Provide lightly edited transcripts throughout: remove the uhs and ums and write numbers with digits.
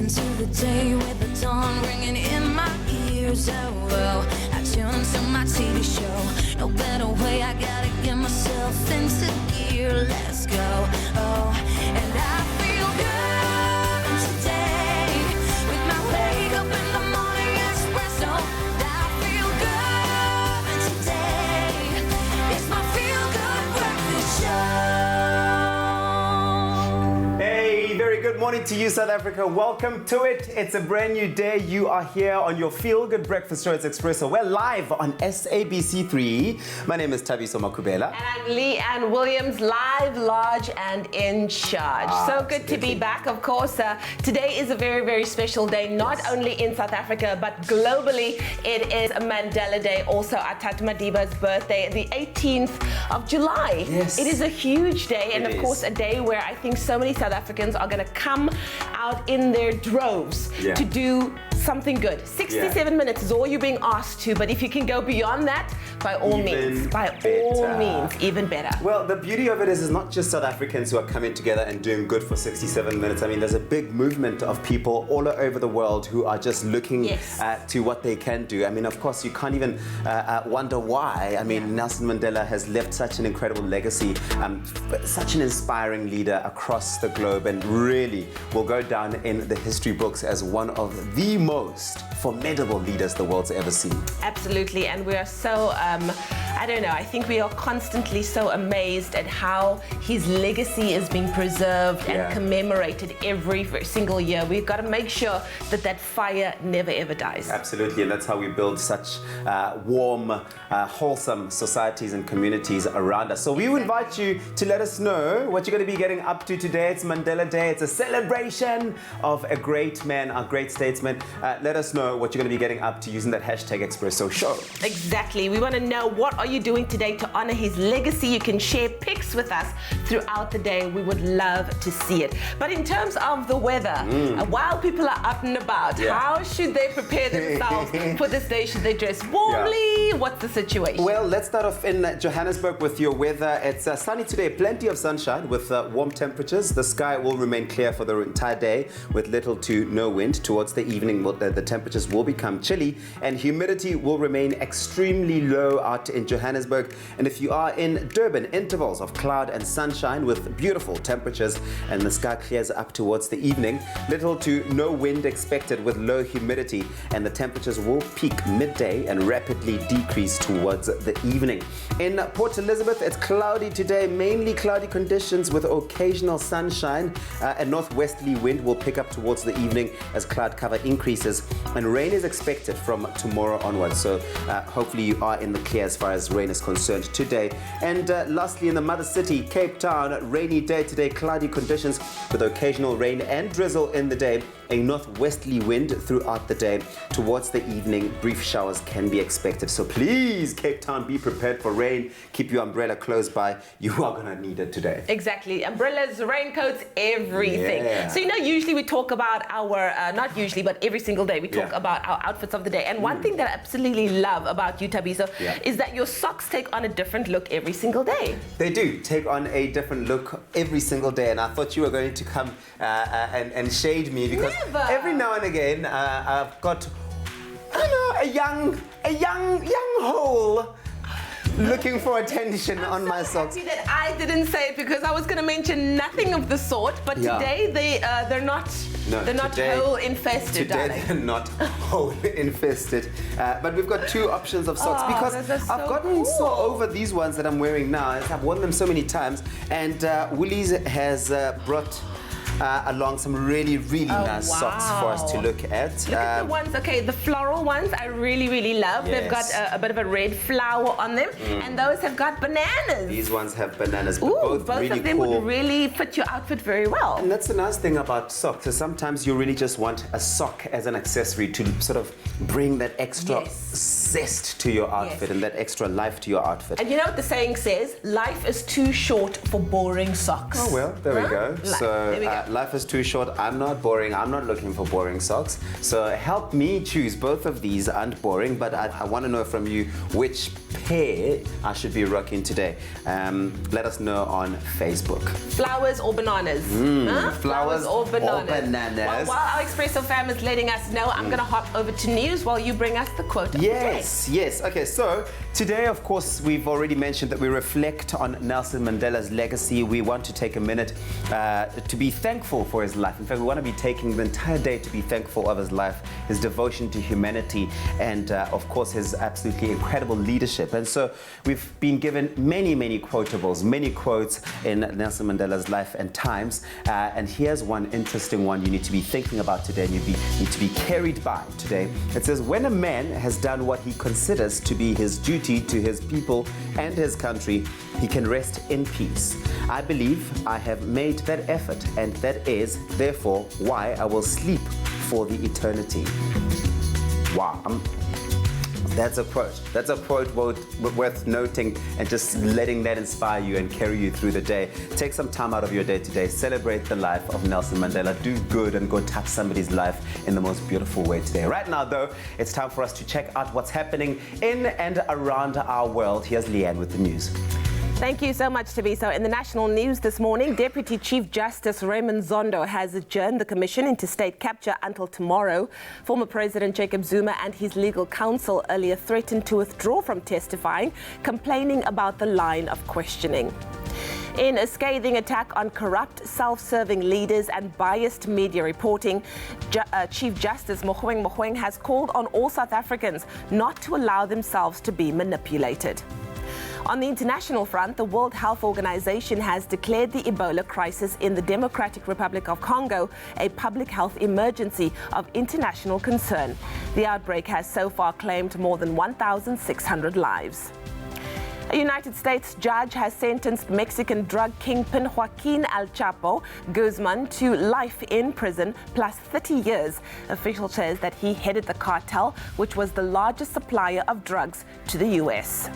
into the day with the dawn ringing in my ears. Oh, well, I tune into my TV show. No better way, I gotta get myself into gear. Let's go. Oh, and I feel good today with my wake up in the morning espresso. I feel good today. It's my feel good breakfast show. Hey, very good morning to you, South Africa. Welcome to it. It's a brand new day. You are here on your Feel Good Breakfast Show. It's Expresso. We're live on SABC3. My name is Thabiso Makubela. And I'm Leanne Williams, live, large, and in charge. So good to be back, of course. Today is a very, very special day, not only in South Africa, but globally. It is a Mandela Day, also Athat Madiba's birthday, the 18th of July. Yes. It is a huge day, and It of course, is. a day where I think so many South Africans are going to come out in their droves to do something good. 67 minutes is all you're being asked to, but if you can go beyond that, by all means, even better. Well, the beauty of it is not just South Africans who are coming together and doing good for 67 minutes. I mean, there's a big movement of people all over the world who are just looking to what they can do. I mean, of course, you can't even wonder why. I mean, Nelson Mandela has left such an incredible legacy, such an inspiring leader across the globe, and really will go down in the history books as one of the most formidable leaders the world's ever seen. Absolutely, and we are so, I don't know, I think we are constantly so amazed at how his legacy is being preserved and commemorated every single year. We've got to make sure that that fire never ever dies. Absolutely, and that's how we build such warm, wholesome societies and communities around us. So we invite you to let us know what you're going to be getting up to today. It's Mandela Day. It's a celebration of a great man, a great statesman. Let us know what you're going to be getting up to using that hashtag Expresso Show. Exactly. We want to know, what are you doing today to honor his legacy? You can share pics with us throughout the day. We would love to see it. But in terms of the weather, while people are up and about, how should they prepare themselves for this day? Should they dress warmly? What's the situation? Well, let's start off in Johannesburg with your weather. It's sunny today, plenty of sunshine with warm temperatures. The sky will remain clear for the entire day with little to no wind. Towards the evening, the temperatures will become chilly and humidity will remain extremely low out in Johannesburg. And if you are in Durban, intervals of cloud and sunshine with beautiful temperatures, and the sky clears up towards the evening. Little to no wind expected with low humidity, and the temperatures will peak midday and rapidly decrease towards the evening. In Port Elizabeth, it's cloudy today, mainly cloudy conditions with occasional sunshine. A northwesterly wind will pick up towards the evening as cloud cover increases, and rain is expected from tomorrow onwards. So hopefully you are in the clear as far as rain is concerned today. And lastly, in the mother city, Cape Town, rainy day today, cloudy conditions with occasional rain and drizzle in the day. A northwesterly wind throughout the day. Towards the evening, brief showers can be expected. So please, Cape Town, be prepared for rain. Keep your umbrella close by. You are going to need it today. Exactly. Umbrellas, raincoats, everything. So, you know, usually we talk about our, not usually, but every single day we talk about our outfits of the day. And one thing that I absolutely love about you, Thabiso, is that your socks take on a different look every single day. They do take on a different look every single day. And I thought you were going to come and shade me, because every now and again I've got, I don't know, a young hole looking for attention on my socks. I'm so happy that I didn't say it, because I was going to mention nothing of the sort. But today they're not hole infested. Today they're not hole infested. But we've got two options of socks, because I've gotten so over these ones that I'm wearing now. I've worn them so many times, and Woolies has brought along some really nice socks for us to look at. Look at the ones, the floral ones I really love. They've got a bit of a red flower on them, and those have got bananas. These ones have bananas, but both really of them cool. would really fit your outfit very well. And that's the nice thing about socks, is sometimes you really just want a sock as an accessory to sort of bring that extra zest to your outfit and that extra life to your outfit. And you know what the saying says? Life is too short for boring socks. Oh, well, there we go. There we go. Life is too short. I'm not boring. I'm not looking for boring socks. So help me choose. Both of these aren't boring, but I want to know from you which pair I should be rocking today. Let us know on Facebook. Flowers or bananas? Flowers or bananas? Well, while our Expresso fam is letting us know, I'm going to hop over to news while you bring us the quote of the day. Yes. Okay, so today, of course, we've already mentioned that we reflect on Nelson Mandela's legacy. We want to take a minute to be thankful for his life. In fact, we want to be taking the entire day to be thankful of his life, his devotion to humanity, and of course, his absolutely incredible leadership. And so we've been given many quotables, many quotes in Nelson Mandela's life and times. And here's one interesting one you need to be thinking about today, and you need to be carried by today. It says, when a man has done what he considers to be his duty to his people and his country, he can rest in peace. I believe I have made that effort, and that is, therefore, why I will sleep for the eternity. Wow. That's a quote. That's a quote worth noting and just letting that inspire you and carry you through the day. Take some time out of your day today. Celebrate the life of Nelson Mandela. Do good and go touch somebody's life in the most beautiful way today. Right now, though, it's time for us to check out what's happening in and around our world. Here's Leanne with the news. Thank you so much, Tabiso. In the national news this morning, Deputy Chief Justice Raymond Zondo has adjourned the commission into state capture until tomorrow. Former President Jacob Zuma and his legal counsel earlier threatened to withdraw from testifying, complaining about the line of questioning. In a scathing attack on corrupt, self-serving leaders and biased media reporting, Chief Justice Mogoeng has called on all South Africans not to allow themselves to be manipulated. On the international front, the World Health Organization has declared the Ebola crisis in the Democratic Republic of Congo a public health emergency of international concern. The outbreak has so far claimed more than 1,600 lives. A United States judge has sentenced Mexican drug kingpin Joaquin El Chapo Guzman to life in prison plus 30 years. Official says that he headed the cartel, which was the largest supplier of drugs to the U.S.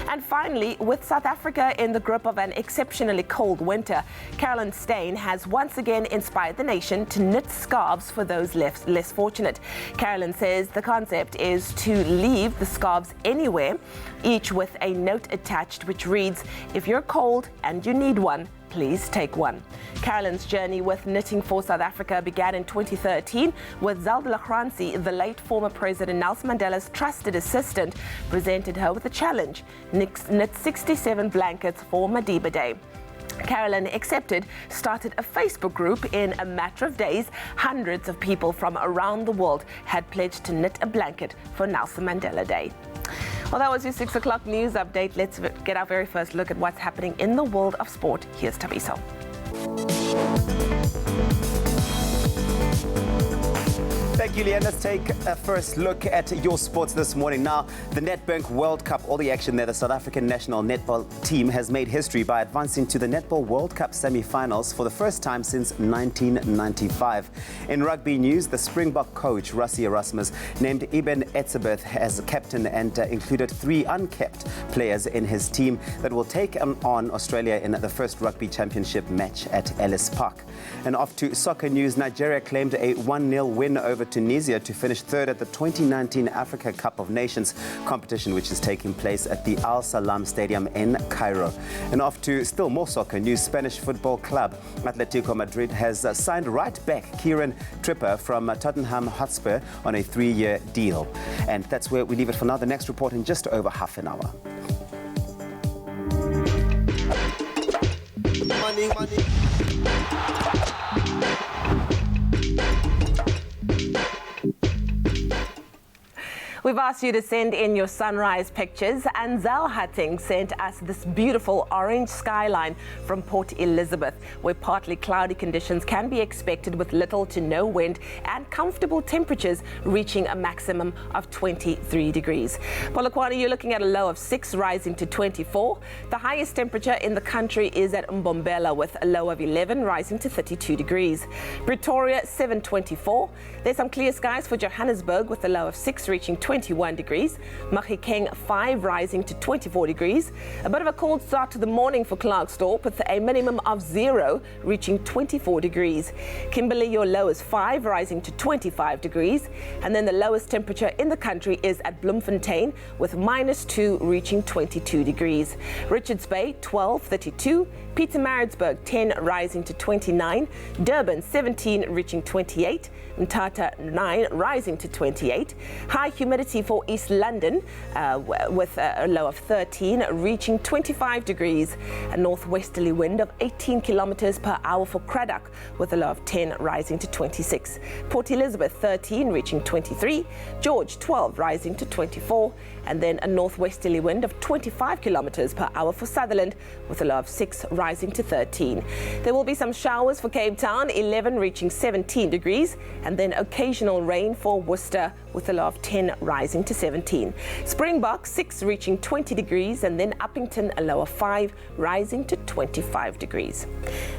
And finally, with South Africa in the grip of an exceptionally cold winter, Carolyn Steyn has once again inspired the nation to knit scarves for those less fortunate. Carolyn says the concept is to leave the scarves anywhere, each with a note attached which reads, "If you're cold and you need one, please take one." Carolyn's journey with Knitting for South Africa began in 2013 with Zelda Lachransi, the late former President Nelson Mandela's trusted assistant, presented her with a challenge: knit 67 blankets for Madiba Day. Carolyn accepted, started a Facebook group. In a matter of days, hundreds of people from around the world had pledged to knit a blanket for Nelson Mandela Day. Well, that was your 6 o'clock news update. Let's get our very first look at what's happening in the world of sport. Here's Tabiso. Thank you, Leanne. Let's take a first look at your sports this morning. Now, the Nedbank World Cup, all the action there. The South African national netball team has made history by advancing to the Netball World Cup semi-finals for the first time since 1995. In rugby news, the Springbok coach, Rassie Erasmus, named Eben Etzebeth as captain and included 3 uncapped players in his team that will take on Australia in the first rugby championship match at Ellis Park. And off to soccer news, Nigeria claimed a 1-0 win over Tunisia to finish third at the 2019 Africa Cup of Nations competition, which is taking place at the Al Salam Stadium in Cairo. And off to still more soccer news, Spanish football club Atletico Madrid has signed right back Kieran Trippier from Tottenham Hotspur on a 3-year deal. And that's where we leave it for now. The next report in just over half an hour. Money. We've asked you to send in your sunrise pictures, and Zal Hatting sent us this beautiful orange skyline from Port Elizabeth, where partly cloudy conditions can be expected with little to no wind and comfortable temperatures reaching a maximum of 23 degrees. Polokwane, you're looking at a low of 6 rising to 24. The highest temperature in the country is at Mbombela with a low of 11 rising to 32 degrees. Pretoria, 724. There's some clear skies for Johannesburg with a low of 6 reaching 21 degrees. Mahikeng 5 rising to 24 degrees. A bit of a cold start to the morning for Klerksdorp with a minimum of 0 reaching 24 degrees. Kimberley, your low is 5 rising to 25 degrees. And then the lowest temperature in the country is at Bloemfontein with -2 reaching 22 degrees. Richards Bay 12, 32. Pietermaritzburg 10 rising to 29. Durban 17 reaching 28. Mthatha 9 rising to 28. High humidity for East London with a low of 13 reaching 25 degrees. A northwesterly wind of 18 kilometers per hour for Craddock with a low of 10 rising to 26. Port Elizabeth 13 reaching 23. George 12 rising to 24. And then a northwesterly wind of 25 kilometers per hour for Sutherland with a low of 6 rising to 13. There will be some showers for Cape Town, 11 reaching 17 degrees. And then occasional rain for Worcester with a low of 10 rising to 17. Springbok 6 reaching 20 degrees, and then Uppington a low of 5 rising to 25 degrees.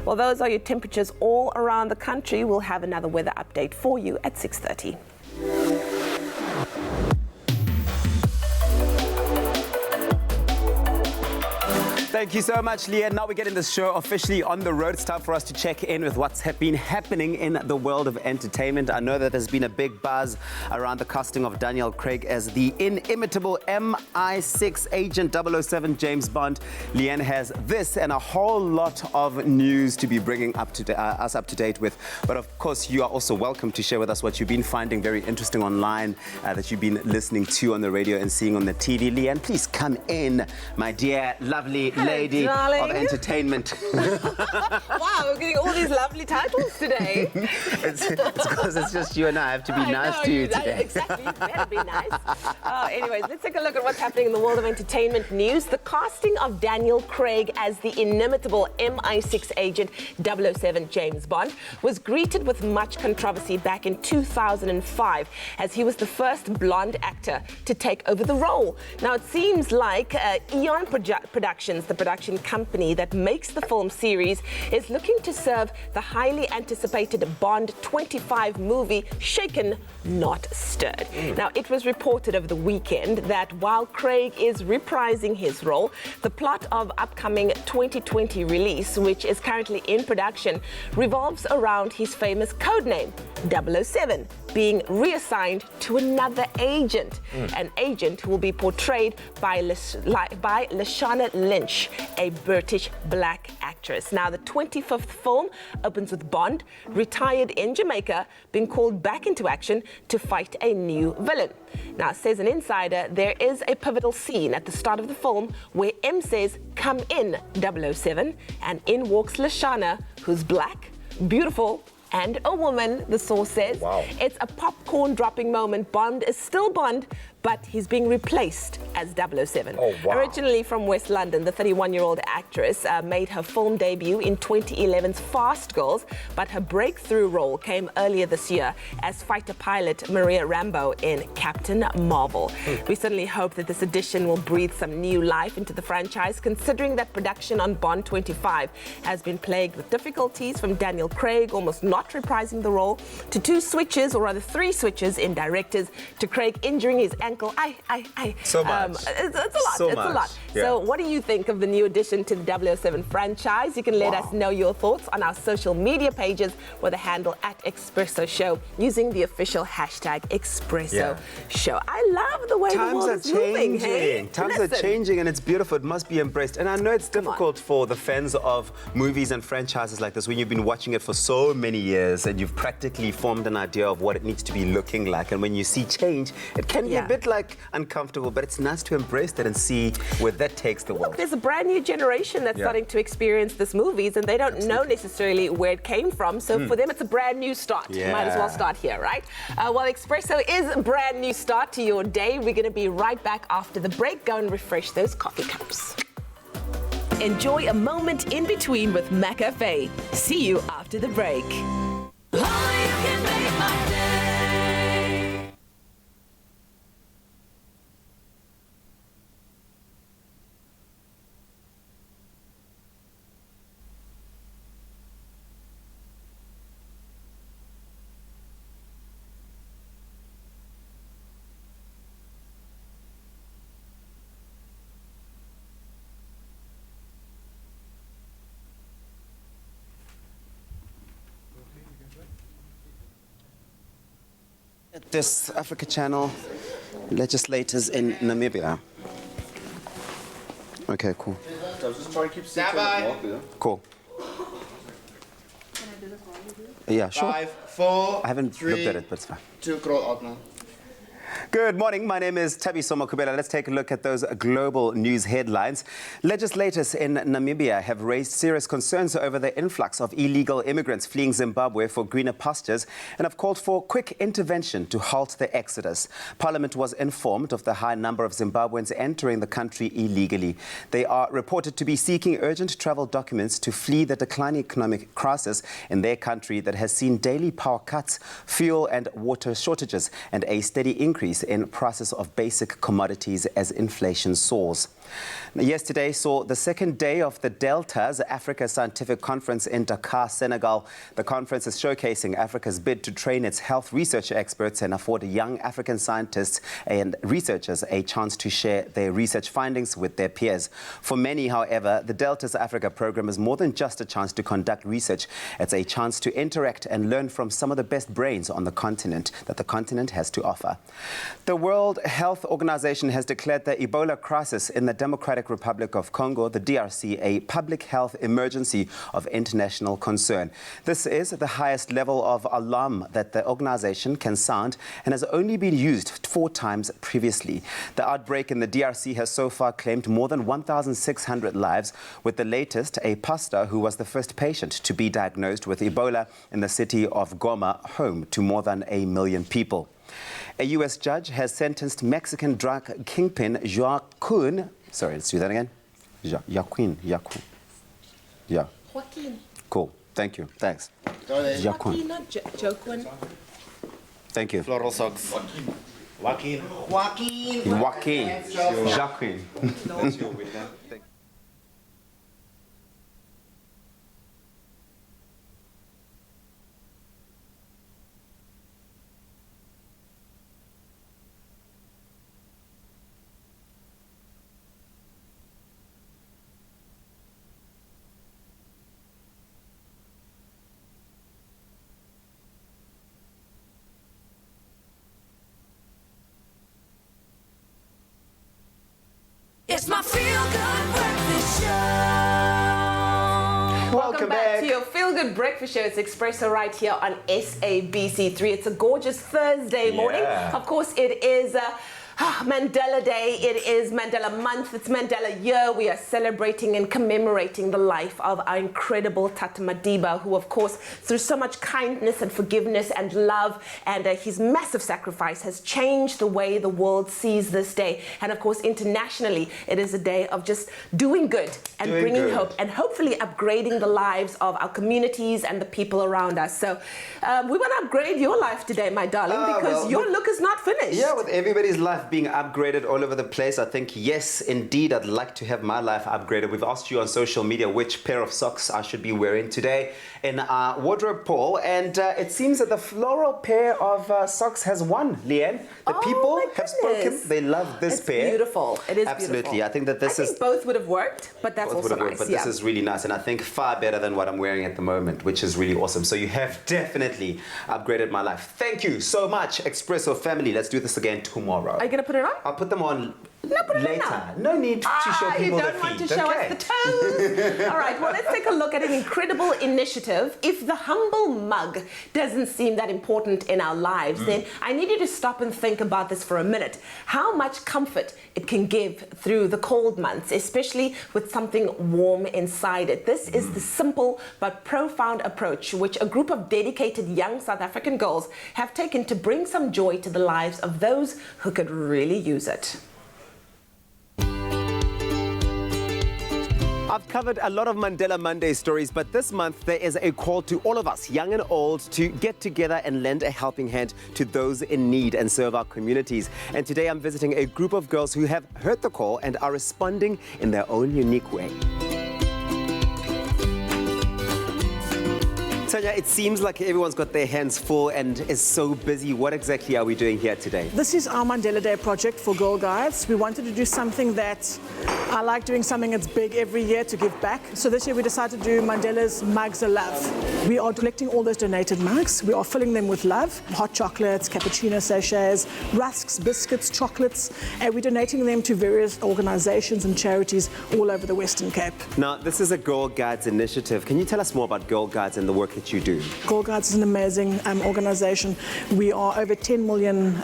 Well, those are your temperatures all around the country. We'll have another weather update for you at 6:30. Thank you so much, Leanne. Now we're getting this show officially on the road. It's time for us to check in with what's been happening in the world of entertainment. I know that there's been a big buzz around the casting of Daniel Craig as the inimitable MI6 agent 007 James Bond. Leanne has this and a whole lot of news to be bringing us up to date with. But of course, you are also welcome to share with us what you've been finding very interesting online, that you've been listening to on the radio and seeing on the TV. Leanne, please come in, my dear, lovely lady darling. of entertainment. Wow, we're getting all these lovely titles today. It's because it's just you and I have to be nice to you today. Exactly, you better be nice. Anyways, let's take a look at what's happening in the world of entertainment news. The casting of Daniel Craig as the inimitable MI6 agent 007 James Bond was greeted with much controversy back in 2005 as he was the first blonde actor to take over the role. Now, it seems like Eon Productions, the production company that makes the film series, is looking to serve the highly anticipated Bond 25 movie shaken, not stirred. Now, it was reported over the weekend that while Craig is reprising his role, the plot of upcoming 2020 release, which is currently in production, revolves around his famous codename, 007, being reassigned to another agent, an agent who will be portrayed by Lashana Lynch, a British black actress. Now, the 25th film opens with Bond, retired in Jamaica, being called back into action to fight a new villain. Now, says an insider, there is a pivotal scene at the start of the film where M says, "Come in, 007," and in walks Lashana, who's black, beautiful, and a woman, the source says. Wow. It's a popcorn dropping moment. Bond is still Bond, but he's being replaced as 007. Oh, wow. Originally from West London, the 31-year-old actress made her film debut in 2011's Fast Girls, but her breakthrough role came earlier this year as fighter pilot Maria Rambo in Captain Marvel. We certainly hope that this addition will breathe some new life into the franchise, considering that production on Bond 25 has been plagued with difficulties, from Daniel Craig almost not reprising the role, to 2 switches, or rather 3 switches in directors, to Craig injuring his ankle. So much. It's a lot. So it's much. a lot. Yeah. So what do you think of the new addition to the 007 franchise? You can let us know your thoughts on our social media pages with the handle @Expresso Show, using the official hashtag Expresso Show. I love the way the Times world are is moving. Hey? changing. Times are Listen. changing, and it's beautiful. It must be embraced. And I know it's difficult for the fans of movies and franchises like this when you've been watching it for so many years and you've practically formed an idea of what it needs to be looking like. And when you see change, it can be a bit like uncomfortable, but it's nice to embrace that and see where that takes the world. Look, there's a brand new generation that's starting to experience these movies, and they don't know necessarily where it came from. So for them, it's a brand new start. Might as well start here, right? Well, Expresso is a brand new start to your day. We're going to be right back after the break. Go and refresh those coffee cups. Enjoy a moment in between with McCafe. See you after the break. Oh, you can make my day. This Africa Channel, legislators in Namibia. Okay, cool. I was just trying to keep secret. Cool. Yeah, sure. 5, 4, I haven't 3, looked at it, but it's fine. 2 crore out now. Good morning. My name is Tabi Somakubela. Let's take a look at those global news headlines. Legislators in Namibia have raised serious concerns over the influx of illegal immigrants fleeing Zimbabwe for greener pastures and have called for quick intervention to halt the exodus. Parliament was informed of the high number of Zimbabweans entering the country illegally. They are reported to be seeking urgent travel documents to flee the declining economic crisis in their country that has seen daily power cuts, fuel and water shortages, and a steady increase in prices of basic commodities as inflation soars. Yesterday saw the second day of the Delta's Africa Scientific Conference in Dakar, Senegal. The conference is showcasing Africa's bid to train its health research experts and afford young African scientists and researchers a chance to share their research findings with their peers. For many, however, the Delta's Africa program is more than just a chance to conduct research. It's a chance to interact and learn from some of the best brains on the continent that the continent has to offer. The World Health Organization has declared the Ebola crisis in the Democratic Republic of Congo, the DRC, a public health emergency of international concern. This is the highest level of alarm that the organization can sound and has only been used 4 times previously. The outbreak in the DRC has so far claimed more than 1,600 lives, with the latest a pastor who was the first patient to be diagnosed with Ebola in the city of Goma, home to more than 1 million people. A U.S. judge has sentenced Mexican drug kingpin Joaquin. Sorry, let's do that again. Joaquin. Yeah. Joaquin. Cool. Thank you. Thanks. Joaquin, Joaquin. not Joaquin. Thank you. Floral socks. Joaquin. Joaquin. Joaquin. It's my feel-good breakfast show. Welcome back to your Feel Good Breakfast Show. It's Expresso right here on SABC3. It's a gorgeous Thursday morning. Yeah. Of course, it is Mandela Day. It is Mandela Month. It's Mandela Year. We are celebrating and commemorating the life of our incredible Tata Madiba, who, of course, through so much kindness and forgiveness and love and his massive sacrifice has changed the way the world sees this day. And, of course, internationally, it is a day of just doing good and bringing hope and hopefully upgrading the lives of our communities and the people around us. So we want to upgrade your life today, my darling, because your look is not finished. Yeah, with everybody's life being upgraded all over the place, I think, yes, indeed, I'd like to have my life upgraded. We've asked you on social media which pair of socks I should be wearing today in our wardrobe poll, and it seems that the floral pair of socks has won, Leanne. The people have spoken. They love this pair. It's beautiful. It is absolutely. beautiful. I think that this I think both would have worked, but that's also nice. But this is really nice, and I think far better than what I'm wearing at the moment, which is really awesome. So you have definitely upgraded my life. Thank you so much, Expresso family. Let's do this again tomorrow. Are you going to put it on? I'll put them on put it on later. now. No need to show people you the don't want feet. to show us the toes. All right, well, let's take a look at an incredible initiative. If the humble mug doesn't seem that important in our lives, then I need you to stop and think about this for a minute. How much comfort it can give through the cold months, especially with something warm inside it. This is the simple but profound approach which a group of dedicated young South African girls have taken to bring some joy to the lives of those who could really use it. I've covered a lot of Mandela Monday stories, but this month there is a call to all of us, young and old, to get together and lend a helping hand to those in need and serve our communities. And today I'm visiting a group of girls who have heard the call and are responding in their own unique way. Tanya, it seems like everyone's got their hands full and is so busy. What exactly are we doing here today? This is our Mandela Day project for Girl Guides. We wanted to do something that I like doing something that's big every year to give back. So this year we decided to do Mandela's Mugs of Love. We are collecting all those donated mugs. We are filling them with love, hot chocolates, cappuccino sachets, rusks, biscuits, chocolates, and we're donating them to various organizations and charities all over the Western Cape. Now, this is a Girl Guides initiative. Can you tell us more about Girl Guides and the work that you do? Girl Guides is an amazing organization. We are over 10 million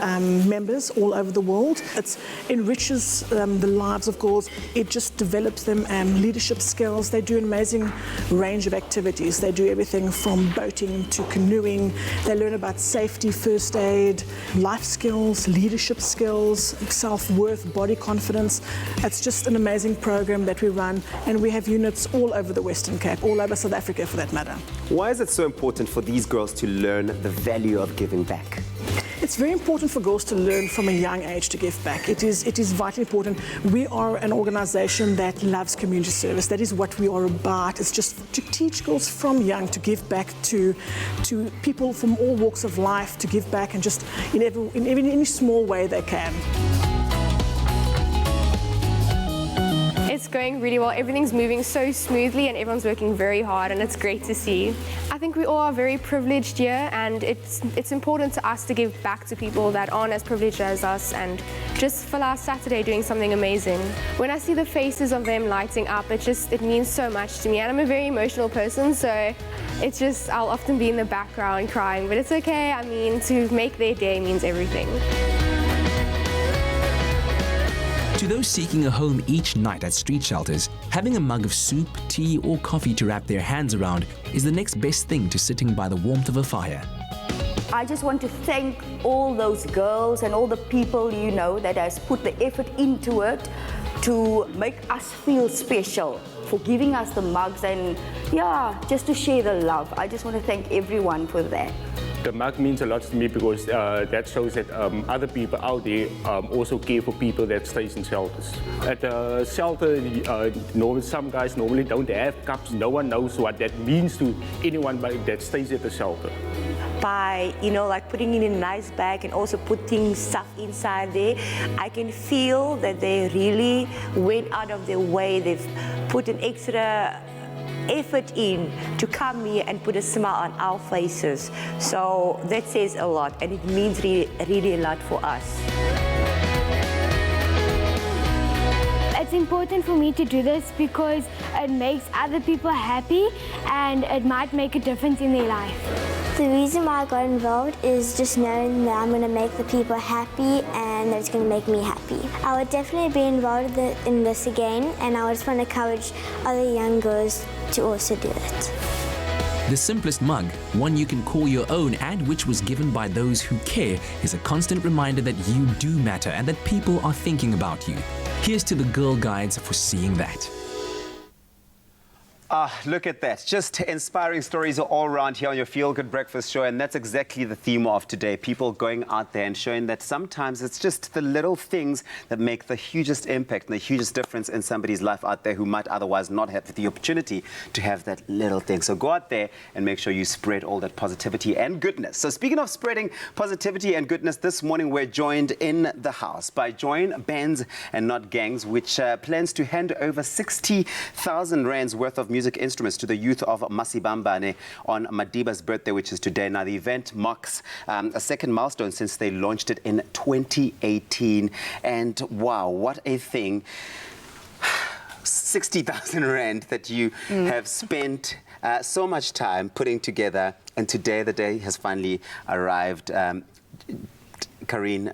members all over the world. It enriches the lives of girls. It just develops them leadership skills. They do an amazing range of activities. They do everything from boating to canoeing. They learn about safety, first aid, life skills, leadership skills, self-worth, body confidence. It's just an amazing program that we run, and we have units all over the Western Cape, all over South Africa for that matter. Why is it so important for these girls to learn the value of giving back? It's very important for girls to learn from a young age to give back. It is vitally important. We are an organization that loves community service. That is what we are about. It's just to teach girls from young to give back to people from all walks of life, to give back and just in any small way they can. It's going really well. Everything's moving so smoothly and everyone's working very hard, and it's great to see. I think we all are very privileged here, and it's important to us to give back to people that aren't as privileged as us and just fill our Saturday doing something amazing. When I see the faces of them lighting up, it means so much to me, and I'm a very emotional person, so it's just, I'll often be in the background crying, but it's okay. I mean, to make their day means everything. To those seeking a home each night at street shelters, having a mug of soup, tea or coffee to wrap their hands around is the next best thing to sitting by the warmth of a fire. I just want to thank all those girls and all the people, you know, that has put the effort into it to make us feel special, for giving us the mugs and, yeah, just to share the love. I just want to thank everyone for that. The mug means a lot to me because that shows that other people out there also care for people that stays in shelters. At the shelter, some guys normally don't have cups. No one knows what that means to anyone that stays at the shelter. By, you know, like putting it in a nice bag and also putting stuff inside there, I can feel that they really went out of their way. They've put an extra effort in to come here and put a smile on our faces. So that says a lot, and it means really a lot for us. It's important for me to do this because it makes other people happy and it might make a difference in their life. The reason why I got involved is just knowing that I'm going to make the people happy and that it's going to make me happy. I would definitely be involved in this again, and I just want to encourage other young girls to also do it. The simplest mug, one you can call your own and which was given by those who care, is a constant reminder that you do matter and that people are thinking about you. Here's to the Girl Guides for seeing that. Look at that. Just inspiring stories all around here on your Feel Good Breakfast show, and that's exactly the theme of today. People going out there and showing that sometimes it's just the little things that make the hugest impact and the hugest difference in somebody's life out there who might otherwise not have the opportunity to have that little thing. So go out there and make sure you spread all that positivity and goodness. So speaking of spreading positivity and goodness, this morning we're joined in the house by Join Bands and Not Gangs, which plans to hand over 60,000 rands worth of music instruments to the youth of Masibambane on Madiba's birthday, which is today. Now, the event marks a second milestone since they launched it in 2018. And wow, what a thing. 60,000 rand that you have spent so much time putting together. And today, the day has finally arrived. Karine,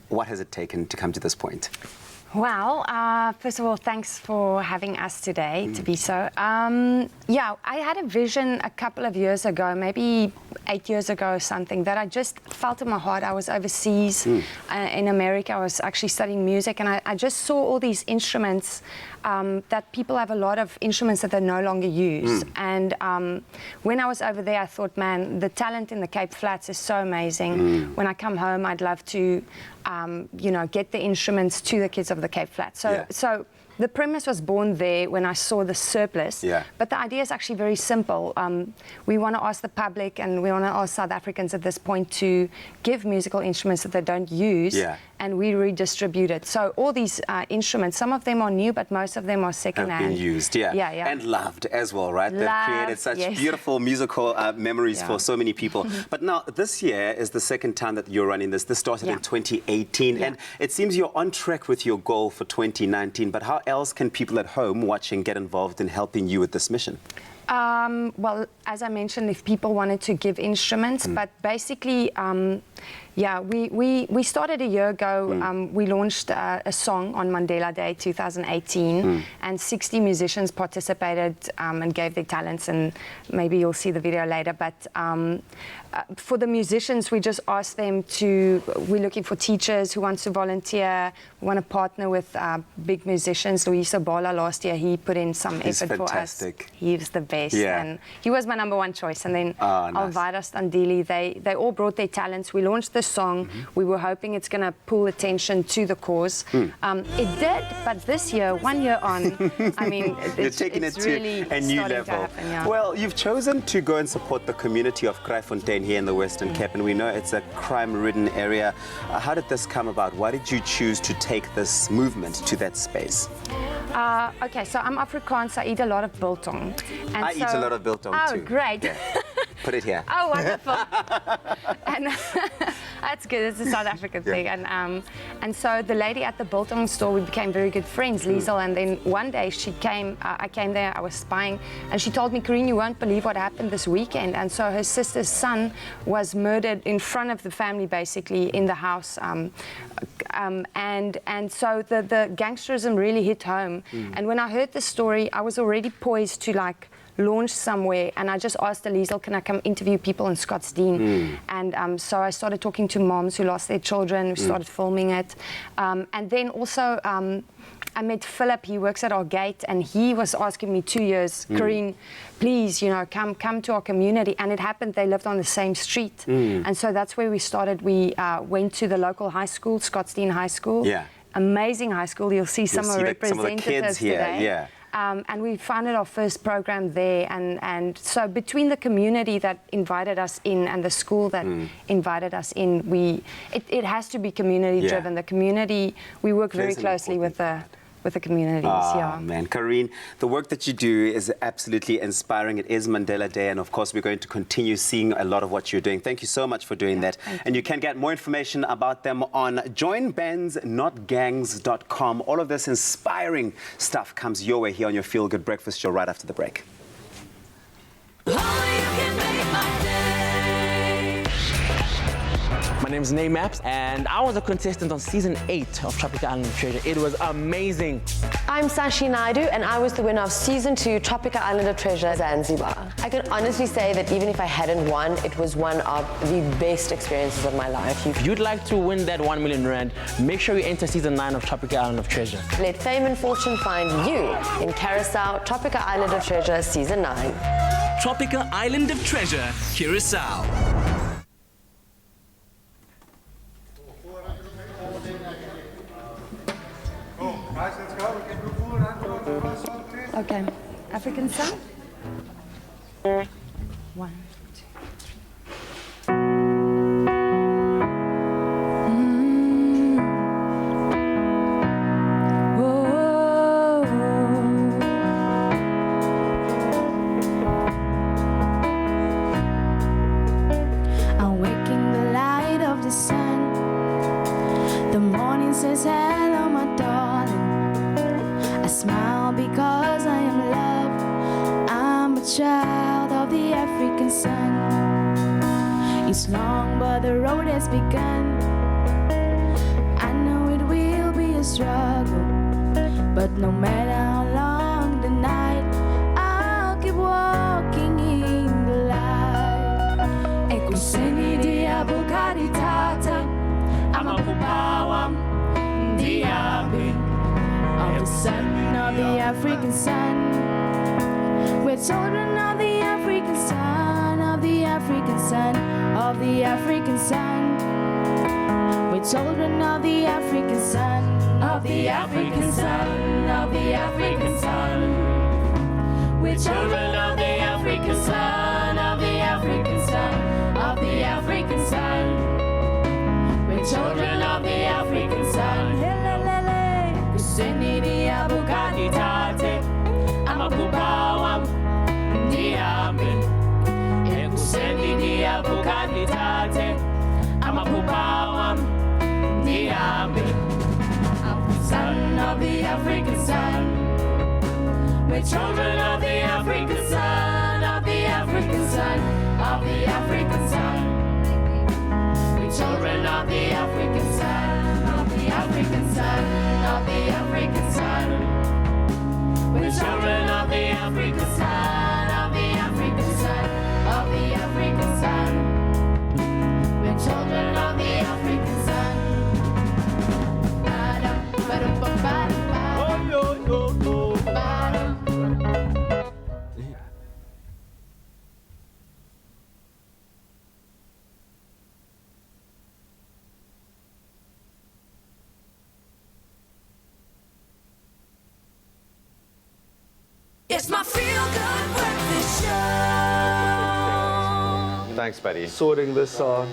what has it taken to come to this point? Well, first of all, thanks for having us today to be so. Yeah, I had a vision a couple of years ago, maybe 8 years ago or something, that I just felt in my heart. I was overseas in America. I was actually studying music, and I just saw all these instruments, that people have a lot of instruments that they no longer use. And when I was over there, I thought, man, the talent in the Cape Flats is so amazing. When I come home, I'd love to, you know, get the instruments to the kids of the Cape Flats. So the premise was born there when I saw the surplus. Yeah. But the idea is actually very simple. We want to ask the public and we want to ask South Africans at this point to give musical instruments that they don't use. Yeah. And we redistribute it. So all these instruments, some of them are new, but most of them are second-hand. Have been used, yeah. Yeah, yeah. And loved as well, right? They've created such yes. beautiful musical memories Yeah. for so many people. But now, this year is the second time that you're running this. This started in 2018, and it seems you're on track with your goal for 2019. But how else can people at home watching get involved in helping you with this mission? Well, as I mentioned, if people wanted to give instruments, but basically, we started a year ago. We launched a song on Mandela Day 2018, and 60 musicians participated and gave their talents, and maybe you'll see the video later. But for the musicians, we just asked them to, we're looking for teachers who want to volunteer. We want to partner with big musicians. Luis Obala last year, he put in some effort for us. He was the best. Yeah. And he was my #1 choice. And then nice. Alvira Standili, they all brought their talents. We launched the song. We were hoping it's going to pull attention to the cause. It did, but this year, 1 year on, I mean, You're taking it really to a new starting level. to happen, yeah. Well, you've chosen to go and support the community of Kraaifontein here in the Western Cape, and we know it's a crime-ridden area. How did this come about? Why did you choose to take this movement to that space? Okay, so I'm Afrikaans. I eat a lot of biltong. And I eat a lot of biltong oh, too. Oh, great. Yeah. Put it here. Oh, wonderful. And that's good. It's a South African thing. And so the lady at the biltong store, we became very good friends, Liesel. And then one day she came, I came there, I was spying, and she told me, Corinne, you won't believe what happened this weekend. And so her sister's son was murdered in front of the family, basically, in the house. And so the gangsterism really hit home. And when I heard the story, I was already poised to launch somewhere, and I just asked Liesel, can I come interview people in Scottsdene? And so I started talking to moms who lost their children, who started filming it. And then also I met Philip, he works at our gate, and he was asking me 2 years, Corinne, please, come to our community. And it happened, they lived on the same street. And so that's where we started. We went to the local high school, Scottsdene High School. Yeah. Amazing high school. You'll see some of the representatives some of the kids here, today. yeah. And we founded our first program there, and so between the community that invited us in and the school that invited us in, it has to be community driven. The community, we work very closely with the communities. Oh, man. Corinne, the work that you do is absolutely inspiring. It is Mandela Day, and of course we're going to continue seeing a lot of what you're doing. Thank you so much for doing that. And you can get more information about them on joinbandsnotgangs.com. All of this inspiring stuff comes your way here on your Feel Good Breakfast show right after the break. My name is Nay Maps, and I was a contestant on season 8 of Tropical Island of Treasure. It was amazing. I'm Sashi Naidu, and I was the winner of season 2 Tropical Island of Treasure Zanzibar. I can honestly say that even if I hadn't won, it was one of the best experiences of my life. If you'd like to win that 1 million rand, make sure you enter season 9 of Tropical Island of Treasure. Let fame and fortune find you in Carousel Tropical Island of Treasure season 9. Tropical Island of Treasure, Curacao. Guys, let's go. We can move forward. Okay. African sun. 1, 2. I'm waking the light of the sun. The morning says hello, my darling. I smile because I am loved. I'm a child of the African sun. It's long, but the road has begun. I know it will be a struggle, but no matter how long the night, I'll keep walking in the light. Ekuseni dia Bugatti Tata, Amapupawam Diabi, of the son of the African sun. We're children of the African sun, of the African sun, of the African sun. We're We're children of the African sun, of the African sun, of the African sun. We're children of the African sun, of the African sun, of the African sun. We're children of the African sun. Helelele, kuseni ya Bugatti tate, amapupa ndiambe. Kuseni ya Bugatti tate, amapupa ndiambe. Son of the African sun. We're children of the African sun, of the African sun, of the African sun. We're children of the African sun, of the African sun, of the African sun. We're children of the African sun, of the African sun, of the African sun. We're children of the African sun. Oh, yo, yo, yo. It's my feel-good breakfast show. Thanks, buddy. Sorting this out.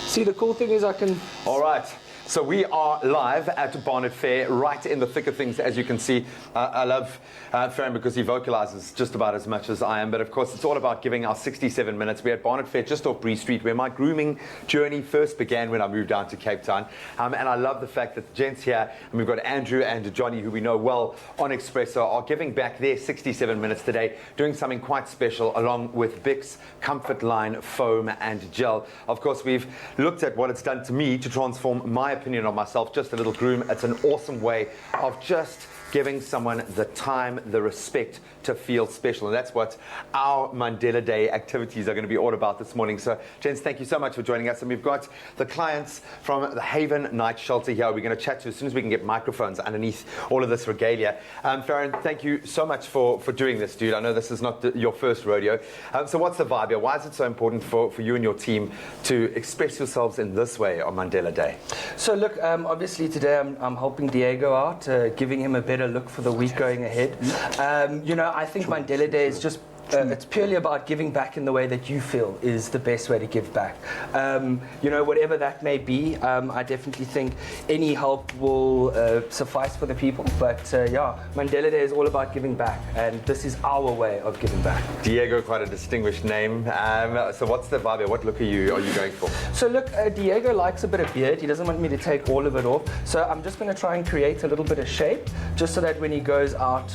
See, the cool thing is I can... All right. So we are live at Bonnet Fair, right in the thick of things, as you can see. I love Farron because he vocalizes just about as much as I am. But of course, it's all about giving our 67 minutes. We're at Bonnet Fair, just off Bree Street, where my grooming journey first began when I moved down to Cape Town. And I love the fact that the gents here, and we've got Andrew and Johnny, who we know well on Expresso, are giving back their 67 minutes today, doing something quite special, along with Bix Comfort Line Foam and Gel. Of course, we've looked at what it's done to me to transform my opinion on myself, just a little groom. It's an awesome way of just giving someone the time, the respect to feel special. And that's what our Mandela Day activities are going to be all about this morning. So, gents, thank you so much for joining us. And we've got the clients from the Haven Night Shelter here. We're going to chat to as soon as we can get microphones underneath all of this regalia. Farron, thank you so much for doing this, dude. I know this is not your first rodeo. So what's the vibe here? Why is it so important for you and your team to express yourselves in this way on Mandela Day? So look, obviously today I'm helping Diego out, giving him a better look for the week going ahead. I think Mandela Day is just it's purely about giving back in the way that you feel is the best way to give back. Whatever that may be, I definitely think any help will suffice for the people. But Mandela Day is all about giving back, and this is our way of giving back. Diego, quite a distinguished name. So what's the vibe here? What look are you going for? So look, Diego likes a bit of beard. He doesn't want me to take all of it off. So I'm just going to try and create a little bit of shape, just so that when he goes out,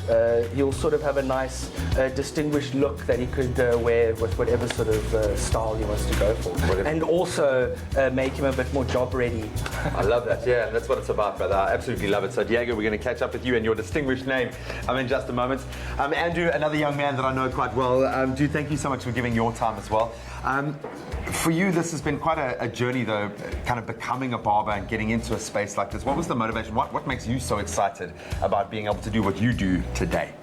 he'll sort of have a nice, distinguished look that he could wear with whatever sort of style he wants to go for. And also make him a bit more job ready. I love that, yeah, that's what it's about, brother. I absolutely love it. So Diego, we're going to catch up with you and your distinguished name in just a moment. Andrew, another young man that I know quite well, dude, thank you so much for giving your time as well. For you, this has been quite a journey, though, kind of becoming a barber and getting into a space like this. What was the motivation? What makes you so excited about being able to do what you do today?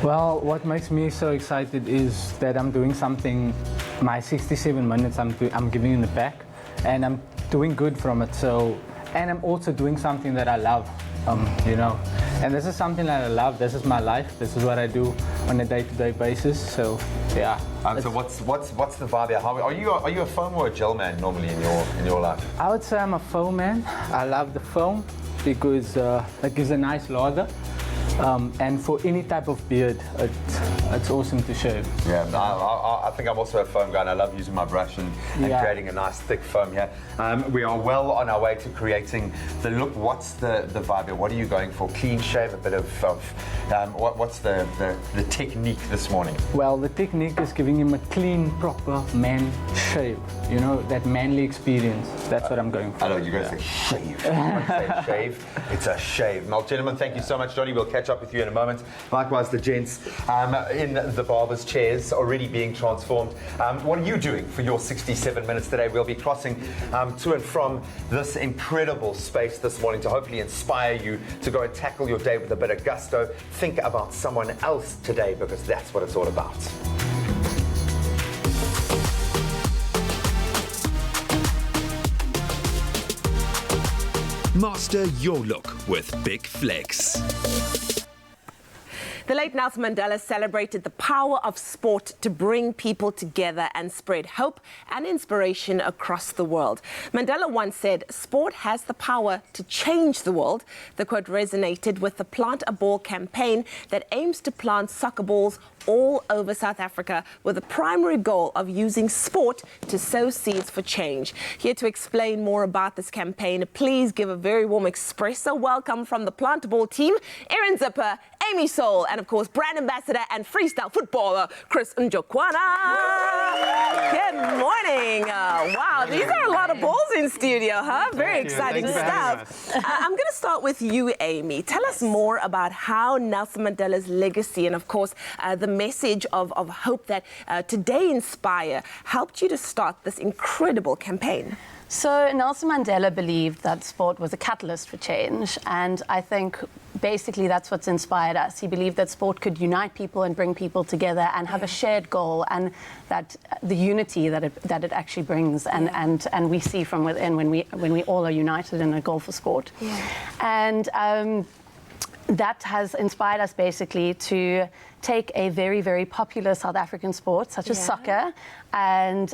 Well, what makes me so excited is that I'm doing something, my 67 minutes I'm giving in the back, and I'm doing good from it. So, and I'm also doing something that I love, and this is something that I love. This is my life. This is what I do on a day-to-day basis. So, yeah. So what's the vibe here? Are you a foam or a gel man normally in your life? I would say I'm a foam man. I love the foam because it gives a nice lather. And for any type of beard, it's awesome to shave. Yeah, I think I'm also a foam guy, and I love using my brush and creating a nice thick foam here. We are well on our way to creating the look. What's the vibe here? What are you going for? Clean shave, a bit of what's the technique this morning? Well, the technique is giving him a clean, proper man shave. You know, that manly experience. That's what I'm going for. I know you're going to say shave. I'm going to say shave. It's a shave. Now, gentlemen, thank you so much. Johnny, we'll catch up with you in a moment. Likewise, the gents in the barber's chairs already being transformed. What are you doing for your 67 minutes today? We'll be crossing to and from this incredible space this morning to hopefully inspire you to go and tackle your day with a bit of gusto. Think about someone else today, because that's what it's all about. Master your look with Big Flex. The late Nelson Mandela celebrated the power of sport to bring people together and spread hope and inspiration across the world. Mandela once said, "Sport has the power to change the world." The quote resonated with the Plant a Ball campaign that aims to plant soccer balls all over South Africa with the primary goal of using sport to sow seeds for change. Here to explain more about this campaign, please give a very warm Expresso welcome from the Plantable team, Erin Zipper, Amy Soul, and of course, brand ambassador and freestyle footballer, Chris Njokwana. Good morning. Wow, these are a lot of balls in studio, huh? Very exciting stuff. I'm going to start with you, Amy. Tell us more about how Nelson Mandela's legacy and, of course, the message of hope that Today Inspire helped you to start this incredible campaign. So Nelson Mandela believed that sport was a catalyst for change, and I think basically that's what's inspired us. He believed that sport could unite people and bring people together and have a shared goal, and that the unity that it actually brings, and we see from within when we all are united in a goal for sport. And that has inspired us basically to take a very, very popular South African sport, such as soccer, and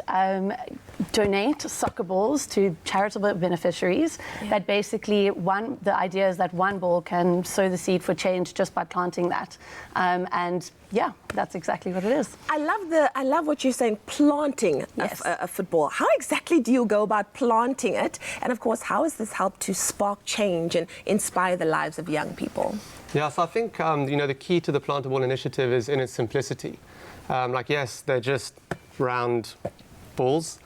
donate soccer balls to charitable beneficiaries. That basically, the idea is that one ball can sow the seed for change just by planting that. And yeah, that's exactly what it is. I love what you're saying, planting a football. How exactly do you go about planting it? And of course, how has this helped to spark change and inspire the lives of young people? Yeah, so I think the key to the Plantable initiative is in its simplicity. Yes, they're just round balls,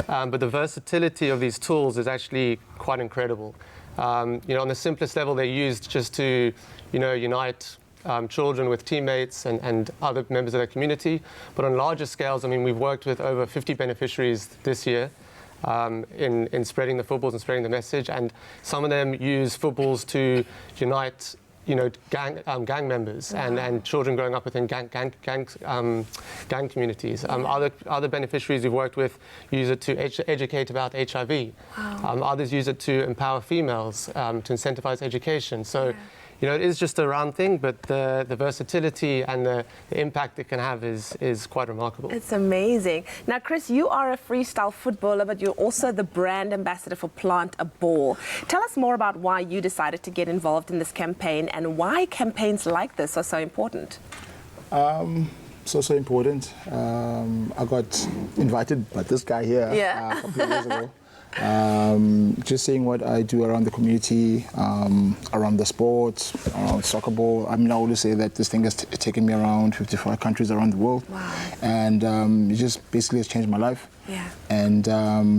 but the versatility of these tools is actually quite incredible. On the simplest level, they're used just to, unite children with teammates and other members of their community. But on larger scales, we've worked with over 50 beneficiaries this year in spreading the footballs and spreading the message. And some of them use footballs to unite gang members and children growing up within gang communities. Other beneficiaries we've worked with use it to educate about HIV. Others use it to empower females, to incentivize education. So, it is just a round thing, but the versatility and the impact it can have is quite remarkable. It's amazing. Now, Chris, you are a freestyle footballer, but you're also the brand ambassador for Plant a Ball. Tell us more about why you decided to get involved in this campaign and why campaigns like this are so important. So important. I got invited by this guy here a couple of years ago. Just seeing what I do around the community, around the sport, around soccer ball. I always say that this thing has taken me around 55 countries around the world. And it just basically has changed my life. And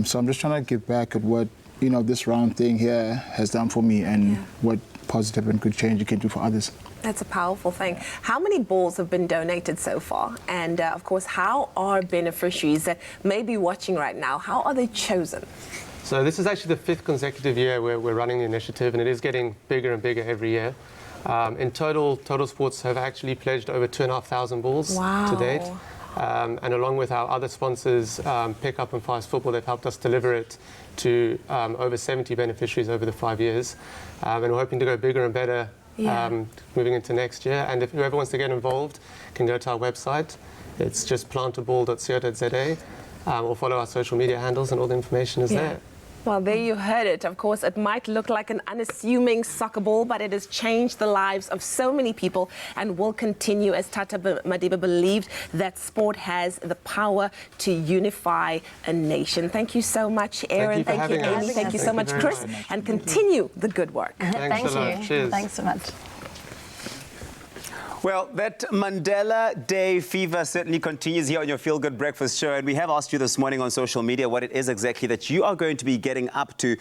so I'm just trying to give back at what, this round thing here has done for me and what positive and good change it can do for others. That's a powerful thing. How many balls have been donated so far? And of course, how are beneficiaries that may be watching right now, how are they chosen? So this is actually the 5th consecutive year where we're running the initiative, and it is getting bigger and bigger every year. In total Sports have actually pledged over 2,500 balls to date. And along with our other sponsors, Pick Up and Fast Football, they've helped us deliver it to over 70 beneficiaries over the 5 years. And we're hoping to go bigger and better moving into next year. And if whoever wants to get involved can go to our website. It's just plantable.co.za, or follow our social media handles, and all the information is there. Well, there you heard it. Of course, it might look like an unassuming soccer ball, but it has changed the lives of so many people and will continue, as Tata Madiba believed that sport has the power to unify a nation. Thank you so much, Erin. Thank you, Amy. Thank you so much, Chris. And continue the good work. Thanks a lot. Cheers. Thanks so much. Well, that Mandela Day fever certainly continues here on your Feel Good Breakfast show. And we have asked you this morning on social media what it is exactly that you are going to be getting up to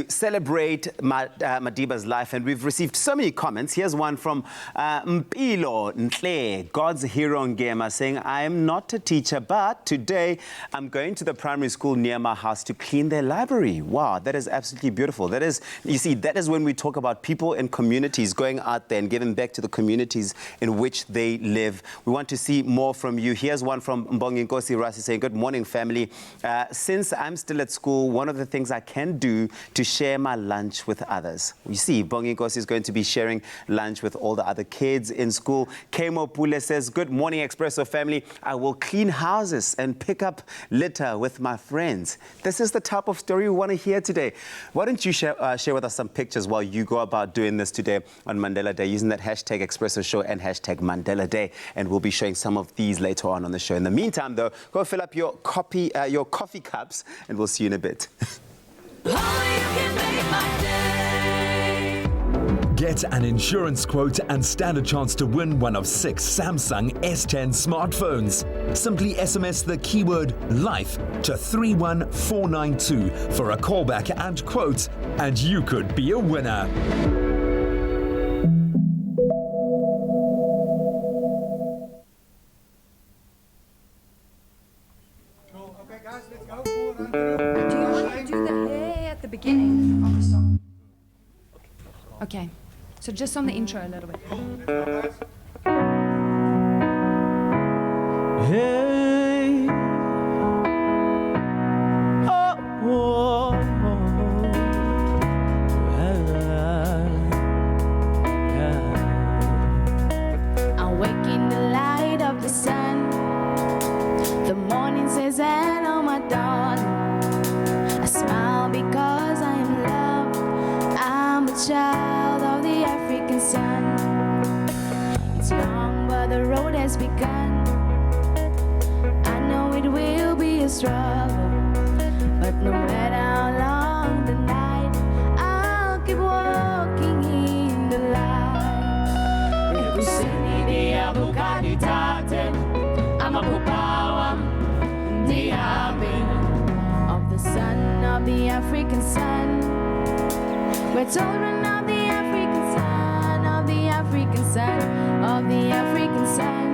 celebrate Madiba's life. And we've received so many comments. Here's one from Mpilo Ntle, God's Hero Ngema, saying, I am not a teacher, but today I'm going to the primary school near my house to clean their library. Wow, that is absolutely beautiful. That is, you see, that is when we talk about people in communities going out there and giving back to the communities in in which they live. We want to see more from you. Here's one from Mbonginkosi Rasi saying, good morning, family. Since I'm still at school, one of the things I can do to share my lunch with others. You see, Mbonginkosi is going to be sharing lunch with all the other kids in school. Kemo Pule says, good morning, Expresso family. I will clean houses and pick up litter with my friends. This is the type of story we want to hear today. Why don't you share with us some pictures while you go about doing this today on Mandela Day, using that hashtag Expresso Show and hashtag Mandela Day. And we'll be showing some of these later on the show. In the meantime, though, go fill up your coffee cups, and we'll see you in a bit. Get an insurance quote and stand a chance to win one of 6 Samsung S10 smartphones. Simply SMS the keyword LIFE to 31492 for a callback and quote, and you could be a winner. Okay, guys, let's go. Do you want to do the hair at the beginning of the song? Okay. So just on the intro a little bit. Hey. Oh, oh, I'm waking the light of the sun. The morning says hello, my darling. I smile because I am loved. I'm a child of the African sun. It's long, but the road has begun. I know it will be a struggle, but no matter how long the night, I'll keep walking in the light. Rekusini dia Bugatti taten, I'm a pupawa, the army of the son of the African sun. We're children of the African sun, of the African sun, of the African sun.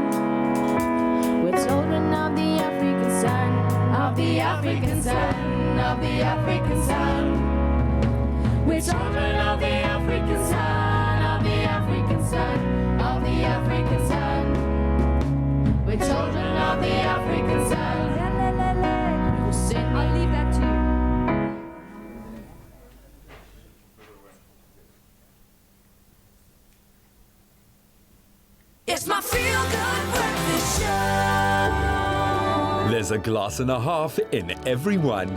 We're children of the African sun, of the African sun, of the African sun. We're children of the African sun, of the African sun, of the African sun. We're children of the African sun. I'll leave that to you. It's my feel-good breakfast show. There's a glass and a half in everyone.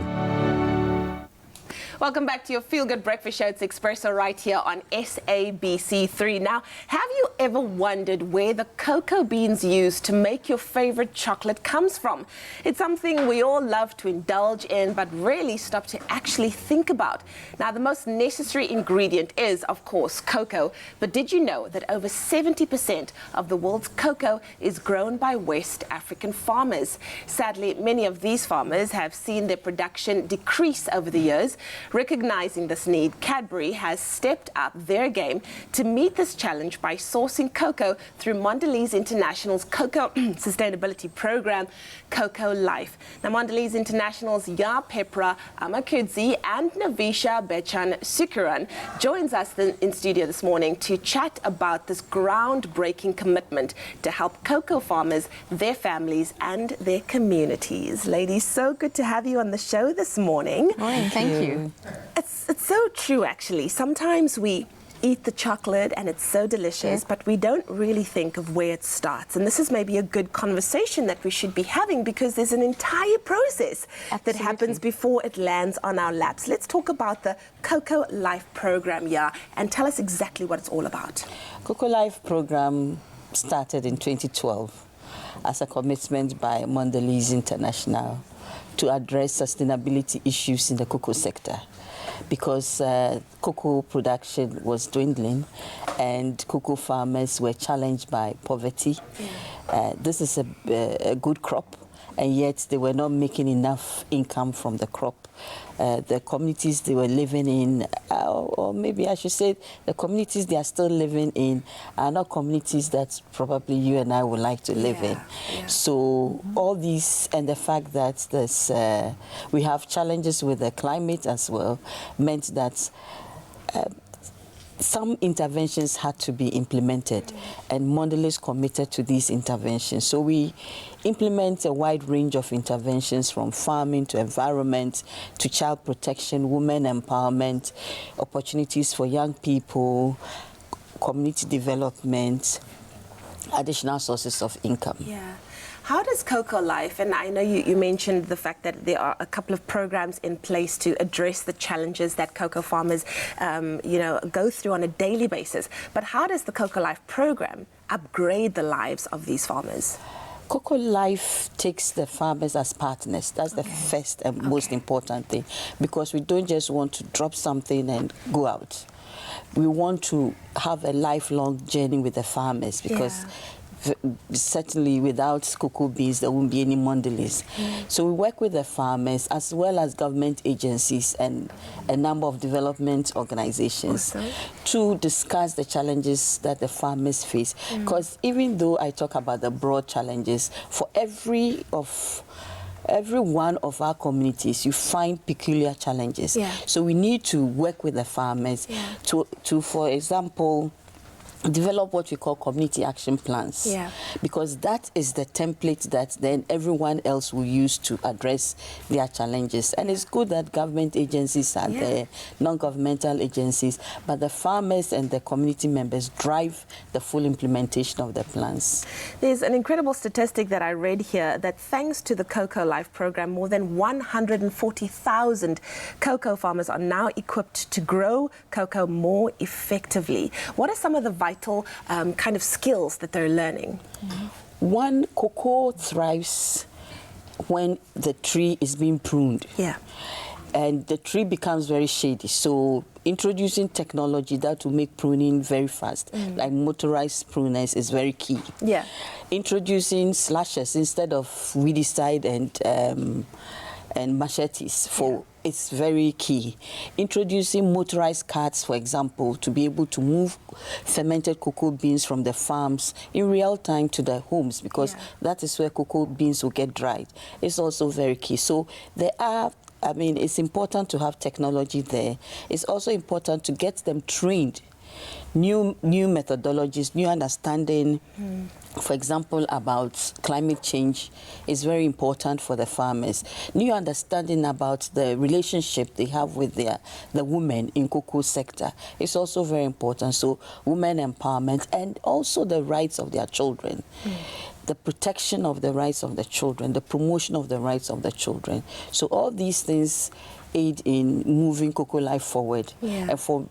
Welcome back to your Feel Good Breakfast Show. It's Expresso right here on SABC3. Now, have you ever wondered where the cocoa beans used to make your favorite chocolate comes from? It's something we all love to indulge in, but rarely stop to actually think about. Now, the most necessary ingredient is, of course, cocoa. But did you know that over 70% of the world's cocoa is grown by West African farmers? Sadly, many of these farmers have seen their production decrease over the years. Recognizing this need, Cadbury has stepped up their game to meet this challenge by sourcing cocoa through Mondelez International's cocoa sustainability program, Cocoa Life. Now, Mondelez International's Pepra Amakudzi and Navisha Bechan Sukuran joins us in studio this morning to chat about this groundbreaking commitment to help cocoa farmers, their families, and their communities. Ladies, so good to have you on the show this morning. Morning, thank you. It's so true, actually. Sometimes we eat the chocolate and it's so delicious, but we don't really think of where it starts. And this is maybe a good conversation that we should be having, because there's an entire process that happens before it lands on our laps. Let's talk about the Cocoa Life program here and tell us exactly what it's all about. Cocoa Life program started in 2012 as a commitment by Mondelez International to address sustainability issues in the cocoa sector, because cocoa production was dwindling and cocoa farmers were challenged by poverty. This is a good crop, and yet they were not making enough income from the crop. The communities they were living in, or maybe I should say the communities they are still living in, are not communities that probably you and I would like to live in. So all these, and the fact that there's, we have challenges with the climate as well, meant that some interventions had to be implemented, and Mondelez committed to these interventions. So we implement a wide range of interventions, from farming to environment to child protection, women empowerment, opportunities for young people, community development, additional sources of income. Yeah. How does Cocoa Life, and I know you mentioned the fact that there are a couple of programs in place to address the challenges that cocoa farmers, go through on a daily basis, but how does the Cocoa Life program upgrade the lives of these farmers? Cocoa Life takes the farmers as partners. That's the first and most important thing, because we don't just want to drop something and go out. We want to have a lifelong journey with the farmers, because certainly without cocoa beans there won't be any Mondelez. So we work with the farmers as well as government agencies and a number of development organizations to discuss the challenges that the farmers face. Because even though I talk about the broad challenges, for every one of our communities, you find peculiar challenges. So we need to work with the farmers to, for example, develop what we call community action plans, because that is the template that then everyone else will use to address their challenges. And it's good that government agencies are there, non-governmental agencies, but the farmers and the community members drive the full implementation of the plans. There's an incredible statistic that I read here that thanks to the Cocoa Life program, more than 140,000 cocoa farmers are now equipped to grow cocoa more effectively. What are some of the vital kind of skills that they're learning? One, cocoa thrives when the tree is being pruned. And the tree becomes very shady. So introducing technology that will make pruning very fast, like motorized pruners, is very key. Introducing slashers instead of weedicide and machetes it's very key. Introducing motorized carts, for example, to be able to move fermented cocoa beans from the farms in real time to the homes, because that is where cocoa beans will get dried. It's also very key. So it's important to have technology there. It's also important to get them trained. New methodologies, new understanding, for example, about climate change is very important for the farmers. New understanding about the relationship they have with the women in cocoa sector is also very important. So women empowerment and also the rights of their children. The protection of the rights of the children, the promotion of the rights of the children. So all these things aid in moving Cocoa Life forward. And for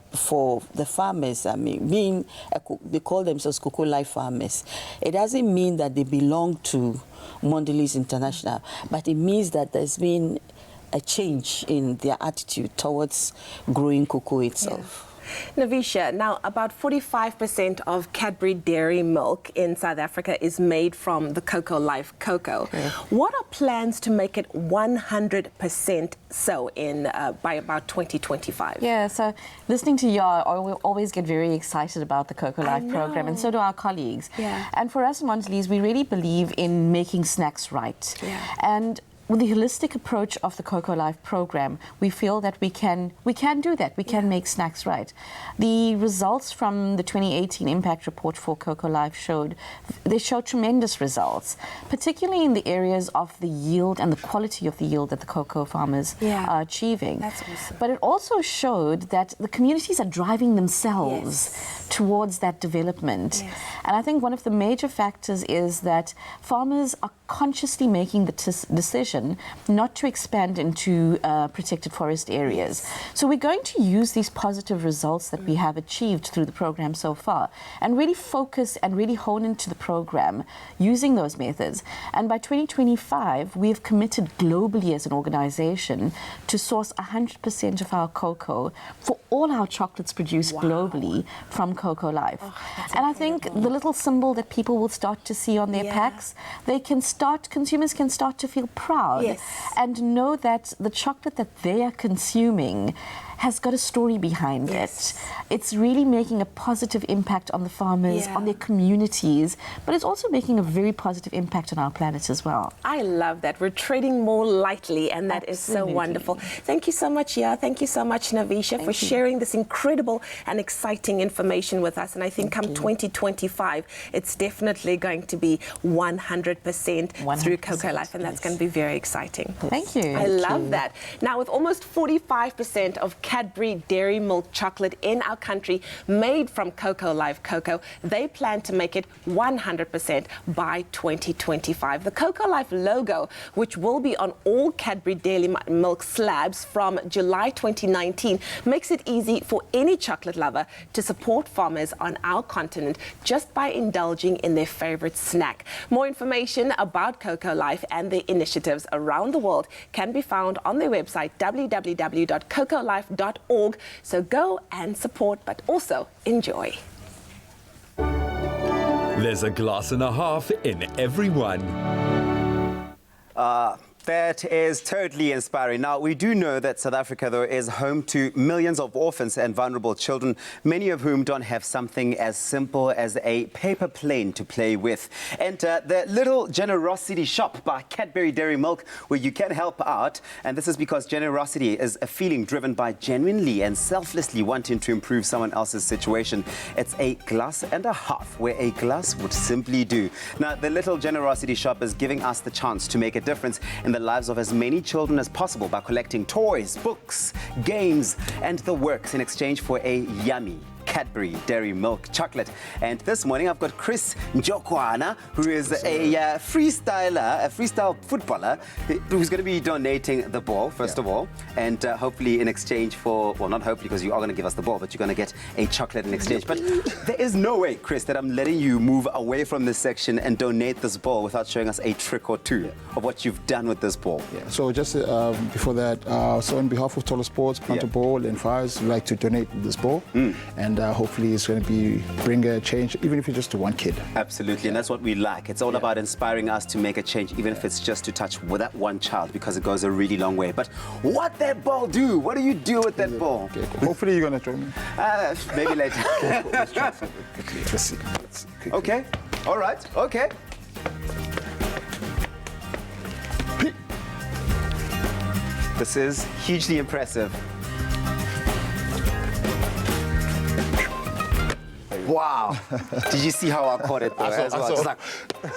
the farmers, they call themselves Cocoa Life farmers. It doesn't mean that they belong to Mondelez International, but it means that there's been a change in their attitude towards growing cocoa itself. Navisha, now about 45% of Cadbury dairy milk in South Africa is made from the Cocoa Life cocoa. What are plans to make it 100% so by about 2025? Yeah, so listening to you, I always get very excited about the Cocoa Life program, and so do our colleagues. And for us in Mondelez, we really believe in making snacks right. And with the holistic approach of the Cocoa Life program, we feel that we can do that. We can make snacks right. The results from the 2018 impact report for Cocoa Life showed tremendous results, particularly in the areas of the yield and the quality of the yield that the cocoa farmers are achieving. That's awesome. But it also showed that the communities are driving themselves towards that development. And I think one of the major factors is that farmers are consciously making the decision not to expand into protected forest areas. So we're going to use these positive results that we have achieved through the program so far and really focus and really hone into the program using those methods. And by 2025, we've committed globally as an organization to source 100% of our cocoa for all our chocolates produced globally from Cocoa Life. And I think the little symbol that people will start to see on their packs, consumers can start to feel proud and know that the chocolate that they are consuming has got a story behind it. It's really making a positive impact on the farmers, on their communities, but it's also making a very positive impact on our planet as well. I love that. We're treading more lightly, and that is so wonderful. Thank you so much, Thank you so much, Navisha, for sharing this incredible and exciting information with us. And I think come 2025, it's definitely going to be 100% through Cocoa Life, and that's going to be very exciting. Thank you. I love that. Now, with almost 45% of Cadbury Dairy Milk chocolate in our country made from Cocoa Life cocoa, they plan to make it 100% by 2025. The Cocoa Life logo, which will be on all Cadbury Dairy Milk slabs from July 2019, makes it easy for any chocolate lover to support farmers on our continent just by indulging in their favorite snack. More information about Cocoa Life and their initiatives around the world can be found on their website www.cocolife.org. So go and support, but also enjoy. There's a glass and a half in everyone. That is totally inspiring. Now, we do know that South Africa, though, is home to millions of orphans and vulnerable children, many of whom don't have something as simple as a paper plane to play with. Enter the Little Generosity Shop by Cadbury Dairy Milk, where you can help out. And this is because generosity is a feeling driven by genuinely and selflessly wanting to improve someone else's situation. It's a glass and a half, where a glass would simply do. Now, the Little Generosity Shop is giving us the chance to make a difference in the lives of as many children as possible by collecting toys, books, games, and the works in exchange for a yummy Cadbury Dairy Milk chocolate. And this morning I've got Chris Njokwana, who is a freestyle footballer, who's going to be donating the ball, first of all, and hopefully in exchange for, well, not hopefully, because you are going to give us the ball, but you're going to get a chocolate in exchange. But there is no way, Chris, that I'm letting you move away from this section and donate this ball without showing us a trick or two of what you've done with this ball. Yeah. So just before that, so on behalf of Total Sports, Plantable, and Fires, we'd like to donate this ball. And hopefully it's going to bring a change, even if it's just to one kid. Absolutely, and that's what we like. It's all about inspiring us to make a change, even if it's just to touch with that one child, because it goes a really long way. But what that ball do? What do you do with that ball? Okay, cool. Hopefully you're going to join me. Maybe later. Cool. Let's try something quickly. Let's see. Okay, all right, okay. This is hugely impressive. Wow. Did you see how I caught it, though? As well? Just like,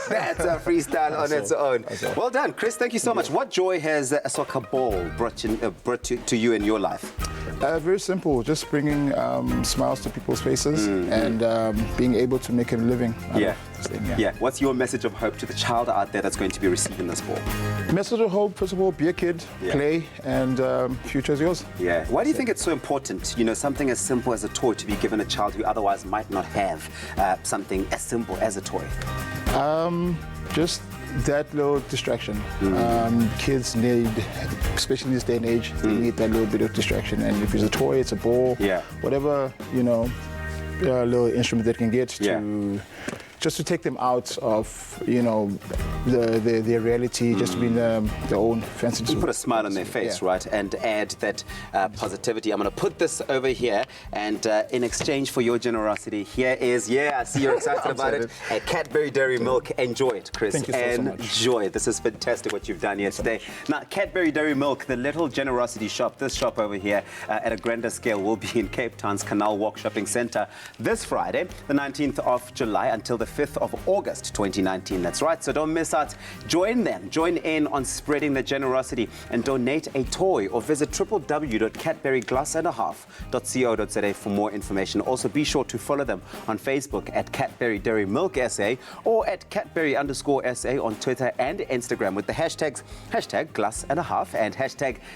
that's a freestyle on its own. Well done, Chris. Thank you so much. What joy has a soccer ball brought to you in your life? Very simple. Just bringing smiles to people's faces and being able to make a living. Yeah. What's your message of hope to the child out there that's going to be receiving this ball? Message of hope, first of all, be a kid, play, and future is yours. Yeah. Why do you think it's so important, you know, something as simple as a toy to be given a child who otherwise might not have something as simple as a toy? Just that little distraction. Kids need, especially in this day and age, they need that little bit of distraction. And if it's a toy, it's a ball, whatever, you know, little instrument they can get to just to take them out of, you know, their reality, just to be in their own fancy. To put a smile on their face, right, and add that positivity. I'm going to put this over here, and in exchange for your generosity, here is, I see you're excited about it, a Cadbury Dairy Milk. Enjoy it, Chris. Thank you so much. Enjoy it. This is fantastic what you've done here today. Now, Cadbury Dairy Milk, the Little Generosity Shop, this shop over here at a grander scale will be in Cape Town's Canal Walk Shopping Centre this Friday, the 19th of July, until the 5th of August 2019. That's right, so don't miss out. Join them, join in on spreading the generosity and donate a toy, or visit www.cadburyglassandahaf.co.za for more information. Also, be sure to follow them on Facebook at Cadbury Dairy Milk SA or at Cadbury_SA on Twitter and Instagram with the hashtags #glassandahaf and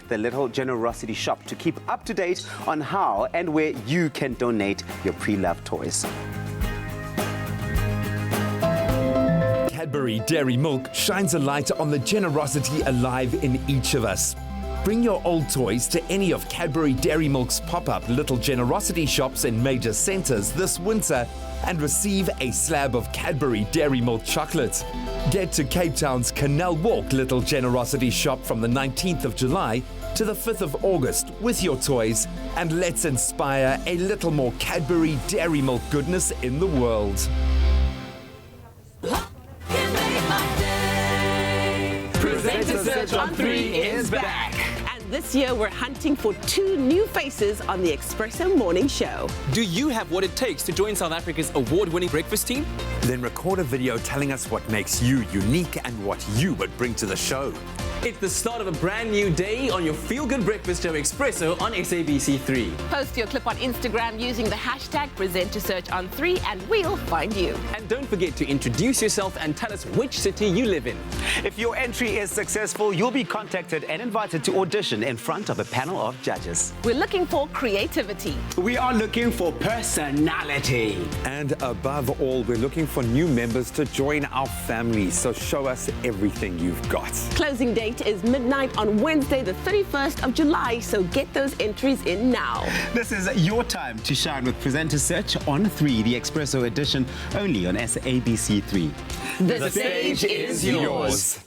#the Little Generosity Shop to keep up to date on how and where you can donate your pre-loved toys. Cadbury Dairy Milk shines a light on the generosity alive in each of us. Bring your old toys to any of Cadbury Dairy Milk's pop-up Little Generosity shops in major centres this winter and receive a slab of Cadbury Dairy Milk chocolate. Get to Cape Town's Canal Walk Little Generosity shop from the 19th of July to the 5th of August with your toys, and let's inspire a little more Cadbury Dairy Milk goodness in the world. Presenter Search on 3 is back. And this year we're hunting for 2 new faces on the Expresso Morning Show. Do you have what it takes to join South Africa's award-winning breakfast team? Then record a video telling us what makes you unique and what you would bring to the show. It's the start of a brand new day on your feel-good breakfast show Expresso on SABC3. Post your clip on Instagram using the hashtag PresenterSearchOn3 and we'll find you. And don't forget to introduce yourself and tell us which city you live in. If your entry is successful, you'll be contacted and invited to audition in front of a panel of judges. We're looking for creativity. We are looking for personality. And above all, we're looking for new members to join our family. So show us everything you've got. Closing date is midnight on Wednesday, the 31st of July, so get those entries in now. This is your time to shine with Presenter Search on 3, the Expresso edition, only on SABC3. The stage is yours.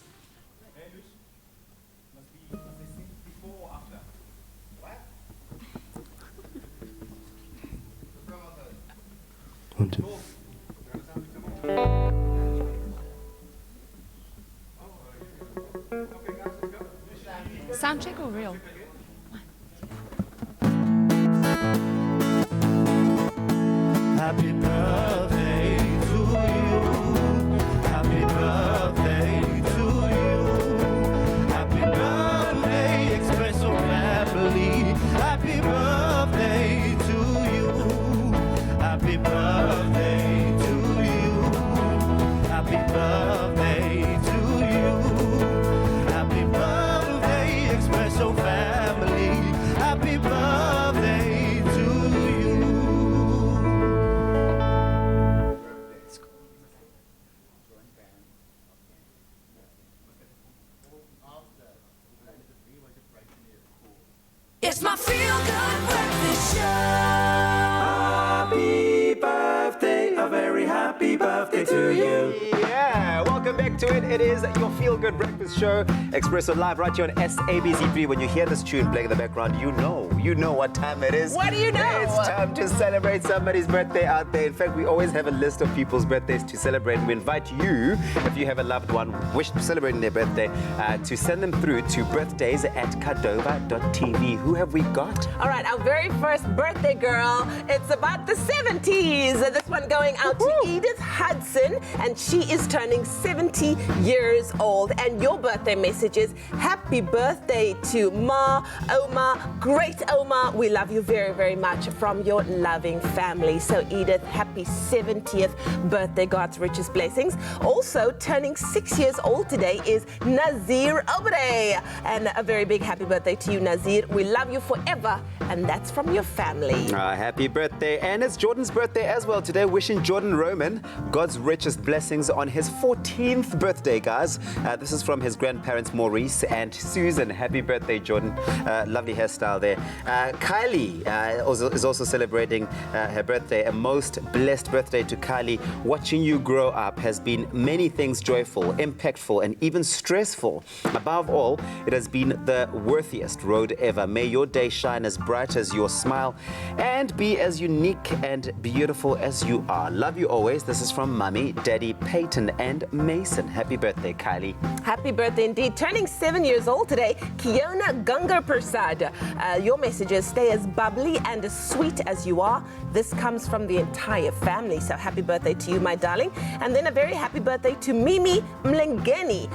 Sound check or real? Happy birthday to you. Happy birthday to you. Happy birthday, Expresso family. Happy birthday to you. Happy birthday to you. Happy birthday to you. Happy birthday, Expresso family. Happy birthday to you. It's my feel-good breakfast show. Happy birthday, a very happy birthday to you. Yeah, welcome back to it. It is your feel-good breakfast show, Expresso Live, right here on SABC3. When you hear this tune playing in the background, you know what time it is. What do you know? It's time to celebrate somebody's birthday out there. In fact, we always have a list of people's birthdays to celebrate. We invite you, if you have a loved one celebrating their birthday, to send them through to birthdays@kadova.tv. Who have we got? All right, our very first birthday girl. It's about the 70s. This one going out to Edith Hudson, and she is turning 70 years old. And your birthday message is happy birthday to Ma, Oma, great Oma. We love you very, very much from your loving family. So Edith, happy 70th birthday, God's richest blessings. Also turning 6 years old today is Nazir Obre. And a very big happy birthday to you, Nazir. We love you forever, and that's from your family. Happy birthday. And it's Jordan's birthday as well today. Wishing Jordan Roman God's richest blessings on his 14th birthday, guys. This is from his grandparents, Maurice and Susan. Happy birthday, Jordan. Lovely hairstyle there. Kylie is also celebrating her birthday. A most blessed birthday to Kylie. Watching you grow up has been many things joyful, impactful, and even stressful. Above all, it has been the worthiest road ever. May your day shine as bright as your smile and be as unique and beautiful as you are. Love you always. This is from Mummy, Daddy, Peyton, and Mason. Happy birthday, Kylie. Happy birthday indeed. Turning 7 years old today, Kiona Gungar Persad. Your messages stay as bubbly and as sweet as you are. This comes from the entire family. So happy birthday to you, my darling. And then a very happy birthday to Mimi Mlangeni.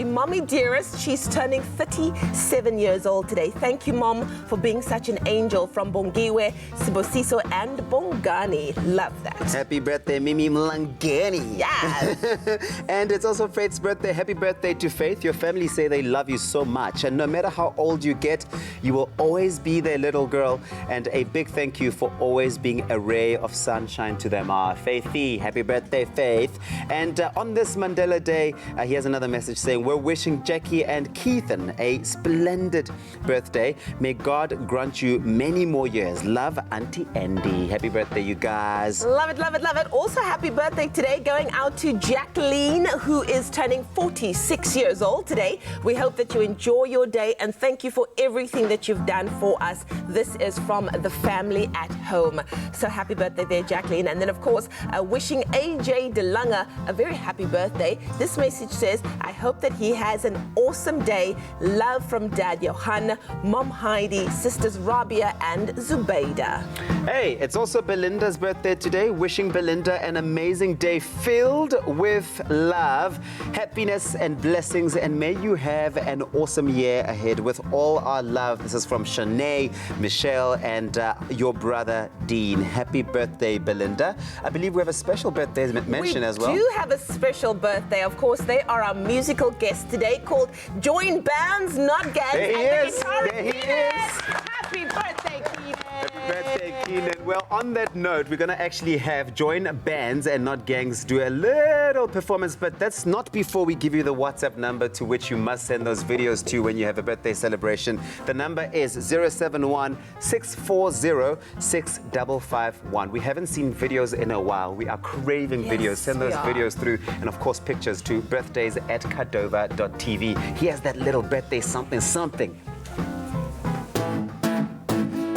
Mommy dearest. She's turning 37 years old today. Thank you, Mom, for being such an angel from Bongiwe, Sibosiso, and Bongani. Love that. Happy birthday, Mimi Mlangeni. Yes. And it's also Faith's birthday. Happy birthday to Faith. Your family say they love you so much. And no matter how old you get, you will always be their little girl. And a big thank you for always being a ray of sunshine to them. Faithy, happy birthday, Faith. And on this Mandela Day, here's another message saying, we're wishing Jackie and Keithan a splendid birthday. May God grant you many more years. Love, Auntie Andy. Happy birthday, you guys. Love it, love it, love it. Also, happy birthday today going out to Jacqueline, who is turning 40 26 years old today. We hope that you enjoy your day and thank you for everything that you've done for us. This is from the family at home. So happy birthday there, Jacqueline. And then, of course, wishing AJ DeLange a very happy birthday. This message says, I hope that he has an awesome day. Love from Dad Johan, Mom Heidi, sisters Rabia and Zubaida. Hey, it's also Belinda's birthday today. Wishing Belinda an amazing day filled with love, happiness and blessings, and may you have an awesome year ahead with all our love. This is from Shanae, Michelle, and your brother Dean. Happy birthday, Belinda. I believe we have a special birthday mention as well. We do have a special birthday. Of course, they are our musical guest today called Join Bands, Not Gangs. There he and is. the guitarist There he Keenan. is. Happy birthday, Keenan. Happy birthday, Keenan. Well, on that note, we're going to actually have Join Bands and Not Gangs do a little performance, but that's not before we give you the WhatsApp number to which you must send those videos to when you have a birthday celebration. The number is 071-640-6551. We haven't seen videos in a while. We are craving videos. Send those videos through, and of course pictures to birthdays@kadova.tv. Here's that little birthday something.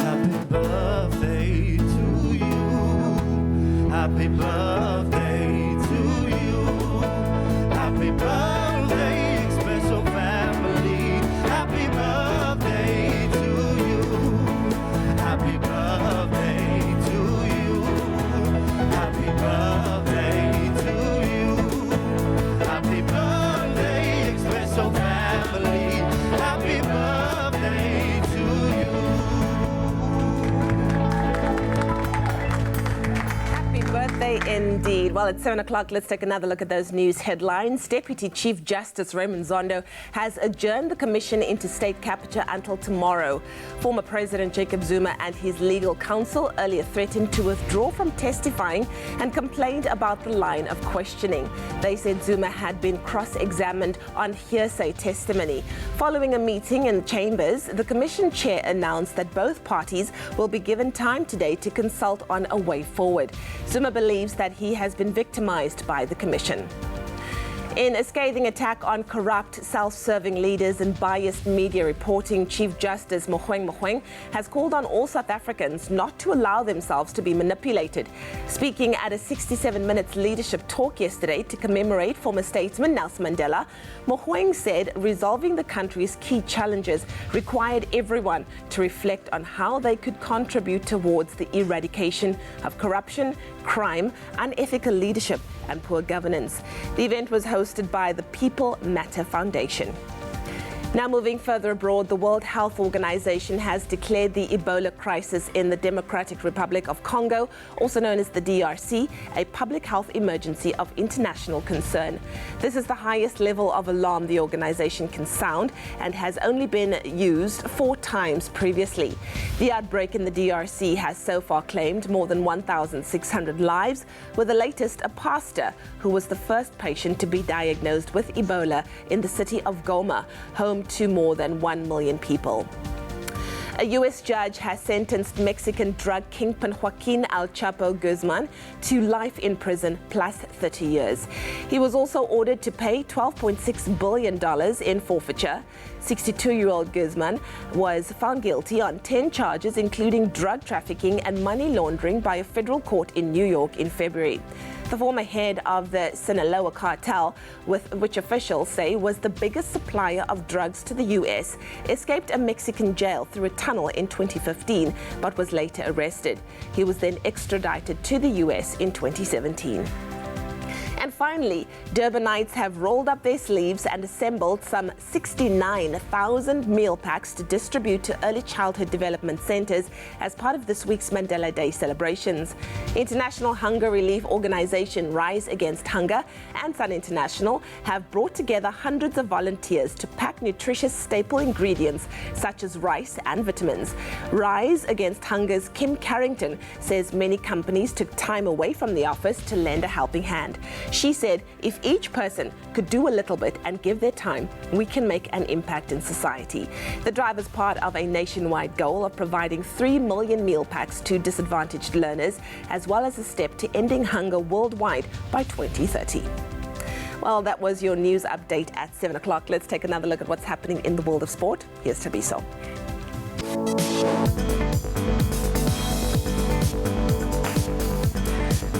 Happy birthday to you. Happy birthday to you. Happy birthday, Expresso family. Happy birthday to you. Happy birthday to you. Happy birthday to you. Happy birthday, Expresso family. Happy birthday to you. Happy birthday indeed. Well, it's 7 o'clock. Let's take another look at those news headlines. Deputy Chief Justice Raymond Zondo has adjourned the commission into state capture until tomorrow. Former President Jacob Zuma and his legal counsel earlier threatened to withdraw from testifying and complained about the line of questioning. They said Zuma had been cross-examined on hearsay testimony. Following a meeting in chambers, the commission chair announced that both parties will be given time today to consult on a way forward. Zuma believes that he has been victimized by the commission. In a scathing attack on corrupt, self-serving leaders and biased media reporting, Chief Justice Mogoeng has called on all South Africans not to allow themselves to be manipulated. Speaking at a 67-minute leadership talk yesterday to commemorate former statesman Nelson Mandela, Mogoeng said resolving the country's key challenges required everyone to reflect on how they could contribute towards the eradication of corruption, crime, unethical leadership and poor governance. The event was hosted by the People Matter Foundation. Now moving further abroad, the World Health Organization has declared the Ebola crisis in the Democratic Republic of Congo, also known as the DRC, a public health emergency of international concern. This is the highest level of alarm the organization can sound and has only been used 4 times previously. The outbreak in the DRC has so far claimed more than 1,600 lives, with the latest a pastor who was the first patient to be diagnosed with Ebola in the city of Goma, home to more than 1 million people. A U.S. judge has sentenced Mexican drug kingpin Joaquin El Chapo Guzman to life in prison plus 30 years. He was also ordered to pay $12.6 billion in forfeiture. 62-year-old Guzman was found guilty on 10 charges, including drug trafficking and money laundering, by a federal court in New York in February. The former head of the Sinaloa cartel, which officials say was the biggest supplier of drugs to the U.S., escaped a Mexican jail through a tunnel in 2015, but was later arrested. He was then extradited to the U.S. in 2017. And finally, Durbanites have rolled up their sleeves and assembled some 69,000 meal packs to distribute to early childhood development centers as part of this week's Mandela Day celebrations. International hunger relief organization Rise Against Hunger and Sun International have brought together hundreds of volunteers to pack nutritious staple ingredients such as rice and vitamins. Rise Against Hunger's Kim Carrington says many companies took time away from the office to lend a helping hand. She said, if each person could do a little bit and give their time, we can make an impact in society. The drive is part of a nationwide goal of providing 3 million meal packs to disadvantaged learners, as well as a step to ending hunger worldwide by 2030. Well, that was your news update at 7 o'clock. Let's take another look at what's happening in the world of sport. Here's Tabiso.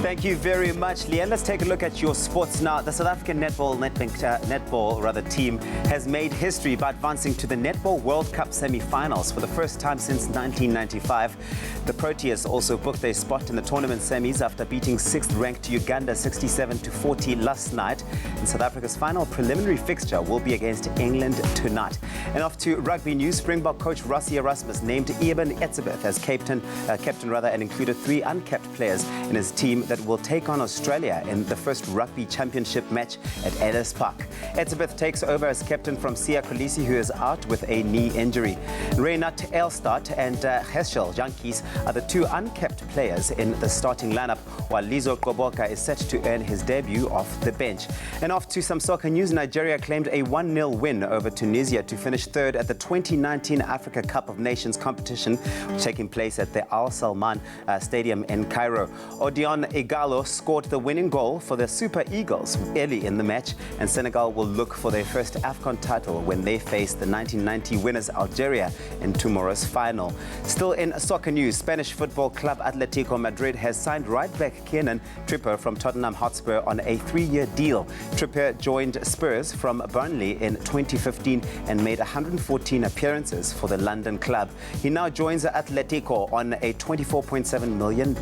Thank you very much, Leanne. Let's take a look at your sports now. The South African netball team has made history by advancing to the Netball World Cup semi-finals for the first time since 1995. The Proteas also booked their spot in the tournament semis after beating 6th-ranked Uganda 67-40 last night. And South Africa's final preliminary fixture will be against England tonight. And off to rugby news. Springbok coach Rassie Erasmus named Eben Etzebeth as captain, and included 3 uncapped players in his team that will take on Australia in the first rugby championship match at Ellis Park. Etzebeth takes over as captain from Siya Kolisi, who is out with a knee injury. Reynat Elstad and Heschel Jantjies are the 2 uncapped players in the starting lineup, while Lizo Qoboka is set to earn his debut off the bench. And off to some soccer news. Nigeria claimed a 1-0 win over Tunisia to finish 3rd at the 2019 Africa Cup of Nations competition, taking place at the Al Salman Stadium in Cairo. Odion Igalo scored the winning goal for the Super Eagles early in the match, and Senegal will look for their first AFCON title when they face the 1990 winners Algeria in tomorrow's final. Still in soccer news, Spanish football club Atletico Madrid has signed right-back Kiernan Trippier from Tottenham Hotspur on a 3-year deal. Trippier joined Spurs from Burnley in 2015 and made 114 appearances for the London club. He now joins Atletico on a $24.7 million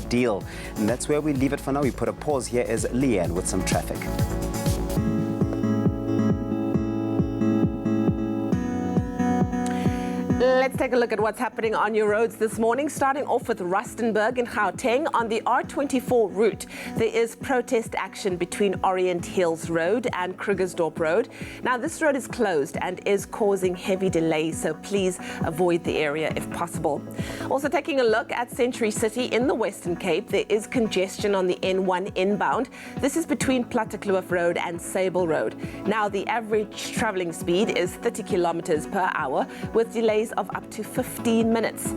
deal. And that's where we leave it for now. We put a pause. Here is Leanne with some traffic. Let's take a look at what's happening on your roads this morning, starting off with Rustenburg in Gauteng. On the R24 route, there is protest action between Orient Hills Road and Krugersdorp Road. Now, this road is closed and is causing heavy delays, so please avoid the area if possible. Also taking a look at Century City in the Western Cape, there is congestion on the N1 inbound. This is between Plattekloof Road and Sable Road. Now, the average traveling speed is 30 kilometers per hour with delays of up to 15 minutes.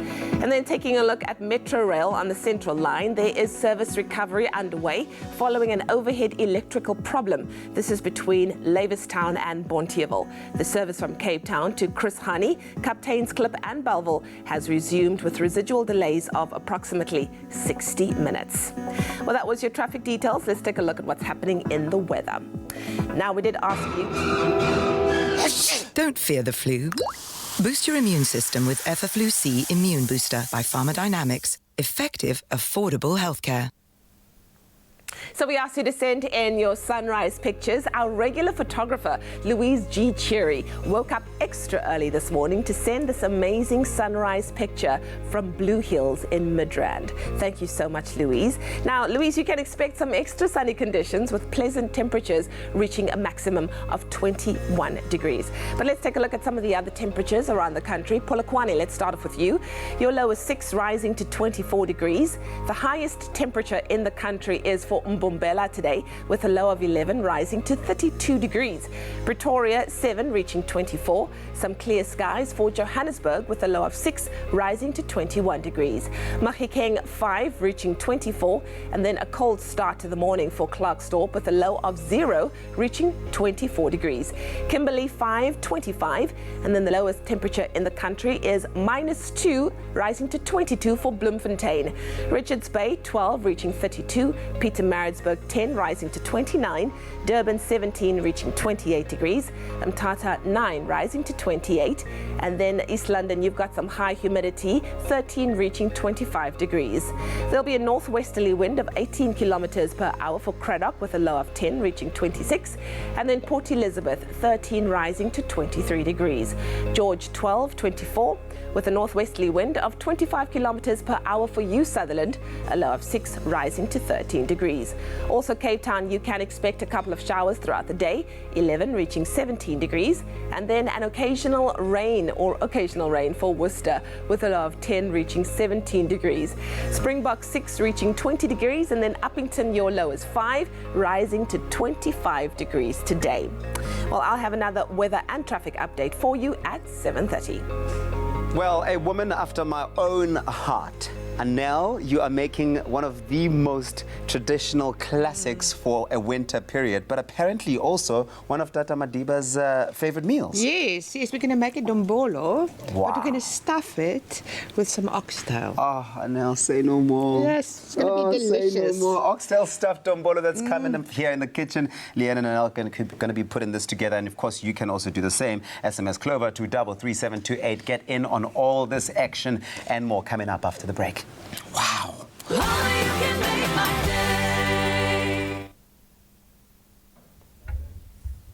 And then taking a look at Metro Rail on the Central Line, there is service recovery underway following an overhead electrical problem. This is between Lavistown and Bonteheuwel. The service from Cape Town to Chris Hani, Captain's Clip and Belleville has resumed with residual delays of approximately 60 minutes. Well, that was your traffic details. Let's take a look at what's happening in the weather. Now, we did ask you... Don't fear the flu. Boost your immune system with Effaflu C Immune Booster by Pharmadynamics. Effective, affordable healthcare. So we asked you to send in your sunrise pictures. Our regular photographer, Louise G. Cherry, woke up extra early this morning to send this amazing sunrise picture from Blue Hills in Midrand. Thank you so much, Louise. Now, Louise, you can expect some extra sunny conditions with pleasant temperatures reaching a maximum of 21 degrees. But let's take a look at some of the other temperatures around the country. Polokwane, let's start off with you. Your low is 6, rising to 24 degrees. The highest temperature in the country is for Mbombela today, with a low of 11, rising to 32 degrees. Pretoria 7, reaching 24. Some clear skies for Johannesburg with a low of 6, rising to 21 degrees. Mahikeng 5, reaching 24, and then a cold start to the morning for Klerksdorp with a low of 0, reaching 24 degrees. Kimberley 5, 25, and then the lowest temperature in the country is -2, rising to 22 for Bloemfontein. Richards Bay 12, reaching 32. Pietermaritzburg 10, rising to 29. Durban 17, reaching 28 degrees. Mthatha 9, rising to 28. And then East London, you've got some high humidity, 13, reaching 25 degrees. There'll be a northwesterly wind of 18 kilometers per hour for Craddock with a low of 10, reaching 26. And then Port Elizabeth 13, rising to 23 degrees. George 12, 24. With a northwesterly wind of 25 kilometers per hour for New Sutherland, a low of 6, rising to 13 degrees. Also Cape Town, you can expect a couple of showers throughout the day, 11, reaching 17 degrees, and then an occasional rain for Worcester with a low of 10, reaching 17 degrees. Springbok 6, reaching 20 degrees, and then Uppington, your low is 5, rising to 25 degrees today. Well, I'll have another weather and traffic update for you at 7:30. Well, a woman after my own heart Anel, you are making one of the most traditional classics for a winter period, but apparently also one of Tata Madiba's favorite meals. Yes, we're going to make a dombolo, Wow. but we're going to stuff it with some oxtail. Oh, Anel, say no more. Yes, it's going to be delicious. Say no more. Oxtail stuffed dombolo that's coming here in the kitchen. Leanne and Anel are going to be putting this together, and of course you can also do the same. SMS Clover to 33728. Get in on all this action and more coming up after the break. Wow.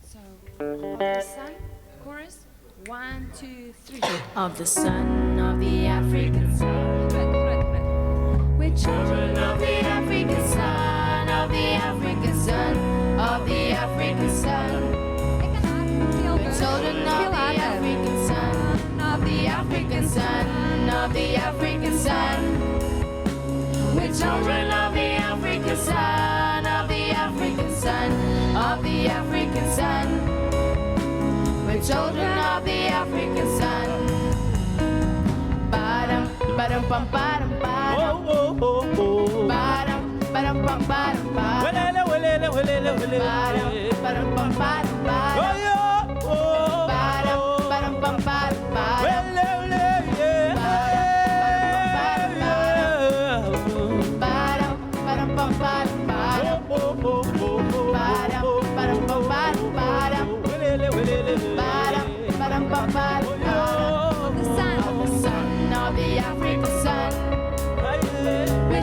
So, of the sun, chorus, 1, 2, 3. Of the sun, of the African sun. We're children of the African sun, of the African sun, of the African sun. We're children of the African sun, of the African sun, of the African sun. We're children of the African sun, of the African sun, of the African sun. We're children of the African sun. Ba-dum, ba-dum, bum, ba-dum, ba-dum. Ba-dum, ba-dum, bum, ba-dum, ba-dum. Ba-dum, ba-dum, bum, ba-dum, ba-dum. Ba-dum, ba-dum, bum, ba-dum, ba-dum.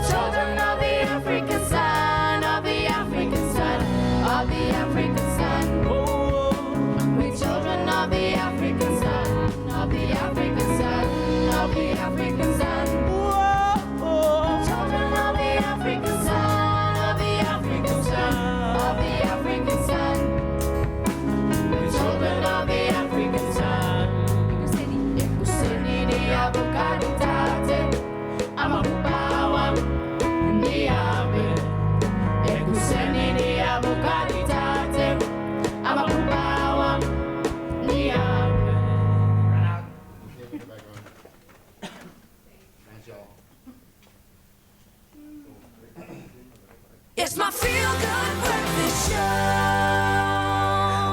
Children of the African sun, of the African sun, of the African sun. We're children of the African sun, of the African sun, of the African sun. Children of the African sun, of the African sun, of the African sun. We're children of the African sun. Kusini ni Bugatti tate, I'm a power. It's my feel-good breakfast show.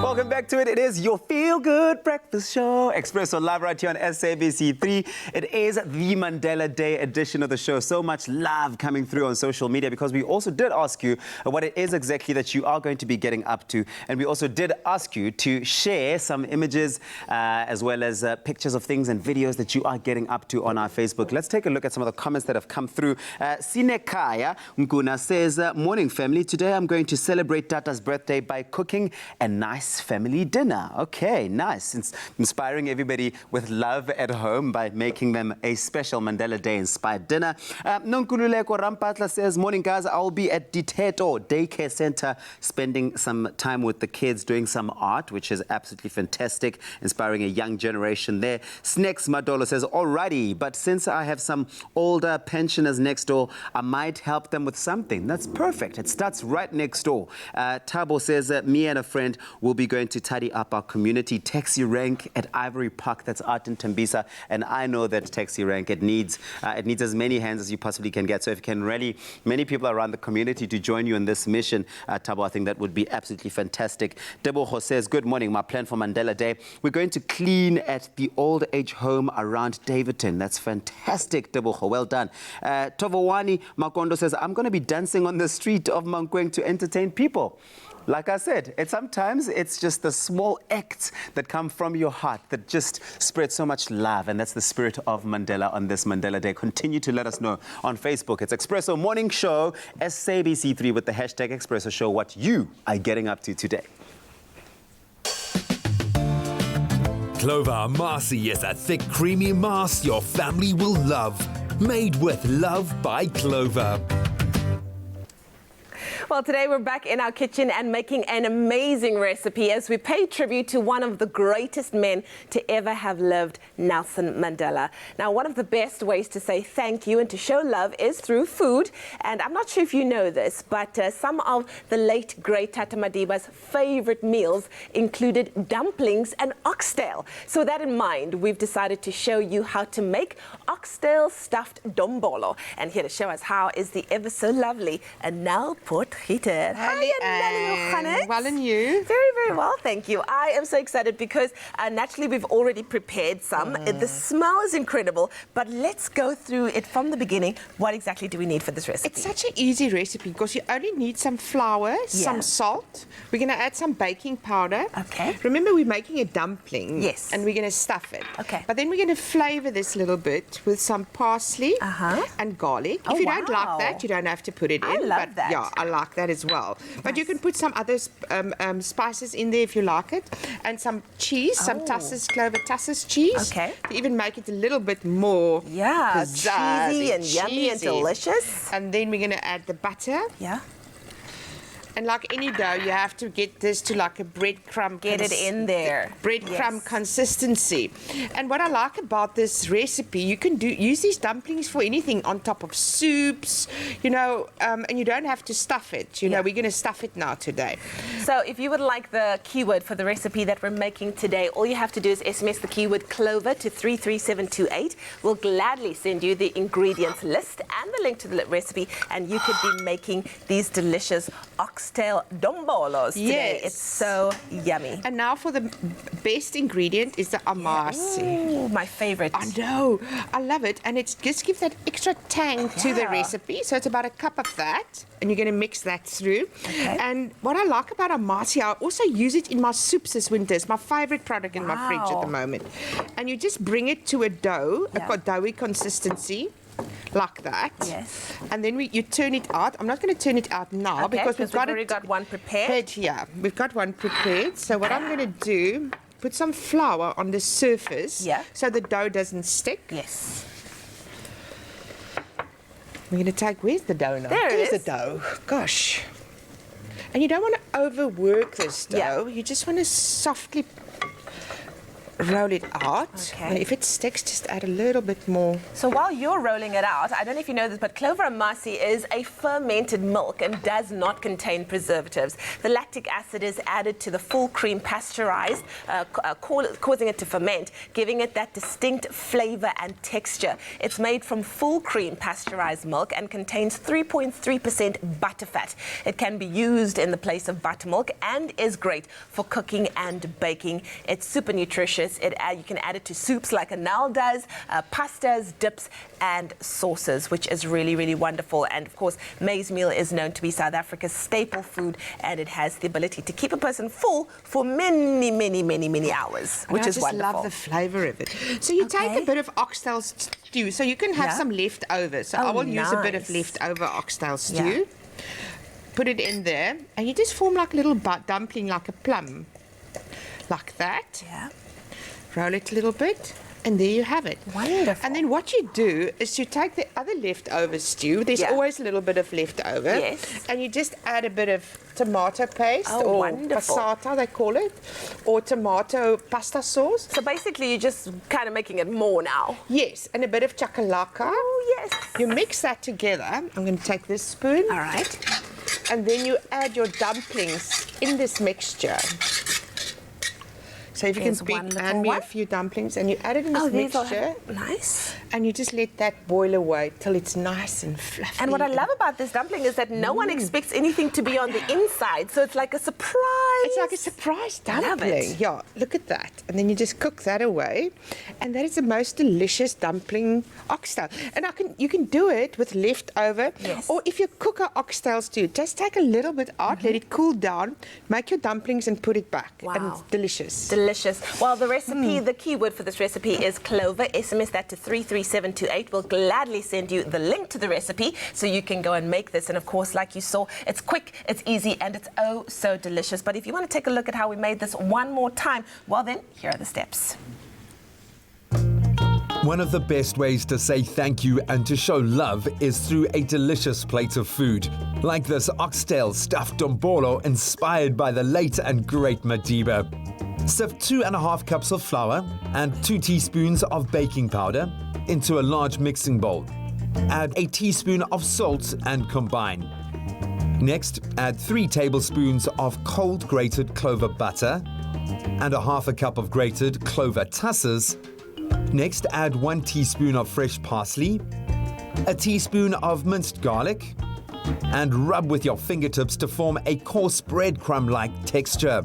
Welcome back to it. It is your feel-good breakfast show. Expresso live right here on SABC3. It is the Mandela Day edition of the show. So much love coming through on social media because we also did ask you what it is exactly that you are going to be getting up to. And we also did ask you to share some images as well as pictures of things and videos that you are getting up to on our Facebook. Let's take a look at some of the comments that have come through. Sinekaya Mguna says, morning family. Today I'm going to celebrate Tata's birthday by cooking a nice family dinner. Okay, nice. It's inspiring everybody with love at home by making them a special Mandela Day inspired dinner. Nonkululeko Rampatla says, morning guys, I'll be at Diteto Daycare Center spending some time with the kids doing some art, which is absolutely fantastic, inspiring a young generation there. Snacks Madolo says, alrighty, but since I have some older pensioners next door, I might help them with something. That's perfect. It starts right next door. Tabo says, me and a friend will be going to tidy up our community taxi rank at Ivory Park. That's out in Tembisa. And I know that taxi rank, it needs as many hands as you possibly can get. So if you can rally many people around the community to join you in this mission, Tabo, I think that would be absolutely fantastic. Deboho says, good morning. My plan for Mandela Day, we're going to clean at the old age home around Davidton. That's fantastic, Deboho. Well done. Tovowani Makondo says, I'm going to be dancing on the street of Mankweng to entertain people. Like I said, sometimes it's just the small acts that come from your heart that just spread so much love, and that's the spirit of Mandela on this Mandela Day. Continue to let us know on Facebook. It's Expresso Morning Show, SABC3 with the hashtag Expresso Show, what you are getting up to today. Clover Marcy is a thick, creamy mass your family will love. Made with love by Clover. Well, today we're back in our kitchen and making an amazing recipe as we pay tribute to one of the greatest men to ever have lived, Nelson Mandela. Now, one of the best ways to say thank you and to show love is through food. And I'm not sure if you know this, but some of the late, great Tata Madiba's favorite meals included dumplings and oxtail. So with that in mind, we've decided to show you how to make oxtail stuffed dombolo. And here to show us how is the ever so lovely Anel Potgieter. Hi, Anel. Well, and you? Very, very well, thank you. I am so excited because naturally we've already prepared some. The smell is incredible, but let's go through it from the beginning. What exactly do we need for this recipe? It's such an easy recipe because you only need some flour, some salt. We're going to add some baking powder. Okay. Remember, we're making a dumpling. Yes. And we're going to stuff it. Okay. But then we're going to flavor this a little bit with some parsley and garlic. Oh, If you don't like wow. that, you don't have to put it in. I love that. Yeah, I like that as well. But you can put some other spices in there if you like it. And some cheese, some Tussis, Clover Tussis cheese. Okay. To even make it a little bit more pizzazzy, cheesy and yummy and delicious. And then we're going to add the butter. Yeah. And like any dough, you have to get this to like a breadcrumb. Get it in there. Breadcrumb consistency. And what I like about this recipe, you can use these dumplings for anything on top of soups, you know, and you don't have to stuff it. You know, we're going to stuff it now today. So if you would like the keyword for the recipe that we're making today, all you have to do is SMS the keyword clover to 33728. We'll gladly send you the ingredients list and the link to the recipe, and you could be making these delicious oxtail dombolos today. It's so yummy. And now for the best ingredient is the amasi. Ooh, my favorite. I know. I love it. And it just gives that extra tang to the recipe. So it's about a cup of that. And you're going to mix that through. Okay. And what I like about amasi, I also use it in my soups this winter. It's my favorite product in my fridge at the moment. And you just bring it to a dough, a doughy consistency. Like that. Yes. And then you turn it out. I'm not going to turn it out now because we've already got one prepared. Yeah, we've got one prepared. So what I'm going to do, put some flour on the surface so the dough doesn't stick. Yes. We're going to take, where's the dough now? There's the dough. Gosh. And you don't want to overwork this dough. You just want to softly roll it out. Okay. And if it sticks, just add a little bit more. So while you're rolling it out, I don't know if you know this, but clover amasi is a fermented milk and does not contain preservatives. The lactic acid is added to the full cream pasteurized, causing it to ferment, giving it that distinct flavor and texture. It's made from full cream pasteurized milk and contains 3.3% butterfat. It can be used in the place of buttermilk and is great for cooking and baking. It's super nutritious. You can add it to soups like Anel does, pastas, dips, and sauces, which is really, really wonderful. And of course, maize meal is known to be South Africa's staple food, and it has the ability to keep a person full for many, many, many, many hours, which is wonderful. I just love the flavour of it. So you take a bit of oxtail stew, so you can have some leftovers. So I will use a bit of leftover oxtail stew. Put it in there, and you just form like a little dumpling, like a plum, like that. Yeah. Roll it a little bit, and there you have it. Wonderful. And then what you do is you take the other leftover stew. There's always a little bit of leftover. Yes. And you just add a bit of tomato paste or wonderful. passata, they call it, or tomato pasta sauce. So basically, you're just kind of making it more now. Yes, and a bit of chakalaka. Oh, yes. You mix that together. I'm going to take this spoon. All right. And then you add your dumplings in this mixture. So if you can hand me a few dumplings and you add it in this mixture. Nice. And you just let that boil away till it's nice and fluffy. And what I love about this dumpling is that no one expects anything to be on the inside. So it's like a surprise. It's like a surprise dumpling. Love it. Yeah, look at that. And then you just cook that away. And that is the most delicious dumpling oxtail. And you can do it with leftover. Yes. Or if you cook an oxtail stew, just take a little bit out, let it cool down, make your dumplings and put it back. Wow. And it's delicious. Delicious. Well, the recipe, the keyword for this recipe is clover. SMS that to 33728. We'll gladly send you the link to the recipe so you can go and make this. And of course, like you saw, it's quick, it's easy, and it's oh so delicious. But if you want to take a look at how we made this one more time, well then, here are the steps. One of the best ways to say thank you and to show love is through a delicious plate of food, like this oxtail stuffed dombolo inspired by the late and great Madiba. Sift 2.5 cups of flour and 2 teaspoons of baking powder into a large mixing bowl. Add a teaspoon of salt and combine. Next, add 3 tablespoons of cold grated clover butter and 1/2 cup of grated clover tusses. Next, add 1 teaspoon of fresh parsley, a teaspoon of minced garlic, and rub with your fingertips to form a coarse breadcrumb-like texture.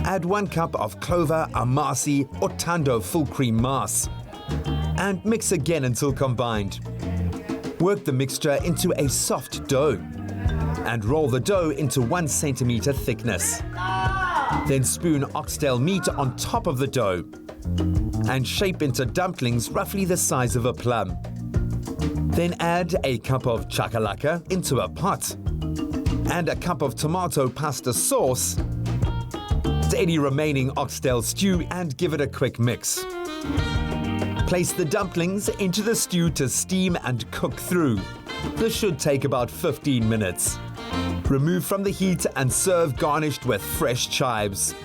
Add 1 cup of clover, amasi, or tando full cream mass, and mix again until combined. Work the mixture into a soft dough, and roll the dough into 1 centimeter thickness. Then spoon oxtail meat on top of the dough, and shape into dumplings roughly the size of a plum. Then add a cup of chakalaka into a pot and a cup of tomato pasta sauce. Any remaining oxtail stew and give it a quick mix. Place the dumplings into the stew to steam and cook through. This should take about 15 minutes. Remove from the heat and serve garnished with fresh chives.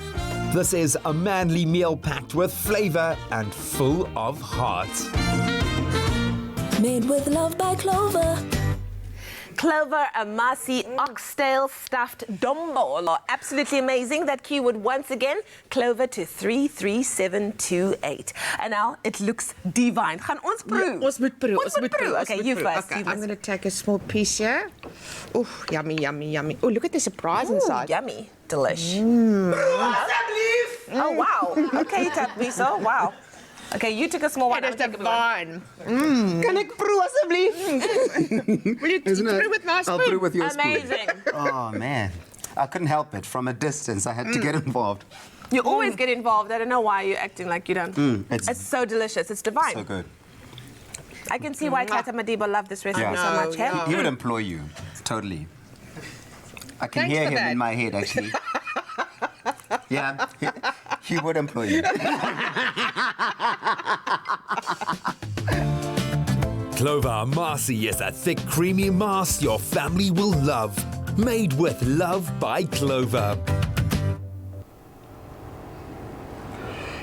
This is a manly meal packed with flavor and full of heart. Made with love by Clover. Clover, amasi, oxtail stuffed dombolo. Absolutely amazing. That keyword once again, Clover to 33728. And now it looks divine. Gaan ons proe. Ons moet proe. Okay, you first. Okay, I'm going to take a small piece here. Oh, yummy, yummy, yummy. Oh, look at the surprise inside. Yummy. Delish. Mm. Oh, wow. Okay, Tatbiso. Wow. Okay, you took a small one. It is divine. Kan ek proe asseblief? Will you proe with my spoon? I'll brew with your spoon. Amazing. Oh, man. I couldn't help it. From a distance, I had to get involved. You always get involved. I don't know why you're acting like you don't. It's so delicious. It's divine. So good. I can see why Tata Madiba loved this recipe so much. Hey? He would employ you. Totally. I can hear him in my head, actually. Yeah, he would employ you. Clover amasi is a thick, creamy mass your family will love. Made with love by Clover.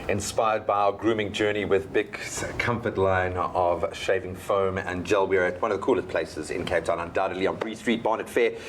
Inspired by our grooming journey with Bic's comfort line of shaving foam and gel. We're at one of the coolest places in Cape Town, undoubtedly on Bree Street, Bonnet Fit,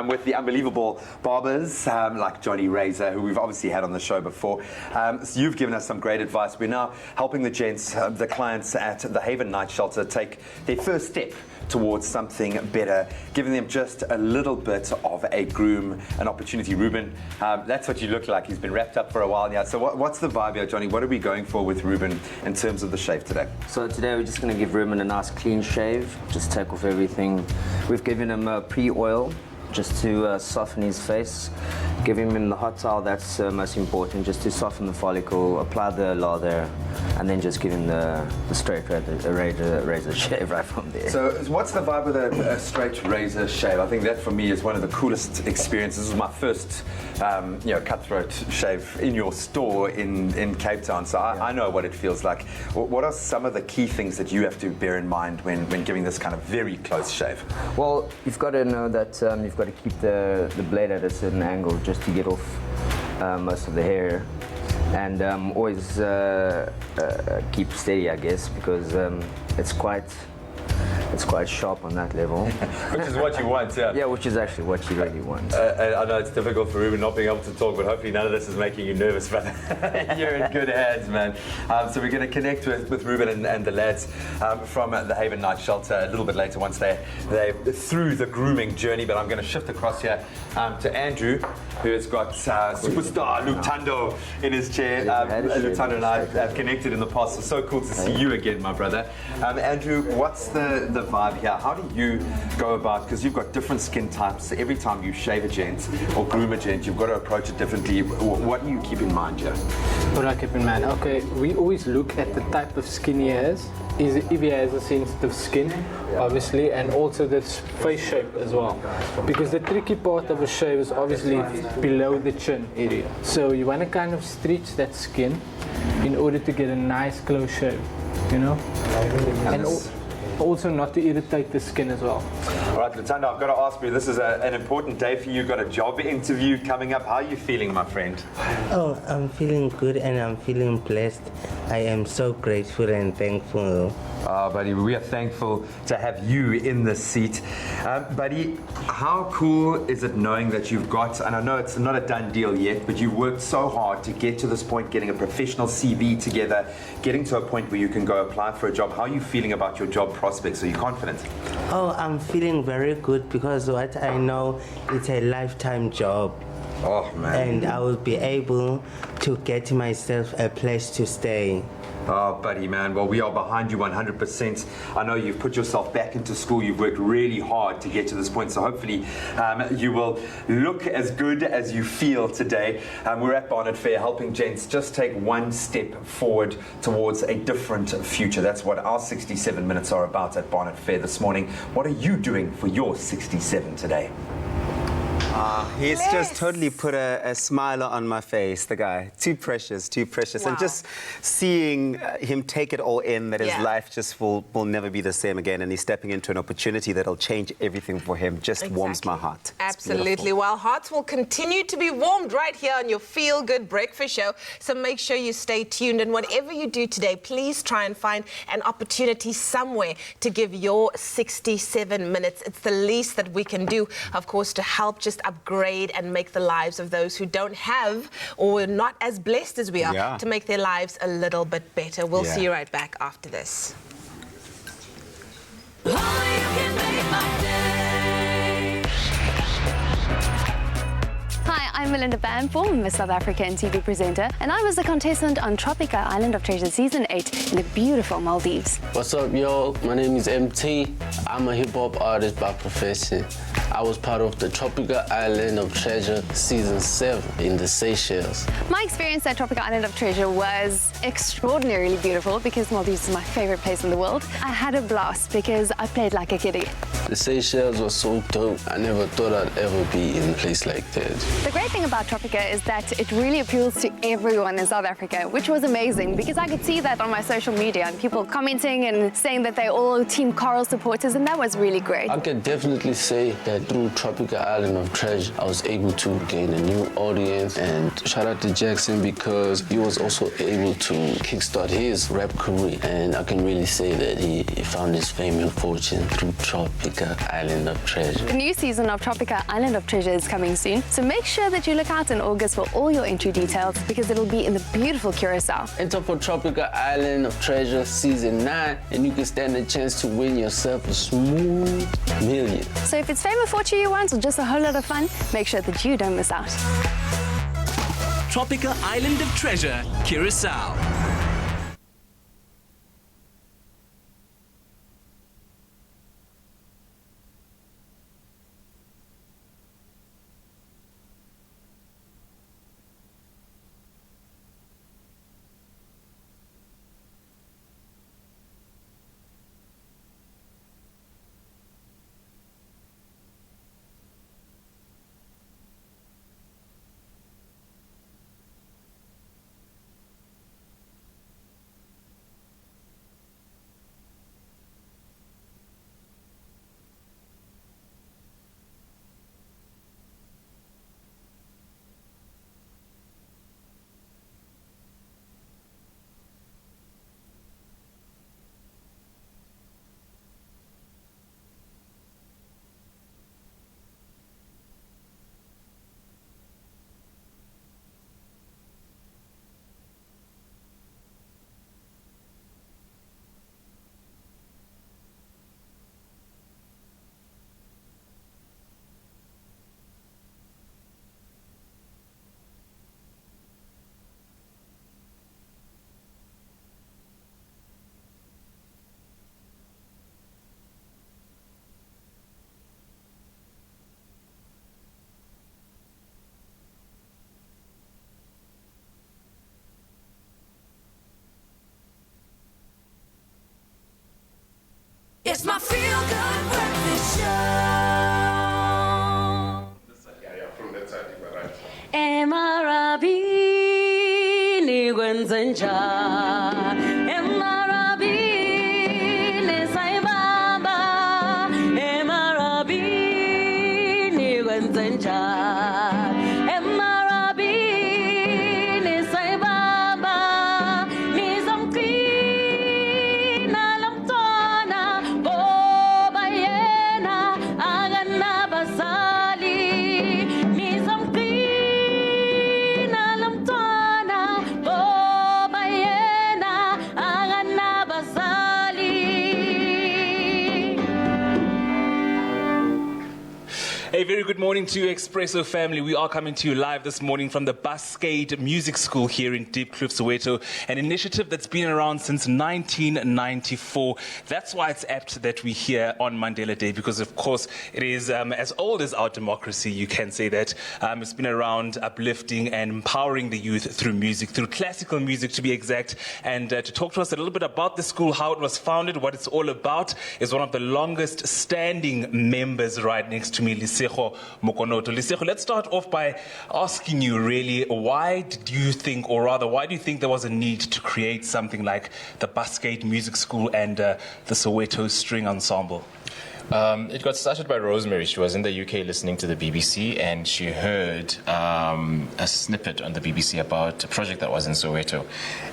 with the unbelievable barbers like Johnny Razor, who we've obviously had on the show before. So you've given us some great advice. We're now helping the gents, the clients at the Haven Night Shelter take their first step towards something better, giving them just a little bit of a groom, an opportunity. Ruben, that's what you look like. He's been wrapped up for a while now. So what's the vibe here, Johnny? What are we going for with Ruben in terms of the shave today? So today we're just going to give Ruben a nice clean shave, just take off everything. We've given him a pre-oil just to soften his face. Give him in the hot towel, that's most important, just to soften the follicle, apply the lather, and then just give him the straight razor shave right from there. So what's the vibe with a straight razor shave? I think that for me is one of the coolest experiences. This was my first cutthroat shave in your store in Cape Town, so I know what it feels like. What are some of the key things that you have to bear in mind when giving this kind of very close shave? Well, you've got to know that you've got to keep the blade at a certain angle just to get off most of the hair, and always keep steady, I guess, because it's quite sharp on that level. Which is what you want, yeah. Yeah, which is actually what you really want. I know it's difficult for Ruben not being able to talk, but hopefully none of this is making you nervous, brother. You're in good hands, man. So we're going to connect with Ruben and the lads from the Haven Night Shelter a little bit later once they're through the grooming journey. But I'm going to shift across here to Andrew, who has got superstar Luke Tando in his chair. Luke Tando and I have connected in the past. So cool to see you again, my brother. Andrew, what's the vibe here? How do you go about, because you've got different skin types, every time you shave a gent or groom a gent, you've got to approach it differently. What do you keep in mind here? What do I keep in mind? Okay, we always look at the type of skin he has. If he has a sensitive skin, obviously, and also the face shape as well. Because the tricky part of a shave is obviously below the chin area. So you want to kind of stretch that skin in order to get a nice close shave. you know? And also not to irritate the skin as well. All right, Lutando, I've got to ask you, this is an important day for you. You've got a job interview coming up. How are you feeling, my friend? Oh, I'm feeling good and I'm feeling blessed. I am so grateful and thankful. Buddy, we are thankful to have you in the seat. Buddy, how cool is it knowing that you've got, and I know it's not a done deal yet, but you've worked so hard to get to this point, getting a professional CV together, getting to a point where you can go apply for a job. How are you feeling about your job prospects? Are you confident? Oh, I'm feeling very good because what I know, it's a lifetime job. Oh, man. And I will be able to get myself a place to stay. Oh, buddy, man. Well, we are behind you 100%. I know you've put yourself back into school. You've worked really hard to get to this point. So hopefully you will look as good as you feel today. We're at Bonnet Fair helping gents just take one step forward towards a different future. That's what our 67 minutes are about at Bonnet Fair this morning. What are you doing for your 67 today? He's just totally put a smile on my face, the guy. Too precious, too precious. Wow. And just seeing him take it all in, that his life just will never be the same again, and he's stepping into an opportunity that'll change everything for him, just warms my heart. It's Absolutely. beautiful. Well, hearts will continue to be warmed right here on your Feel Good Breakfast Show. So make sure you stay tuned. And whatever you do today, please try and find an opportunity somewhere to give your 67 minutes. It's the least that we can do, of course, to help just upgrade and make the lives of those who don't have or are not as blessed as we are to make their lives a little bit better. We'll see you right back after this. Hi, I'm Melinda Bamform, Miss South Africa and TV presenter, and I was a contestant on Tropica Island of Treasure Season 8 in the beautiful Maldives. What's up, y'all? My name is MT. I'm a hip-hop artist by profession. I was part of the Tropica Island of Treasure Season 7 in the Seychelles. My experience at Tropica Island of Treasure was extraordinarily beautiful because Maldives is my favorite place in the world. I had a blast because I played like a kiddie. The Seychelles was so dope. I never thought I'd ever be in a place like that. The great thing about Tropica is that it really appeals to everyone in South Africa, which was amazing because I could see that on my social media and people commenting and saying that they're all Team Coral supporters, and that was really great. I can definitely say that through Tropica Island of Treasure, I was able to gain a new audience, and shout out to Jackson because he was also able to kickstart his rap career, and I can really say that he found his fame and fortune through Tropica Island of Treasure. The new season of Tropica Island of Treasure is coming soon, so make sure that you look out in August for all your entry details because it'll be in the beautiful Curacao. Enter for Tropica Island of Treasure Season 9 and you can stand a chance to win yourself a smooth million. So if it's fame or fortune you want or just a whole lot of fun, make sure that you don't miss out. Tropica Island of Treasure, Curacao. It's my Feel Good Breakfast Show. Emarabini gwenzenja, Emarabini A very good morning to you, Expresso family. We are coming to you live this morning from the Buscade Music School here in Deep Kloof, Soweto, an initiative that's been around since 1994. That's why it's apt that we're here on Mandela Day, because of course it is as old as our democracy, you can say that. It's been around uplifting and empowering the youth through music, through classical music to be exact. And to talk to us a little bit about the school, how it was founded, what it's all about, is one of the longest standing members right next to me, Lisejo Mokonoto. Lisejo, let's start off by asking you really, why do you think there was a need to create something like the Buscade Music School and the Soweto String Ensemble? It got started by Rosemary. She was in the UK listening to the BBC, and she heard a snippet on the BBC about a project that was in Soweto.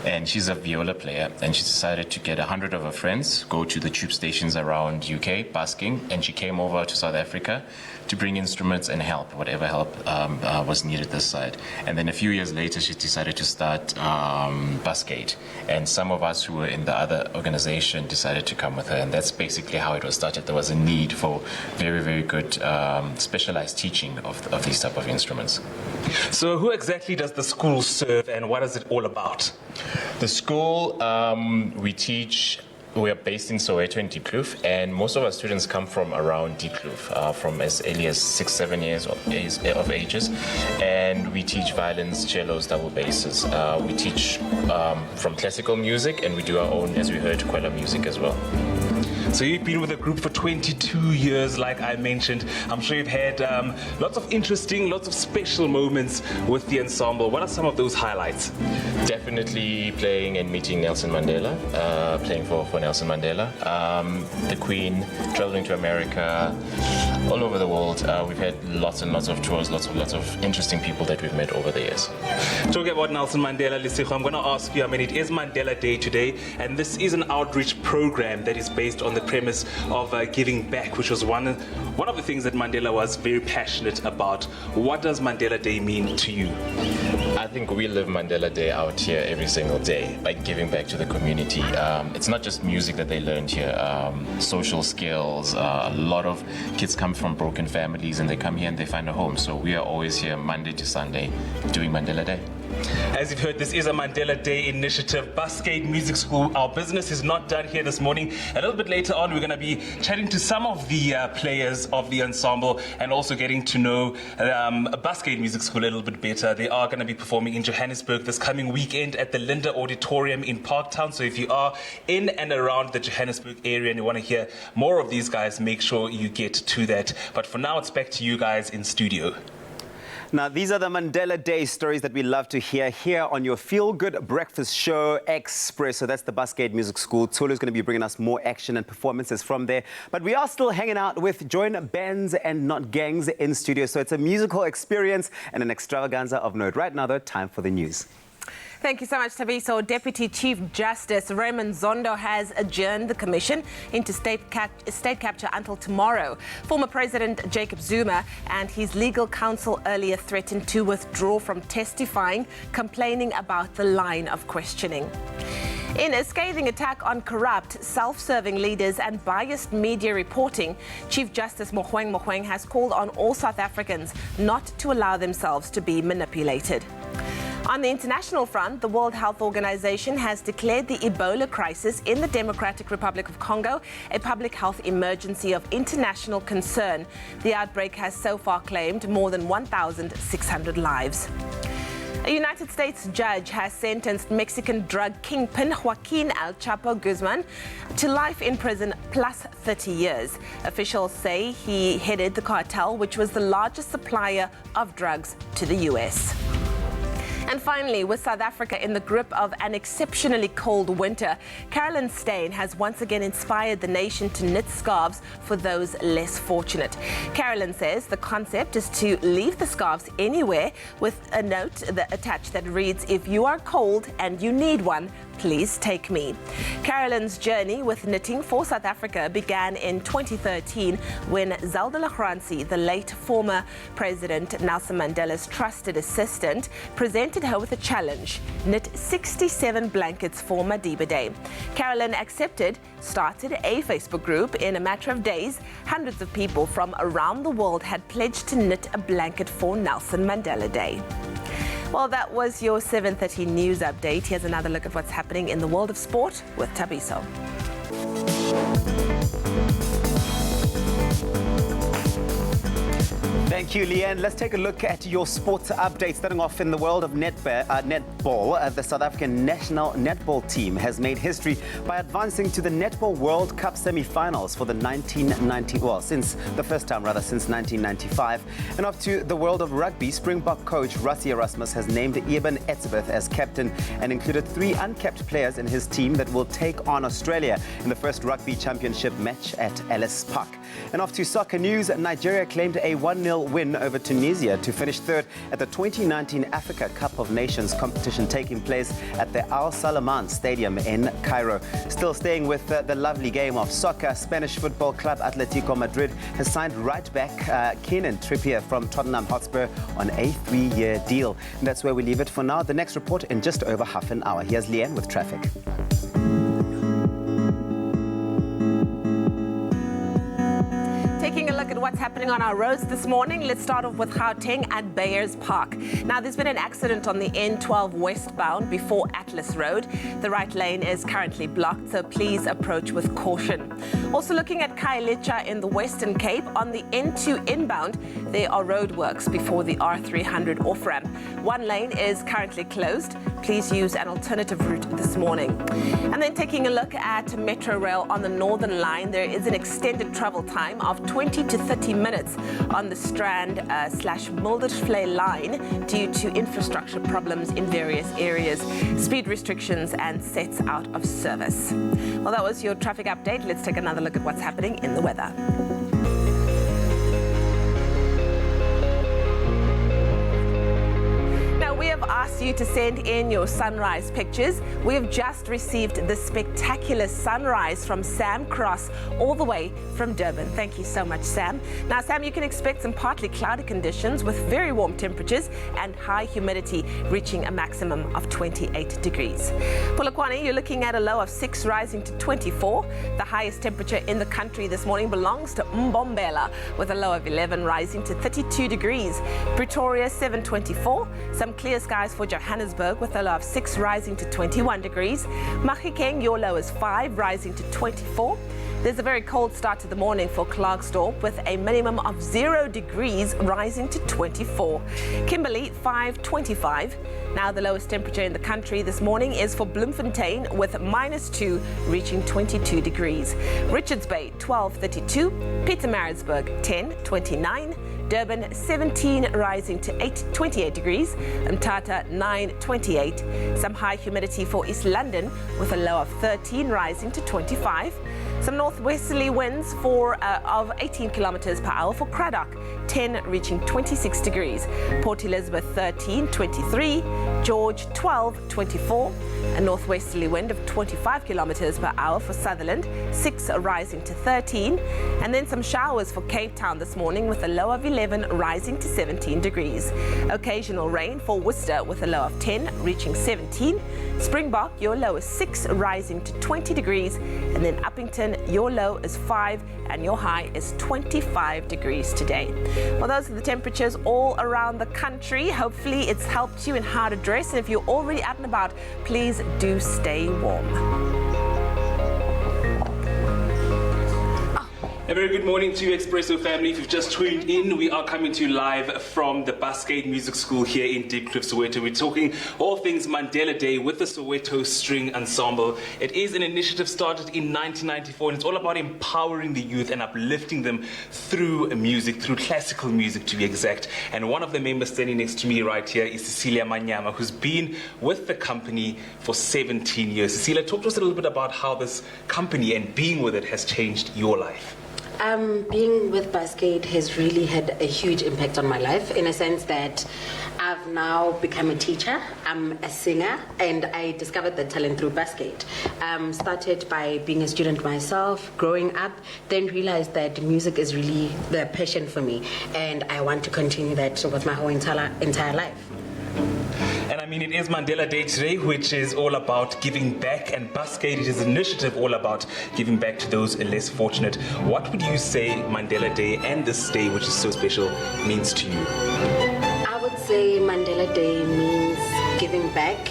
And she's a viola player, and she decided to get 100 of her friends, go to the tube stations around UK, busking, and she came over to South Africa to bring instruments and help, whatever help was needed this side. And then a few years later, she decided to start Buscade. And some of us who were in the other organization decided to come with her, and that's basically how it was started. There was a need for very, very good specialized teaching of these type of instruments. So who exactly does the school serve, and what is it all about? The school, we are based in Soweto in Deep Kloof, and most of our students come from around Deep Kloof, from as early as 6-7 years of ages. And we teach violins, cellos, double basses. We teach from classical music, and we do our own, as we heard, Kwela music as well. So you've been with the group for 22 years, like I mentioned. I'm sure you've had lots of interesting, lots of special moments with the ensemble. What are some of those highlights? Definitely playing and meeting Nelson Mandela, playing for Nelson Mandela. The Queen, traveling to America, all over the world. We've had lots and lots of tours, lots of interesting people that we've met over the years. Talking about Nelson Mandela, Lisejo, I'm going to ask you, it is Mandela Day today, and this is an outreach program that is based on the premise of giving back, which was one of the things that Mandela was very passionate about. What does Mandela Day mean to you? I think we live Mandela Day out here every single day, by giving back to the community. It's not just music that they learned here, social skills. A lot of kids come from broken families, and they come here and they find a home. So we are always here Monday to Sunday doing Mandela Day. As you've heard, this is a Mandela Day initiative, Buscade Music School. Our business is not done here this morning. A little bit later on, we're going to be chatting to some of the players of the ensemble, and also getting to know Buscade Music School a little bit better. They are going to be performing in Johannesburg this coming weekend at the Linda Auditorium in Parktown. So if you are in and around the Johannesburg area and you want to hear more of these guys, make sure you get to that. But for now, it's back to you guys in studio. Now, these are the Mandela Day stories that we love to hear here on your feel-good breakfast show, Expresso. That's the Buscade Music School. Tulu's going to be bringing us more action and performances from there. But we are still hanging out with join bands and not gangs in studio. So it's a musical experience and an extravaganza of note. Right now, though, time for the news. Thank you so much, Tabiso. Deputy Chief Justice Raymond Zondo has adjourned the commission into state capture until tomorrow. Former President Jacob Zuma and his legal counsel earlier threatened to withdraw from testifying, complaining about the line of questioning. In a scathing attack on corrupt, self-serving leaders and biased media reporting, Chief Justice Mogoeng has called on all South Africans not to allow themselves to be manipulated. On the international front, the World Health Organization has declared the Ebola crisis in the Democratic Republic of Congo a public health emergency of international concern. The outbreak has so far claimed more than 1,600 lives. A United States judge has sentenced Mexican drug kingpin Joaquin El Chapo Guzman to life in prison plus 30 years. Officials say he headed the cartel, which was the largest supplier of drugs to the U.S. And finally, with South Africa in the grip of an exceptionally cold winter, Carolyn Steyn has once again inspired the nation to knit scarves for those less fortunate. Carolyn says the concept is to leave the scarves anywhere with a note attached that reads, "If you are cold and you need one, Please Take Me. Carolyn's journey with knitting for South Africa began in 2013 when Zelda Lagransi, the late former President Nelson Mandela's trusted assistant, presented her with a challenge: knit 67 blankets for Madiba Day. Carolyn accepted, started a Facebook group. In a matter of days, hundreds of people from around the world had pledged to knit a blanket for Nelson Mandela Day. Well, that was your 7:30 news update. Here's another look at what's happening in the world of sport with Tabiso. Thank you, Leanne. Let's take a look at your sports update. Starting off in the world of netball, the South African national netball team has made history by advancing to the Netball World Cup semi-finals for the since 1995. And off to the world of rugby, Springbok coach Rassie Erasmus has named Eben Etzebeth as captain and included 3 uncapped players in his team that will take on Australia in the first rugby championship match at Ellis Park. And off to soccer news, Nigeria claimed a 1-0 win over Tunisia to finish third at the 2019 Africa Cup of Nations competition taking place at the Al Salaman Stadium in Cairo. Still staying with the lovely game of soccer, Spanish football club Atletico Madrid has signed right back Kieran Trippier from Tottenham Hotspur on a 3-year deal. And that's where we leave it for now. The next report in just over half an hour. Here's Leanne with traffic. Taking a look at what's happening on our roads this morning, let's start off with Gauteng at Bayers Park. Now, there's been an accident on the N12 westbound before Atlas Road. The right lane is currently blocked, so please approach with caution. Also looking at Khayelitsha in the Western Cape, on the N2 inbound, there are roadworks before the R300 off-ramp. One lane is currently closed. Please use an alternative route this morning. And then taking a look at Metro Rail on the Northern Line, there is an extended travel time of 20 to 30 minutes on the Strand/Mildersvlei line due to infrastructure problems in various areas, speed restrictions and sets out of service. Well, that was your traffic update. Let's take another look at what's happening in the weather. We have asked you to send in your sunrise pictures. We have just received the spectacular sunrise from Sam Cross all the way from Durban. Thank you so much, Sam. Now, Sam, you can expect some partly cloudy conditions with very warm temperatures and high humidity reaching a maximum of 28 degrees. Polokwane, you're looking at a low of 6 rising to 24. The highest temperature in the country this morning belongs to Mbombela with a low of 11 rising to 32 degrees. Pretoria, 724. Some clear skies for Johannesburg with a low of 6 rising to 21 degrees. Mahikeng, your low is 5 rising to 24. There's a very cold start to the morning for Klerksdorp with a minimum of 0 degrees rising to 24. Kimberley, 525. Now the lowest temperature in the country this morning is for Bloemfontein with -2 reaching 22 degrees. Richards Bay, 1232. Pietermaritzburg, 1029. Durban, 17 rising to 28 degrees. Mthatha, 928. Some high humidity for East London with a low of 13 rising to 25. Some northwesterly winds of 18 kilometers per hour for Cradock, 10 reaching 26 degrees. Port Elizabeth, 1323. George, 1224. A northwesterly wind of 25 kilometers per hour for Sutherland, 6 rising to 13. And then some showers for Cape Town this morning with a low of 11 rising to 17 degrees. Occasional rain for Worcester with a low of 10 reaching 17. Springbok, your low is 6 rising to 20 degrees. And then Uppington, your low is 5 and your high is 25 degrees today. Well, those are the temperatures all around the country. Hopefully it's helped you in how to dress. And if you're already out and about, please do stay warm. A very good morning to you, Expresso family. If you've just tuned in, we are coming to you live from the Busgate Music School here in Deep Cliff, Soweto. We're talking all things Mandela Day with the Soweto String Ensemble. It is an initiative started in 1994, and it's all about empowering the youth and uplifting them through music, through classical music to be exact. And one of the members standing next to me right here is Cecilia Manyama, who's been with the company for 17 years. Cecilia, talk to us a little bit about how this company and being with it has changed your life. Being with Busgate has really had a huge impact on my life in a sense that I've now become a teacher, I'm a singer, and I discovered that talent through Busgate. Started by being a student myself, growing up, then realized that music is really the passion for me, and I want to continue that with my whole entire life. And I mean, it is Mandela Day today, which is all about giving back, and Busgate is an initiative all about giving back to those less fortunate. What would you say Mandela Day and this day, which is so special, means to you? I would say Mandela Day means giving back,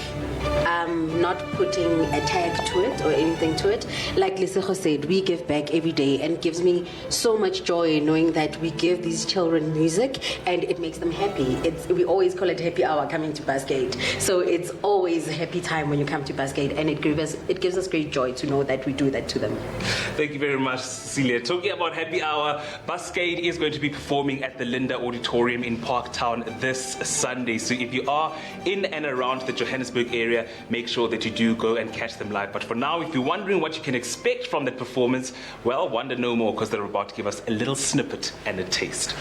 not putting a tag to it or anything to it. Like Lesego said, we give back every day, and it gives me so much joy knowing that we give these children music and it makes them happy. We always call it happy hour coming to Busgate. So it's always a happy time when you come to Busgate, and it gives us great joy to know that we do that to them. Thank you very much, Cecilia. Talking about happy hour, Busgate is going to be performing at the Linda Auditorium in Parktown this Sunday. So if you are in and around the Johannesburg area, make sure that you do go and catch them live. But for now, if you're wondering what you can expect from that performance, well, wonder no more, because they're about to give us a little snippet and a taste.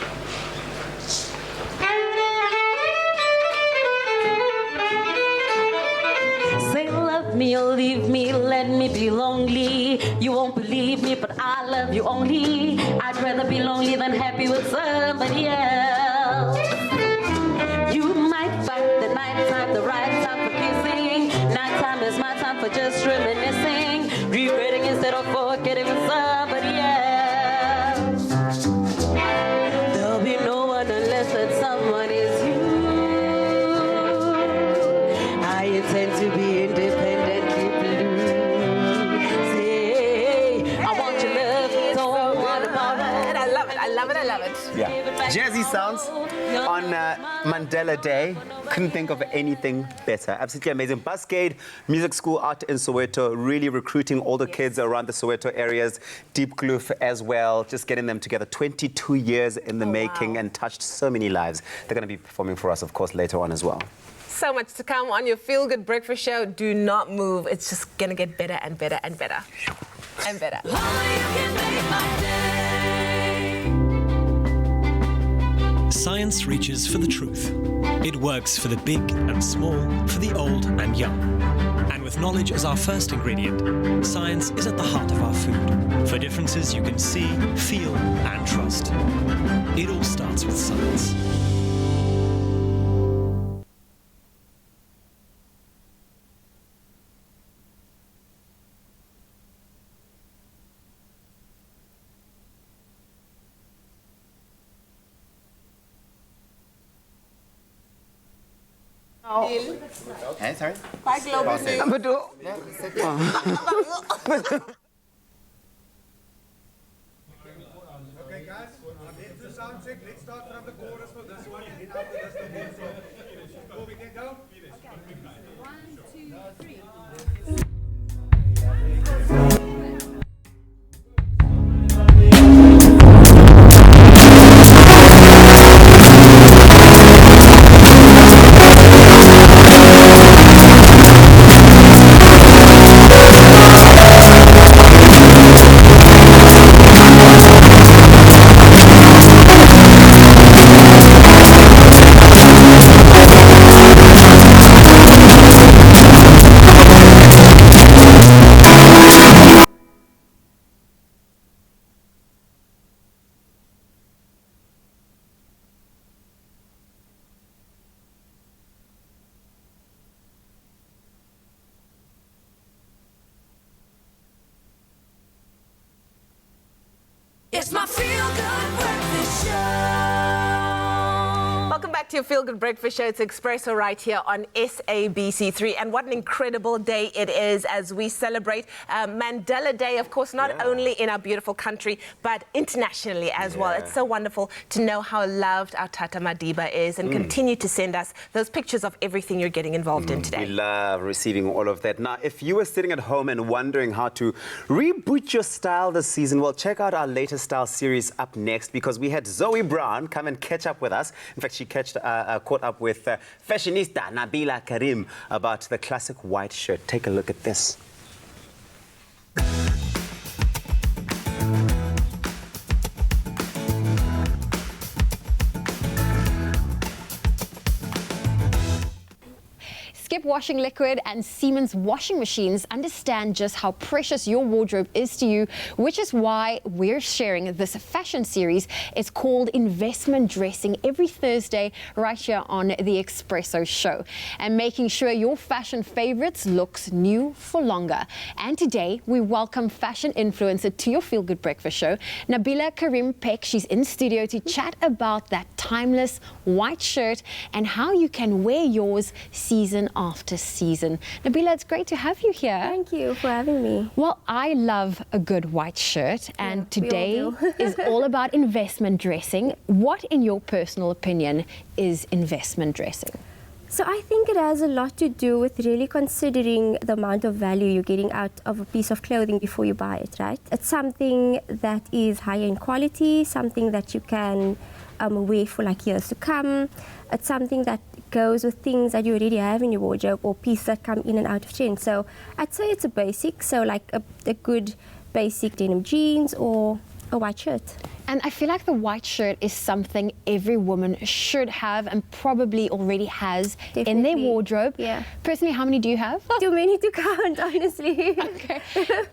Say love me or leave me, let me be lonely. You won't believe me, but I love you only. I'd rather be lonely than happy with somebody else. You might find the nighttime the right time for kissing. Nighttime is my time for just reminiscing, regretting instead of forgetting with somebody else. There'll be no one unless that someone is you. I intend to be independently blue. Say, I want your love, don't want to borrow. I love it, I love it, I love it. Yeah. Jazzy sounds on Mandela Day. Couldn't think of anything better. Absolutely amazing. Busgate Music School out in Soweto, really recruiting all the kids around the Soweto areas. Deep Kloof as well, just getting them together. 22 years in the making and touched so many lives. They're going to be performing for us, of course, later on as well. So much to come on your Feel Good Breakfast Show. Do not move. It's just going to get better and better and better and better. Science reaches for the truth. It works for the big and small, for the old and young. And with knowledge as our first ingredient, science is at the heart of our food. For differences you can see, feel, and trust. It all starts with science. Hey, sorry? Bye, Global News. Okay, guys, let's do sound check. Let's start from the chorus for this one and then after this the next one. Go, we can go? Okay. 1, 2, 3. It's my Feel Good Breakfast Show. Welcome back to your Feel Good Breakfast Show. It's Expresso right here on SABC3. And what an incredible day it is as we celebrate Mandela Day, of course, not only in our beautiful country, but internationally as well. It's so wonderful to know how loved our Tata Madiba is and continue to send us those pictures of everything you're getting involved in today. We love receiving all of that. Now, if you were sitting at home and wondering how to reboot your style this season, well, check out our latest style series up next, because we had Zoe Brown come and catch up with us. In fact, she caught up with fashionista Nabila Karim about the classic white shirt. Take a look at this. Skip washing liquid and Siemens washing machines understand just how precious your wardrobe is to you, which is why we're sharing this fashion series. It's called Investment Dressing every Thursday right here on the Expresso show, and making sure your fashion favorites looks new for longer. And today we welcome fashion influencer to your Feel Good Breakfast show, Nabila Karim Peck. She's in studio to chat about that timeless white shirt and how you can wear yours season after season. Nabila, it's great to have you here. Thank you for having me. Well, I love a good white shirt, and today is all about investment dressing. What, in your personal opinion, is investment dressing? So I think it has a lot to do with really considering the amount of value you're getting out of a piece of clothing before you buy it, right? It's something that is higher in quality, something that you can wear for like years to come. It's something that goes with things that you already have in your wardrobe or pieces that come in and out of trend. So I'd say it's a basic, so like a good basic denim jeans or a white shirt. And I feel like the white shirt is something every woman should have and probably already has in their wardrobe. Yeah. Personally, how many do you have? Too many to count, honestly. Okay.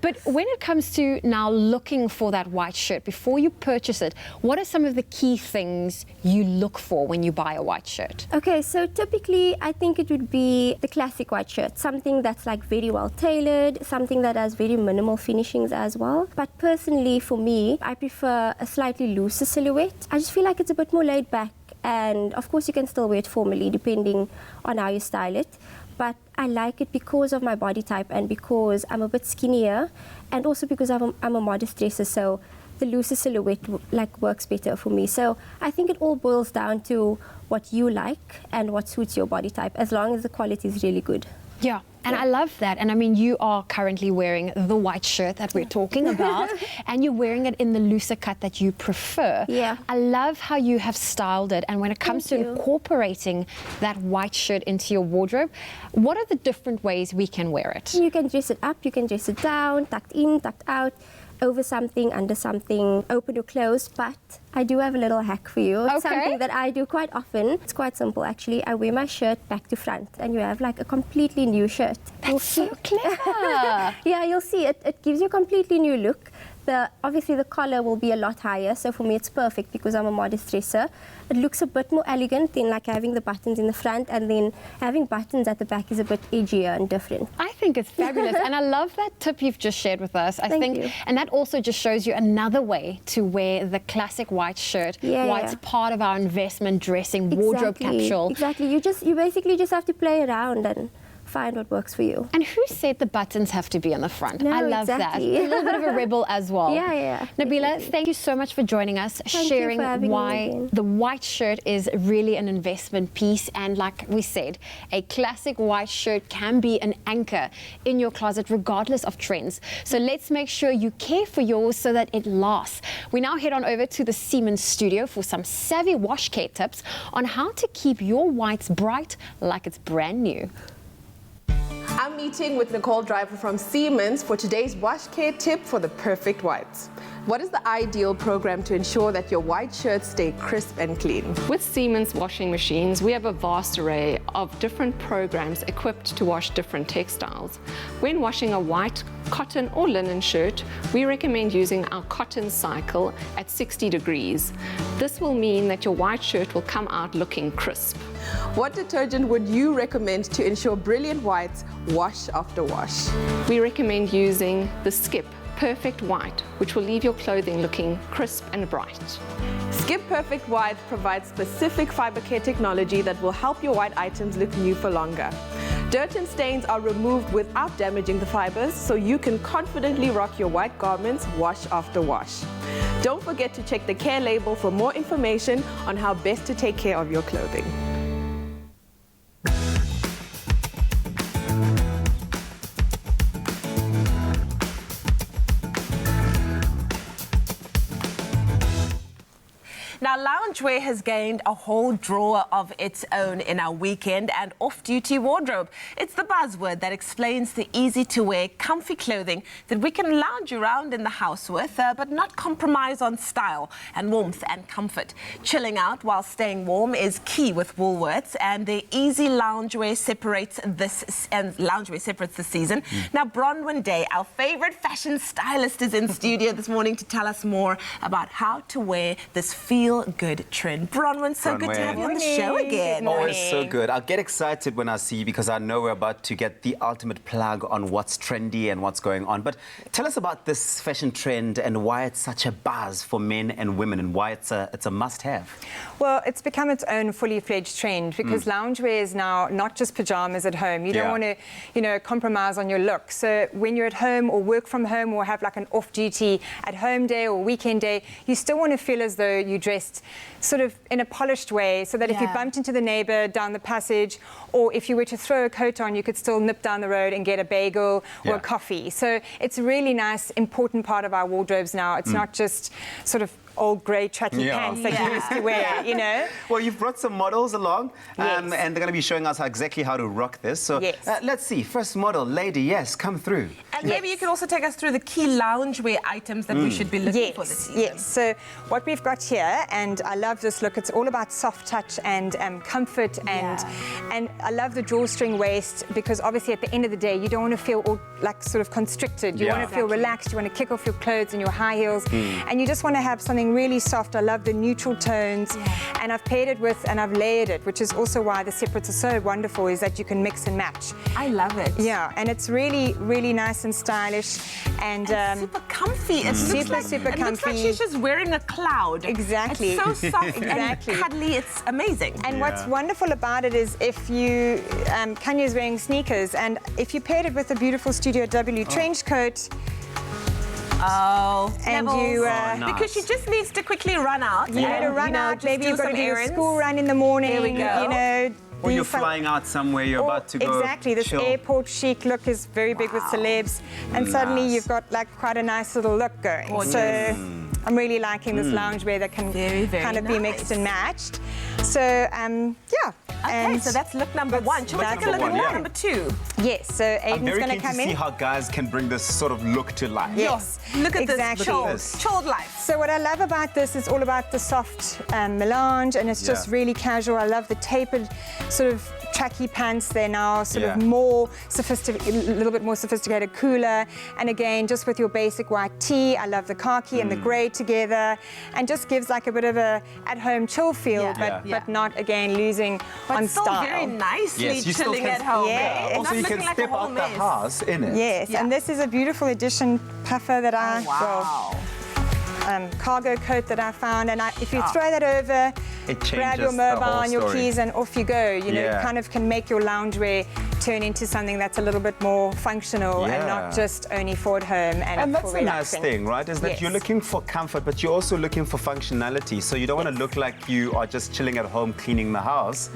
But when it comes to now looking for that white shirt, before you purchase it, what are some of the key things you look for when you buy a white shirt? Okay, so typically I think it would be the classic white shirt, something that's like very well tailored, something that has very minimal finishings as well. But personally, for me, I prefer a slightly looser silhouette. I just feel like it's a bit more laid back, and of course you can still wear it formally depending on how you style it, but I like it because of my body type and because I'm a bit skinnier, and also because I'm a modest dresser, so the looser silhouette like works better for me. So I think it all boils down to what you like and what suits your body type, as long as the quality is really good. Yeah. And I love that. And I mean, you are currently wearing the white shirt that we're talking about, and you're wearing it in the looser cut that you prefer. Yeah. I love how you have styled it. And when it comes to incorporating that white shirt into your wardrobe, what are the different ways we can wear it? You can dress it up, you can dress it down, tucked in, tucked out, over something, under something, open or closed. But I do have a little hack for you. It's something that I do quite often. It's quite simple, actually. I wear my shirt back to front, and you have like a completely new shirt. That's so clever. Yeah, you'll see. It gives you a completely new look. Obviously the collar will be a lot higher, so for me it's perfect because I'm a modest dresser. It looks a bit more elegant than like having the buttons in the front, and then having buttons at the back is a bit edgier and different. I think it's fabulous, and I love that tip you've just shared with us. I Thank think, you. and that also just shows you another way to wear the classic white shirt. Why it's part of our investment dressing wardrobe capsule. Exactly. You basically just have to play around and find what works for you. And who said the buttons have to be on the front? No, I love exactly. that. A little bit of a rebel as well. Yeah. Nabila, thank you so much for joining us, sharing why the white shirt is really an investment piece. And like we said, a classic white shirt can be an anchor in your closet regardless of trends. So let's make sure you care for yours so that it lasts. We now head on over to the Siemens studio for some savvy wash care tips on how to keep your whites bright like it's brand new. I'm meeting with Nicole Driver from Siemens for today's wash care tip for the perfect whites. What is the ideal program to ensure that your white shirts stay crisp and clean? With Siemens washing machines, we have a vast array of different programs equipped to wash different textiles. When washing a white, cotton or linen shirt, we recommend using our cotton cycle at 60 degrees. This will mean that your white shirt will come out looking crisp. What detergent would you recommend to ensure brilliant whites wash after wash? We recommend using the Skip Perfect White, which will leave your clothing looking crisp and bright. Skip Perfect White provides specific fiber care technology that will help your white items look new for longer. Dirt and stains are removed without damaging the fibers, so you can confidently rock your white garments wash after wash. Don't forget to check the care label for more information on how best to take care of your clothing. Now, Loungewear has gained a whole drawer of its own in our weekend and off-duty wardrobe. It's the buzzword that explains the easy-to-wear, comfy clothing that we can lounge around in the house with, but not compromise on style and warmth and comfort. Chilling out while staying warm is key with Woolworths, and the easy loungewear separates the season. Now, Bronwyn Day, our favorite fashion stylist, is in studio this morning to tell us more about how to wear this feel-good trend. Bronwyn, so good to have you on the show again. Always so good. I'll get excited when I see you because I know we're about to get the ultimate plug on what's trendy and what's going on. But tell us about this fashion trend and why it's such a buzz for men and women and why it's a must-have. Well, it's become its own fully-fledged trend because loungewear is now not just pajamas at home. You don't want to, compromise on your look. So when you're at home or work from home or have like an off-duty at-home day or weekend day, you still want to feel as though you dressed sort of in a polished way so that if you bumped into the neighbor down the passage or if you were to throw a coat on, you could still nip down the road and get a bagel or a coffee. So it's a really nice, important part of our wardrobes now. It's not just sort of old grey tracky pants that you used to wear, Well, you've brought some models along, and they're going to be showing us exactly how to rock this. So let's see. First model, lady, yes, come through. And maybe you can also take us through the key loungewear items that we should be looking for this season. Yes, so what we've got here, and I love this look, it's all about soft touch and comfort, and I love the drawstring waist because obviously at the end of the day, you don't want to feel all like sort of constricted. You want to feel relaxed, you want to kick off your clothes and your high heels, and you just want to have something really soft. I love the neutral tones, and I've paired it with, and I've layered it, which is also why the separates are so wonderful, is that you can mix and match. I love it. Yeah, and it's really, really nice and stylish, and super comfy. It super comfy. It looks like she's just wearing a cloud. Exactly. It's so soft and cuddly. It's amazing. And what's wonderful about it is if you, Kanye's wearing sneakers, and if you paired it with a beautiful Studio W trench coat. And you because she just needs to quickly run out. You need to run out. Maybe you've got to do a school run in the morning. There we go. Or you're flying out somewhere, you're about to go. Exactly, this airport chic look is very big with celebs, and suddenly you've got like quite a nice little look going. So I'm really liking this loungewear that can kind of be mixed and matched. So Okay, so that's look number one. Should we take a look at number two? Yes, so Aiden's going to come in. See how guys can bring this sort of look to life. Yes, look at this chilled life. So what I love about this is all about the soft melange, and it's just really casual. I love the tapered sort of tracky pants. They're now sort of more sophisticated, a little bit more sophisticated, cooler. And again, just with your basic white tee, I love the khaki and the grey together, and just gives like a bit of a at-home chill feel, but not again losing on still style. Very nicely chilling at home. Yeah, also you can step out the house in it. Yes, and this is a beautiful addition puffer that cargo coat that I found, and if you throw that over, grab your mobile and your keys and off you go. You kind of can make your loungewear turn into something that's a little bit more functional and not just only for at home and that's for a relaxing. nice thing, right? Is that you're looking for comfort, but you're also looking for functionality. So you don't want to look like you are just chilling at home cleaning the house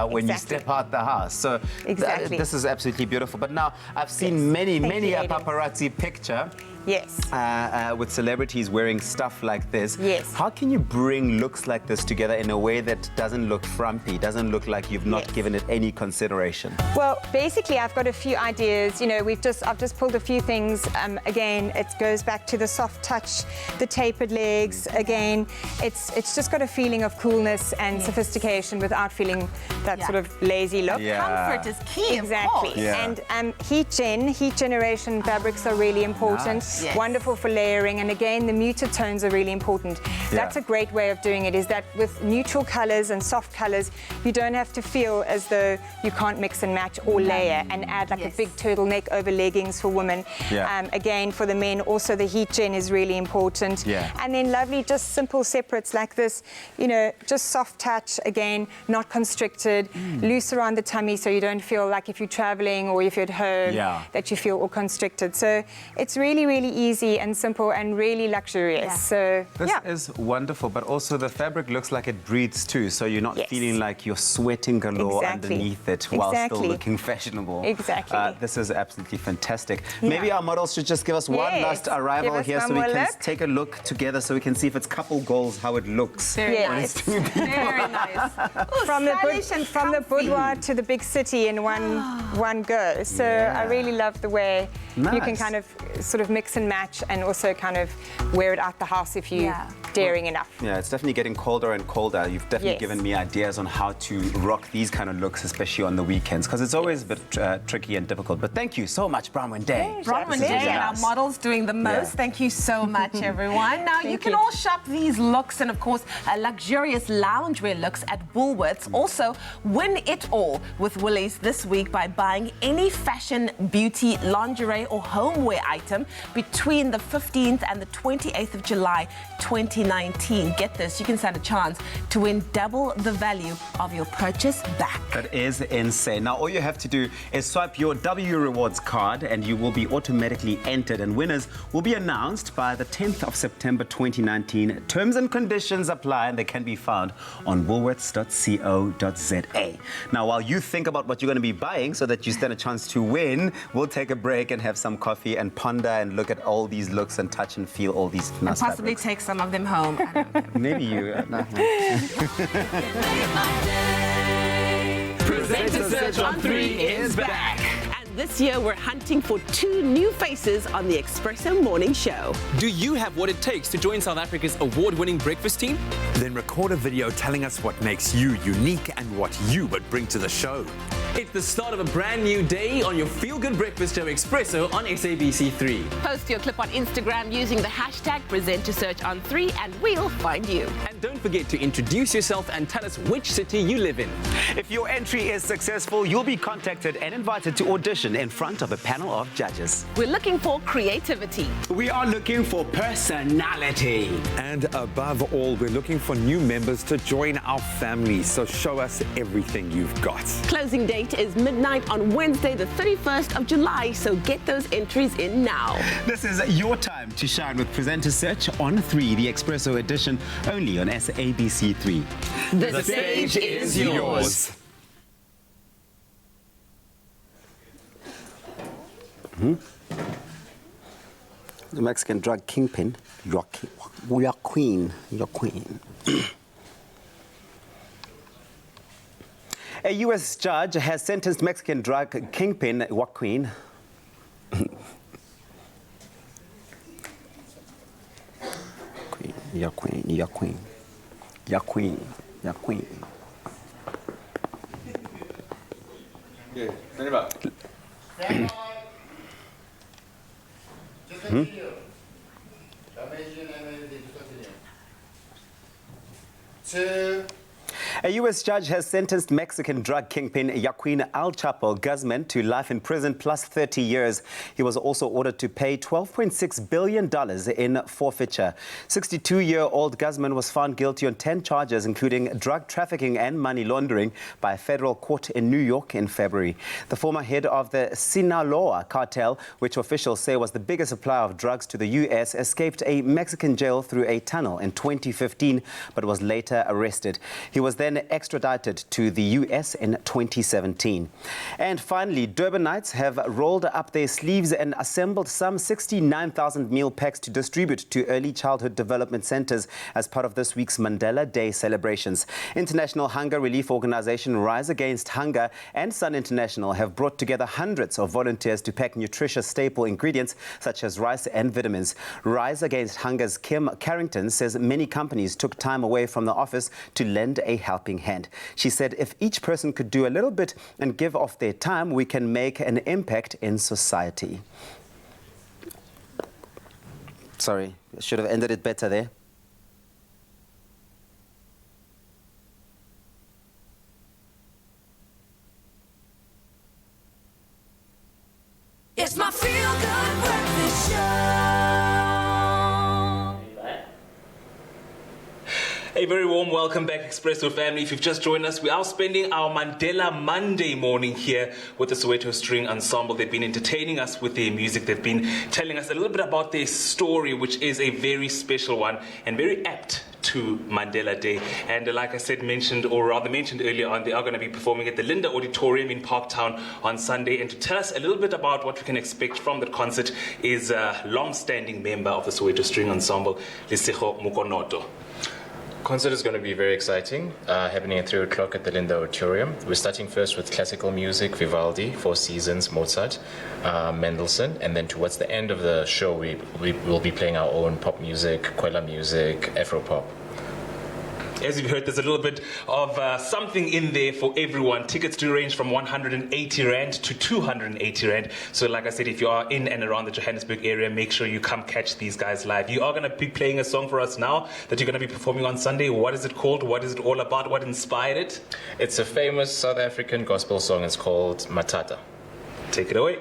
when you step out the house. So this is absolutely beautiful. But now I've seen many a paparazzi picture. Yes. With celebrities wearing stuff like this. Yes. How can you bring looks like this together in a way that doesn't look frumpy, doesn't look like you've not given it any consideration? Well, basically, I've got a few ideas. I've just pulled a few things. Again, it goes back to the soft touch, the tapered legs. Again, it's just got a feeling of coolness and sophistication without feeling that sort of lazy look. Comfort is key, exactly. Of course. And heat generation fabrics are really important. Nice. Yes. Wonderful for layering, and again, the muted tones are really important. That's a great way of doing it, is that with neutral colors and soft colors, you don't have to feel as though you can't mix and match or layer and add like a big turtleneck over leggings for women. Again, for the men, also the heat gen is really important. And then lovely, just simple separates like this, just soft touch, again, not constricted, loose around the tummy so you don't feel like if you're traveling or if you're at home that you feel all constricted. So it's really, really easy and simple and really luxurious. So this is wonderful, but also the fabric looks like it breathes too, so you're not feeling like you're sweating galore underneath it while still looking fashionable. fashionable. Exactly. This is absolutely fantastic. Maybe our models should just give us one last arrival Give us here one so we more can look. take a look together so we can see if it's couple goals, how it looks. Very when nice. it's two people. Very nice. Ooh, From the boudoir to the big city in one go. So I really love the way you can Nice. kind of sort of mix and match and also kind of wear it out the house if you're daring enough. Yeah, it's definitely getting colder and colder. You've definitely Yes. given me ideas on how to rock these kind of looks, especially on the weekends, because it's always a bit tricky and difficult. But thank you so much, Bronwyn Day. Bronwyn Day and our models doing the most. Yeah. Thank you so much, everyone. Now, you Thank can you. all shop these looks and, of course, luxurious loungewear looks at Woolworths. Also, win it all with Woolies this week by buying any fashion, beauty, lingerie or homeware item between the 15th and the 28th of July 2019. Get this, you can stand a chance to win double the value of your purchase back. That is insane. Now, all you have to do is swipe your W Rewards card and you will be automatically entered, and winners will be announced by the 10th of September 2019. Terms and conditions apply and they can be found on woolworths.co.za. Now, while you think about what you're going to be buying so that you stand a chance to win, we'll take a break and have some coffee and ponder and look at all these looks and touch and feel all these And nice possibly fabrics. take some of them home. I don't know. Maybe you. Presenter Search on 3 is back. And this year we're hunting for 2 new faces on the Expresso Morning Show. Do you have what it takes to join South Africa's award-winning breakfast team? Then record a video telling us what makes you unique and what you would bring to the show. It's the start of a brand new day on your feel-good breakfast show Expresso on SABC3. Post your clip on Instagram using the hashtag PresenterSearchOn3 and we'll find you. And don't forget to introduce yourself and tell us which city you live in. If your entry is successful, you'll be contacted and invited to audition in front of a panel of judges. We're looking for creativity. We are looking for personality. And above all, we're looking for new members to join our family. So show us everything you've got. Closing date is midnight on Wednesday, the 31st of July, so get those entries in now. This is your time to shine with Presenter Search on 3, the Expresso edition, only on SABC3. The stage is yours. The Mexican drug kingpin, your queen. A U.S. judge has sentenced Mexican drug kingpin Joaquin Joaquin. Okay, turn it back. A U.S. judge has sentenced Mexican drug kingpin Joaquin El Chapo Guzman to life in prison plus 30 years. He was also ordered to pay $12.6 billion in forfeiture. 62-year-old Guzman was found guilty on 10 charges, including drug trafficking and money laundering, by a federal court in New York in February. The former head of the Sinaloa cartel, which officials say was the biggest supplier of drugs to the U.S., escaped a Mexican jail through a tunnel in 2015, but was later arrested. He was then extradited to the U.S. in 2017. And finally, Durbanites have rolled up their sleeves and assembled some 69,000 meal packs to distribute to early childhood development centers as part of this week's Mandela Day celebrations. International hunger relief organization Rise Against Hunger and Sun International have brought together hundreds of volunteers to pack nutritious staple ingredients such as rice and vitamins. Rise Against Hunger's Kim Carrington says many companies took time away from the office to lend a helping hand. She said if each person could do a little bit and give of their time, we can make an impact in society. Sorry, I should have ended it better there. It's my feel-good breakfast show. A very warm welcome back, Expresso family. If you've just joined us, we are spending our Mandela Monday morning here with the Soweto String Ensemble. They've been entertaining us with their music. They've been telling us a little bit about their story, which is a very special one and very apt to Mandela Day. And like I said, mentioned earlier on, they are going to be performing at the Linda Auditorium in Parktown on Sunday. And to tell us a little bit about what we can expect from that concert is a long-standing member of the Soweto String Ensemble, Lesego Mokonoto. Concert is going to be very exciting, happening at 3 o'clock at the Linda Auditorium. We're starting first with classical music, Vivaldi, Four Seasons, Mozart, Mendelssohn, and then towards the end of the show we will be playing our own pop music, Kwela music, Afro-pop. As you've heard, there's a little bit of something in there for everyone. Tickets do range from 180 Rand to 280 Rand. So like I said, if you are in and around the Johannesburg area, make sure you come catch these guys live. You are going to be playing a song for us now that you're going to be performing on Sunday. What is it called? What is it all about? What inspired it? It's a famous South African gospel song. It's called Matata. Take it away.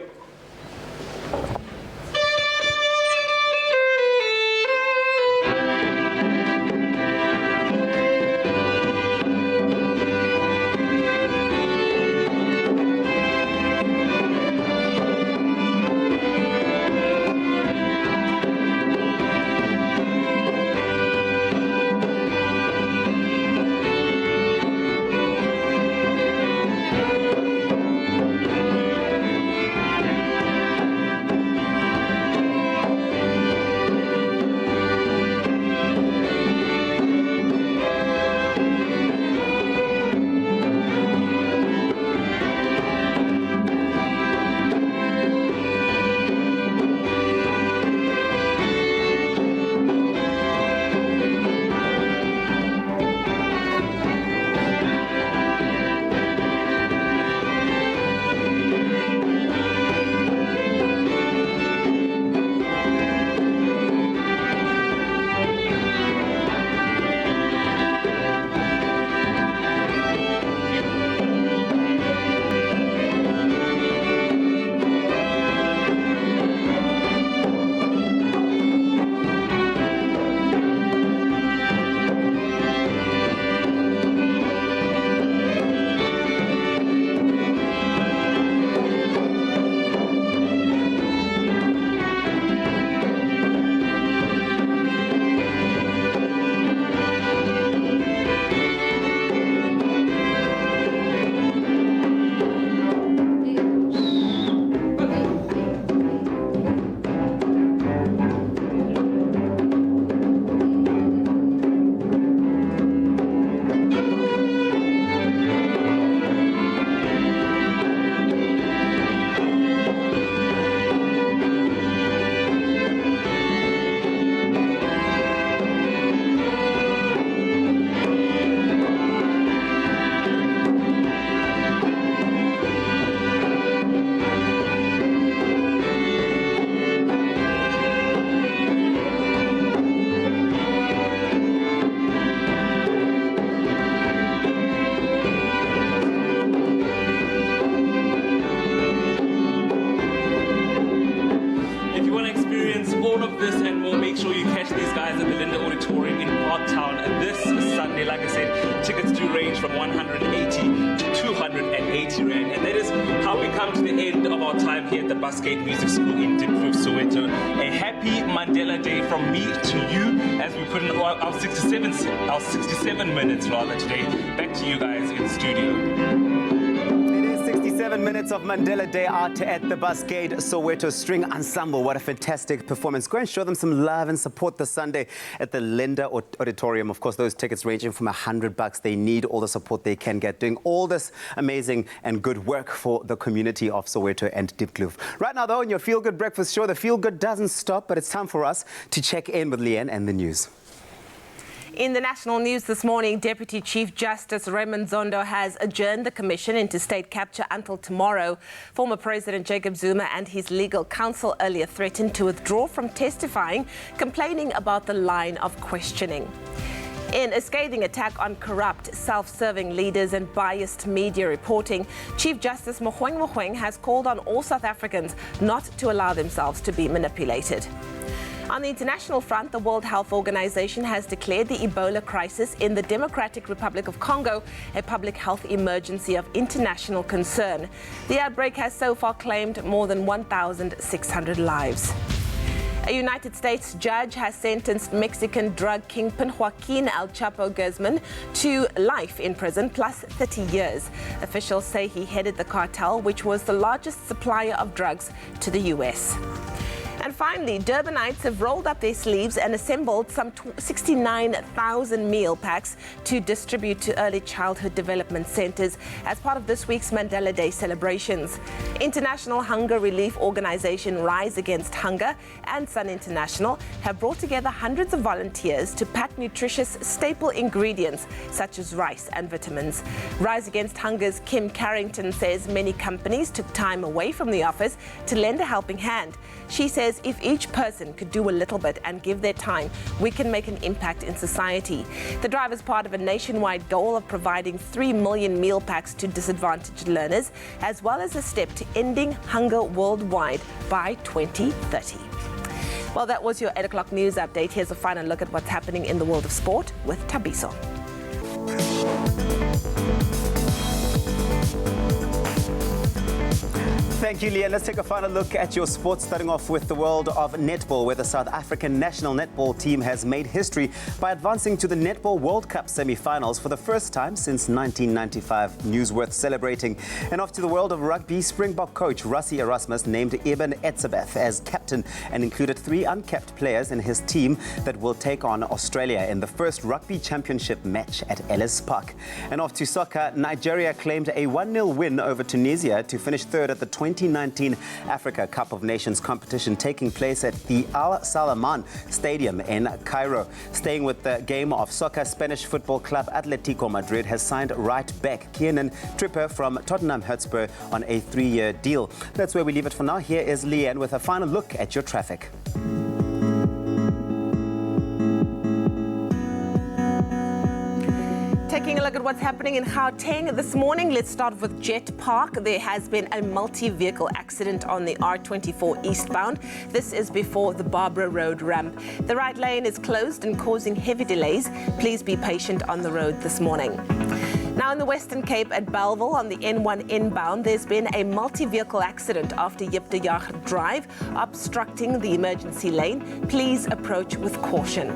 Like I said, tickets do range from 180 to 280 Rand. And that is how we come to the end of our time here at the Busgate Music School in Diepkloof, Soweto. A happy Mandela Day from me to you as we put in our 67 minutes rather today. Back to you guys in studio. 7 minutes of Mandela Day out at the Busgate Soweto String Ensemble. What a fantastic performance. Go and show them some love and support this Sunday at the Linda Auditorium. Of course, those tickets ranging from $100. They need all the support they can get, doing all this amazing and good work for the community of Soweto and Diepkloof. Right now, though, in your Feel Good Breakfast show, the Feel Good doesn't stop, but it's time for us to check in with Leanne and the news. In the national news this morning, Deputy Chief Justice Raymond Zondo has adjourned the commission into state capture until tomorrow. Former President Jacob Zuma and his legal counsel earlier threatened to withdraw from testifying, complaining about the line of questioning. In a scathing attack on corrupt, self-serving leaders and biased media reporting, Chief Justice Mogoeng has called on all South Africans not to allow themselves to be manipulated. On the international front, the World Health Organization has declared the Ebola crisis in the Democratic Republic of Congo a public health emergency of international concern. The outbreak has so far claimed more than 1,600 lives. A United States judge has sentenced Mexican drug kingpin Joaquin El Chapo Guzman to life in prison plus 30 years. Officials say he headed the cartel, which was the largest supplier of drugs to the U.S. And finally, Durbanites have rolled up their sleeves and assembled some 69,000 meal packs to distribute to early childhood development centres as part of this week's Mandela Day celebrations. International hunger relief organisation Rise Against Hunger and Sun International have brought together hundreds of volunteers to pack nutritious staple ingredients such as rice and vitamins. Rise Against Hunger's Kim Carrington says many companies took time away from the office to lend a helping hand. She says if each person could do a little bit and give their time, we can make an impact in society. The drive is part of a nationwide goal of providing 3 million meal packs to disadvantaged learners, as well as a step to ending hunger worldwide by 2030. Well, that was your 8 o'clock news update. Here's a final look at what's happening in the world of sport with Tabiso. Thank you, Leah. Let's take a final look at your sports, starting off with the world of netball, where the South African national netball team has made history by advancing to the Netball World Cup semi-finals for the first time since 1995. News worth celebrating. And off to the world of rugby, Springbok coach Rassie Erasmus named Eben Etzebeth as captain and included 3 uncapped players in his team that will take on Australia in the first rugby championship match at Ellis Park. And off to soccer, Nigeria claimed a 1-0 win over Tunisia to finish third at the 2019 Africa Cup of Nations competition taking place at the Al Salaman Stadium in Cairo. Staying with the game of soccer, Spanish football club Atletico Madrid has signed right back Kiernan Trippier from Tottenham Hotspur on a 3-year deal. That's where we leave it for now. Here is Leanne with a final look at your traffic. Taking a look at what's happening in Gauteng this morning, let's start with Jet Park. There has been a multi-vehicle accident on the R24 eastbound. This is before the Barbara Road ramp. The right lane is closed and causing heavy delays. Please be patient on the road this morning. Now in the Western Cape at Bellville on the N1 inbound, there's been a multi-vehicle accident after Jiptejag Drive, obstructing the emergency lane. Please approach with caution.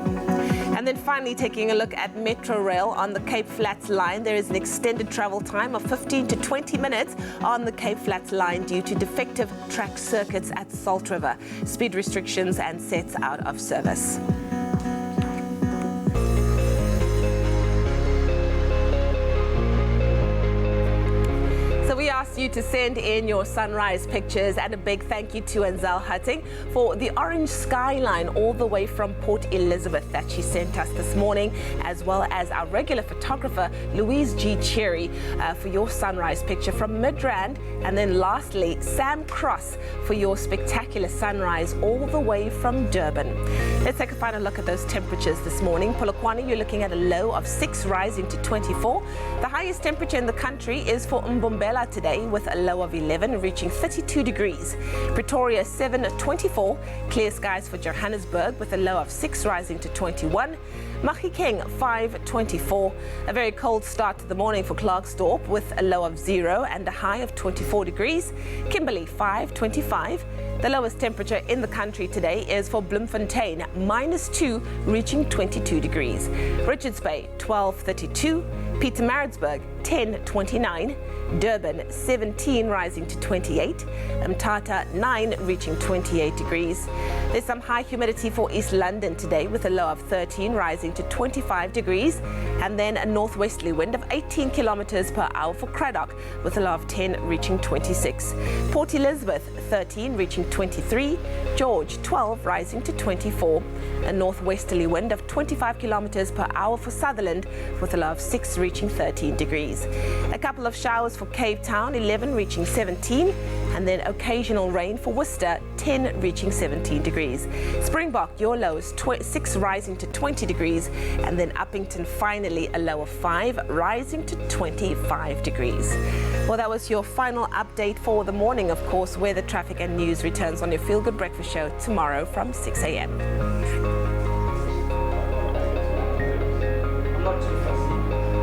And then finally, taking a look at Metro Rail on the Cape Flats line, there is an extended travel time of 15 to 20 minutes on the Cape Flats line due to defective track circuits at Salt River. Speed restrictions and sets out of service. We asked you to send in your sunrise pictures, and a big thank you to Anzel Hutting for the orange skyline all the way from Port Elizabeth that she sent us this morning, as well as our regular photographer Louise G. Cherry for your sunrise picture from Midrand, and then lastly Sam Cross for your spectacular sunrise all the way from Durban. Let's take a final look at those temperatures this morning. Polokwane, you're looking at a low of 6 rising to 24. The highest temperature in the country is for Mbombela today with a low of 11 reaching 32 degrees. Pretoria 7-24. Clear skies for Johannesburg with a low of 6 rising to 21. Mahikeng 5-24. A very cold start to the morning for Klerksdorp with a low of 0 and a high of 24 degrees. Kimberley 5-25. The lowest temperature in the country today is for Bloemfontein, -2, reaching 22 degrees. Richards Bay, 12-32. Pietermaritzburg, 10-29. Durban, 17, rising to 28. Mthatha, 9, reaching 28 degrees. There's some high humidity for East London today with a low of 13, rising to 25 degrees. And then a northwesterly wind of 18 kilometers per hour for Cradock with a low of 10, reaching 26. Port Elizabeth, 13, reaching 23. George, 12, rising to 24. A northwesterly wind of 25 kilometers per hour for Sutherland with a low of 6, reaching 13 degrees. A couple of showers for Cape Town, 11, reaching 17. And then occasional rain for Worcester, 10, reaching 17 degrees. Springbok, your low is 6, rising to 20 degrees. And then Uppington, finally, a low of 5, rising to 25 degrees. Well, that was your final update for the morning. Of course, weather, traffic and news returns on your Feel Good Breakfast Show tomorrow from 6 a.m.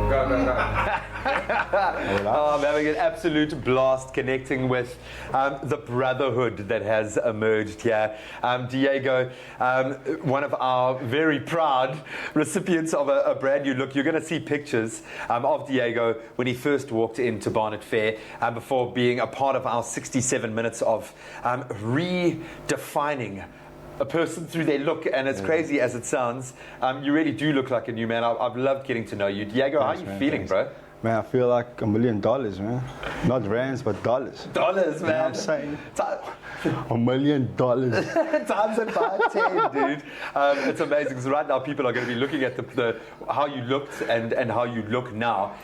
Go. I'm having an absolute blast connecting with the brotherhood that has emerged here. Diego, one of our very proud recipients of a brand new look. You're going to see pictures of Diego when he first walked into Bonnet Fair before being a part of our 67 minutes of redefining a person through their look. And as crazy as it sounds, you really do look like a new man. I've loved getting to know you. Diego, how are you feeling, bro? Man, I feel like $1 million, man. Not rands, but dollars. Dollars, man. You know what I'm saying? $1 million. Times it by 10, dude. It's amazing because right now people are going to be looking at the how you looked and how you look now.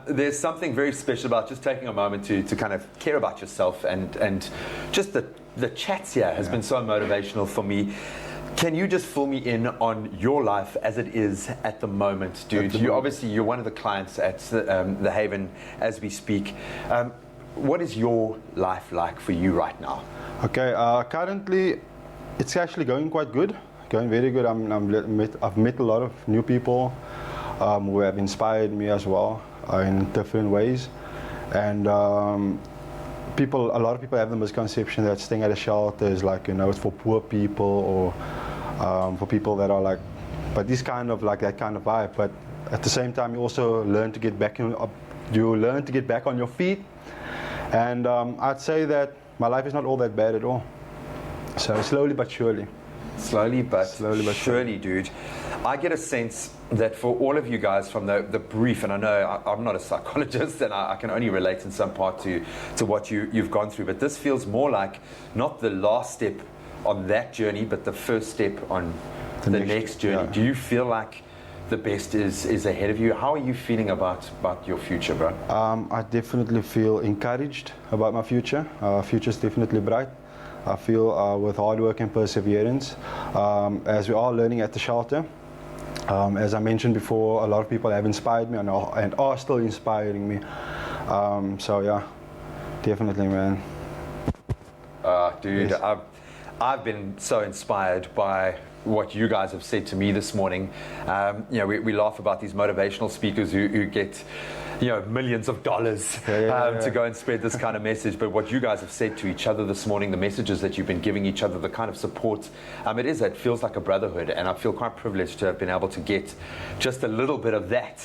There's something very special about just taking a moment to kind of care about yourself and just the chats here has been so motivational for me. Can you just fill me in on your life as it is at the moment, dude? You're one of the clients at the Haven as we speak. What is your life like for you right now? Okay, currently it's actually going quite good, going very good. I've met a lot of new people who have inspired me as well in different ways. And a lot of people have the misconception that staying at a shelter is like, it's for poor people or for people that are like, but this kind of like that kind of vibe. But at the same time, you also learn to get back on your feet. And I'd say that my life is not all that bad at all. So slowly but surely. Slowly but surely, dude. I get a sense that for all of you guys from the brief, and I know I'm not a psychologist and I can only relate in some part to what you've gone through, but this feels more like not the last step on that journey, but the first step on the next journey. Yeah. Do you feel like the best is ahead of you? How are you feeling about your future, bro? I definitely feel encouraged about my future. Future's definitely bright. I feel with hard work and perseverance, as we are learning at the shelter. As I mentioned before, a lot of people have inspired me and are still inspiring me. So yeah, definitely, man. Dude, yes. I've been so inspired by what you guys have said to me this morning. We laugh about these motivational speakers who get millions of dollars to go and spread this kind of message. But what you guys have said to each other this morning, the messages that you've been giving each other, the kind of support, it feels like a brotherhood. And I feel quite privileged to have been able to get just a little bit of that,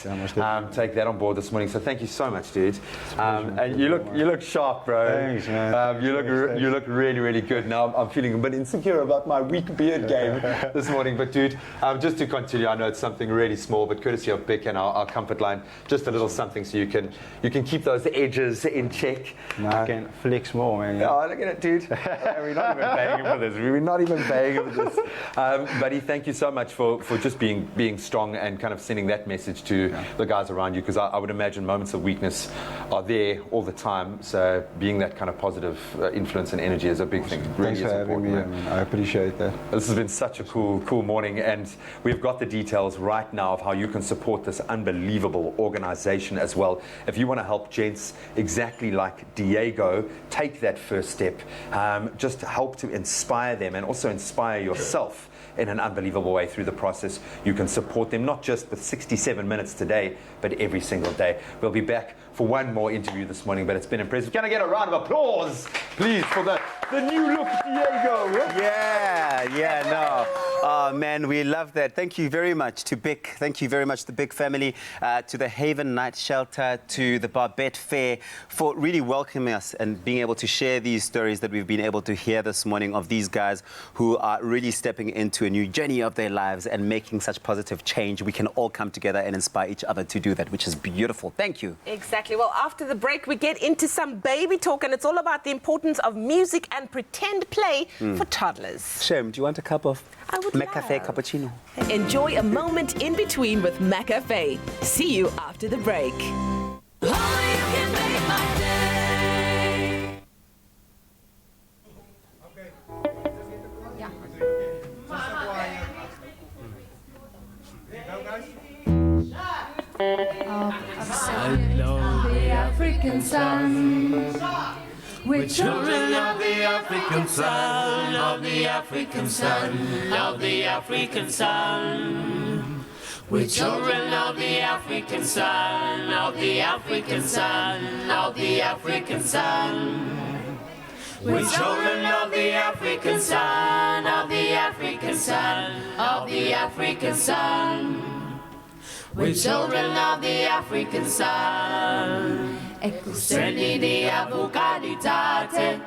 take that on board this morning. So thank you so much, dude. And you look sharp, bro. Thanks, man. You look really, really good. Now I'm feeling a bit insecure about my weak beard game this morning. But dude, just to continue, I know it's something really small, but courtesy of Bic and our comfort line, just a little something so you can keep those edges in check. I can flex more, man. Oh, look at it, dude. We're not even paying him for this. We're not even paying him for this. Buddy, thank you so much for just being strong and kind of sending that message to the guys around you, because I would imagine moments of weakness are there all the time. So being that kind of positive influence and energy is a big thing. Thanks for having me, man. I appreciate that. This has been such a cool morning, and we've got the details right now of how you can support this unbelievable organization as well. If you want to help gents exactly like Diego take that first step, just help to inspire them and also inspire yourself in an unbelievable way through the process, you can support them not just with 67 minutes today, but every single day. We'll be back for one more interview this morning, but it's been impressive. Can I get a round of applause, please, for the new look Diego? Oh, man, we love that. Thank you very much to Bic. Thank you very much to the Bic family, to the Haven Night Shelter, to the Bonnet Fair, for really welcoming us and being able to share these stories that we've been able to hear this morning of these guys who are really stepping into a new journey of their lives and making such positive change. We can all come together and inspire each other to do that, which is beautiful. Thank you. Exactly. Well, after the break, we get into some baby talk, and it's all about the importance of music and pretend play for toddlers. Shem, do you want a cup of McCafe cappuccino? Enjoy a moment in between with McCafe. See you after the break. The African sun. We're children of the African sun, of the African sun, of the African sun. We're children of the African sun, of the African sun, of the African sun. We're children of the African sun, of the African sun, of the African sun. We're children of the African sun. Ekuseni Bugatti tate,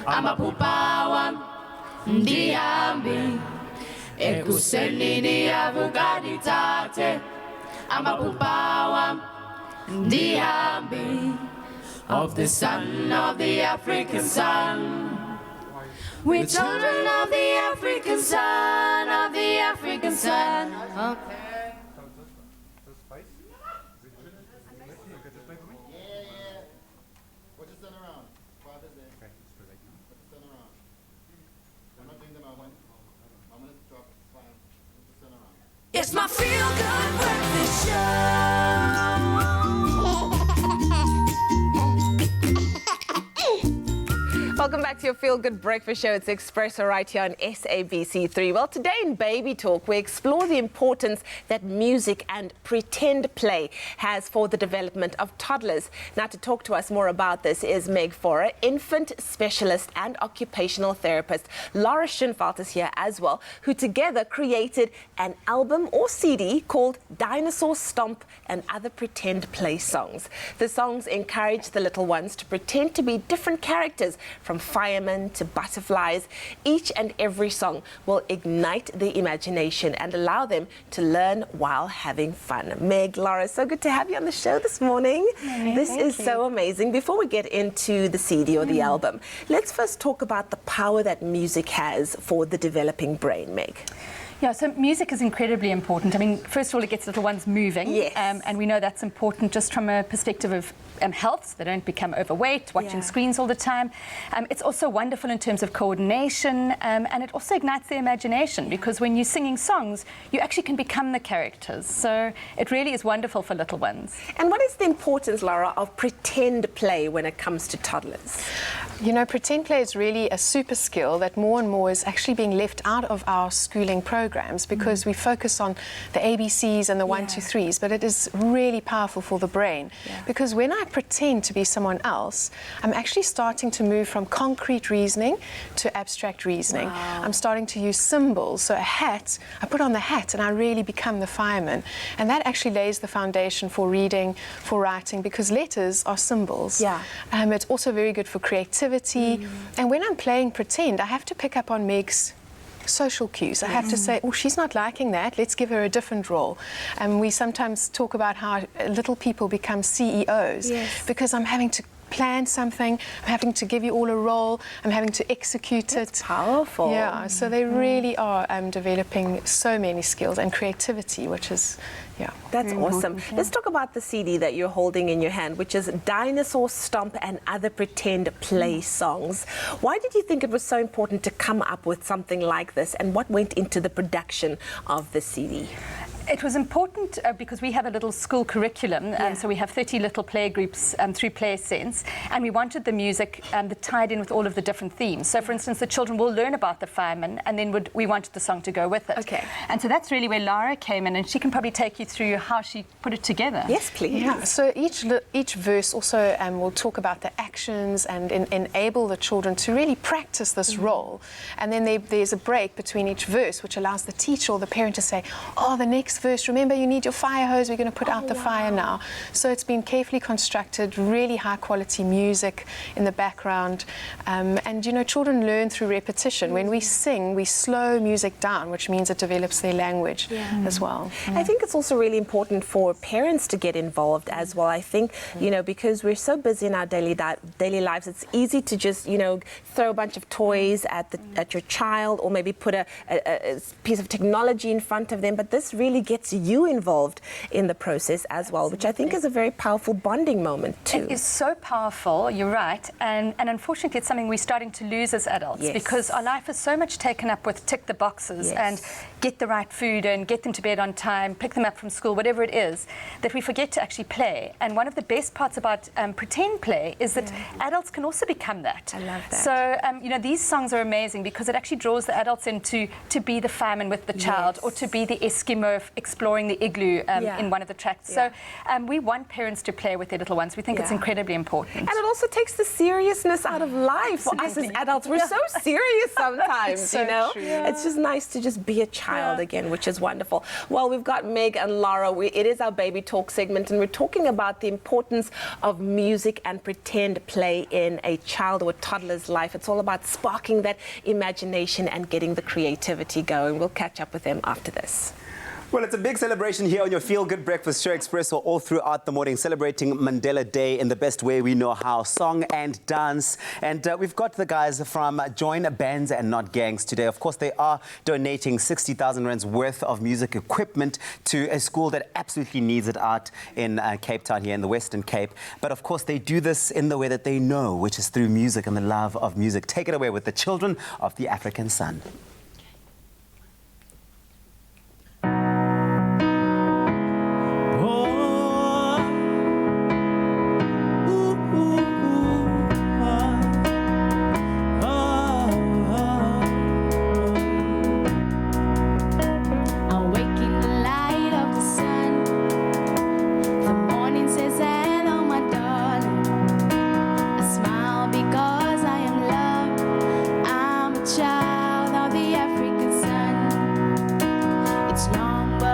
amapupawa ndiambi. Ekuseni Bugatti tate, amapupawa ndiambi. Of the sun, of the African sun. We're children of the African sun, of the African sun. It's my feel-good breakfast show. Welcome back to your Feel Good Breakfast Show. It's Expresso right here on SABC3. Well, today in Baby Talk, we explore the importance that music and pretend play has for the development of toddlers. Now, to talk to us more about this is Meg Forer, infant specialist and occupational therapist. Laura Schinveld is here as well, who together created an album or CD called Dinosaur Stomp and Other Pretend Play Songs. The songs encourage the little ones to pretend to be different characters, from firemen to butterflies. Each and every song will ignite the imagination and allow them to learn while having fun. Meg, Laura, so good to have you on the show this morning. This is so amazing. Before we get into the CD or the album, let's first talk about the power that music has for the developing brain, Meg. Yeah, so music is incredibly important. I mean, first of all, it gets little ones moving. Yes. And we know that's important just from a perspective of health, so they don't become overweight, watching screens all the time. It's also wonderful in terms of coordination, and it also ignites their imagination, because when you're singing songs, you actually can become the characters. So it really is wonderful for little ones. And what is the importance, Laura, of pretend play when it comes to toddlers? You know, pretend play is really a super skill that more and more is actually being left out of our schooling programs, because we focus on the ABCs and the 1, 2, 3s, but it is really powerful for the brain. Because when I pretend to be someone else, I'm actually starting to move from concrete reasoning to abstract reasoning. I'm starting to use symbols. So a hat, I put on the hat and I really become the fireman. And that actually lays the foundation for reading, for writing, because letters are symbols. It's also very good for creativity. And when I'm playing pretend, I have to pick up on Meg's social cues. I have to say, oh, she's not liking that, let's give her a different role. And we sometimes talk about how little people become CEOs because I'm having to plan something, I'm having to give you all a role, I'm having to execute it. It's powerful. Yeah, so they really are developing so many skills and creativity, which is, That's awesome. Let's talk about the CD that you're holding in your hand, which is Dinosaur Stomp and Other Pretend Play Songs. Why did you think it was so important to come up with something like this, and what went into the production of the CD? It was important because we have a little school curriculum, so we have 30 little play groups through Play Sense, and we wanted the music that tied in with all of the different themes. So, for instance, the children will learn about the firemen, and then we wanted the song to go with it. And so that's really where Lara came in, and she can probably take you through how she put it together. Yes, please. Yeah, so each verse also will talk about the actions and enable the children to really practice this role. And then there's a break between each verse, which allows the teacher or the parent to say, oh, the next verse, remember you need your fire hose, we're going to put out the fire now. So it's been carefully constructed, really high quality music in the background. And you know, children learn through repetition. When we sing, we slow music down, which means it develops their language as well. I think it's also really important for parents to get involved as well. I think, you know, because we're so busy in our daily lives, it's easy to just, you know, throw a bunch of toys at your child, or maybe put a piece of technology in front of them. But this really gets you involved in the process as well, which I think is a very powerful bonding moment too. It is so powerful, you're right, and unfortunately it's something we're starting to lose as adults, because our life is so much taken up with tick the boxes and get the right food and get them to bed on time, pick them up from from school, whatever it is, that we forget to actually play. And one of the best parts about pretend play is that adults can also become that. I love that. So, you know, these songs are amazing because it actually draws the adults into to be the fireman with the child, or to be the Eskimo exploring the igloo in one of the tracks. So we want parents to play with their little ones. We think it's incredibly important. And it also takes the seriousness out of life for us as adults. We're so serious sometimes, So you know? true. It's just nice to just be a child again, which is wonderful. Well, we've got Meg and Laura. It is our Baby Talk segment, and we're talking about the importance of music and pretend play in a child or a toddler's life. It's all about sparking that imagination and getting the creativity going. We'll catch up with them after this. Well, it's a big celebration here on your Feel Good Breakfast Show Expresso all throughout the morning, celebrating Mandela Day in the best way we know how, song and dance. And we've got the guys from Join Bands and Not Gangs today. Of course, they are donating 60,000 rands worth of music equipment to a school that absolutely needs it out in Cape Town here in the Western Cape. But of course, they do this in the way that they know, which is through music and the love of music. Take it away with the children of the African Sun.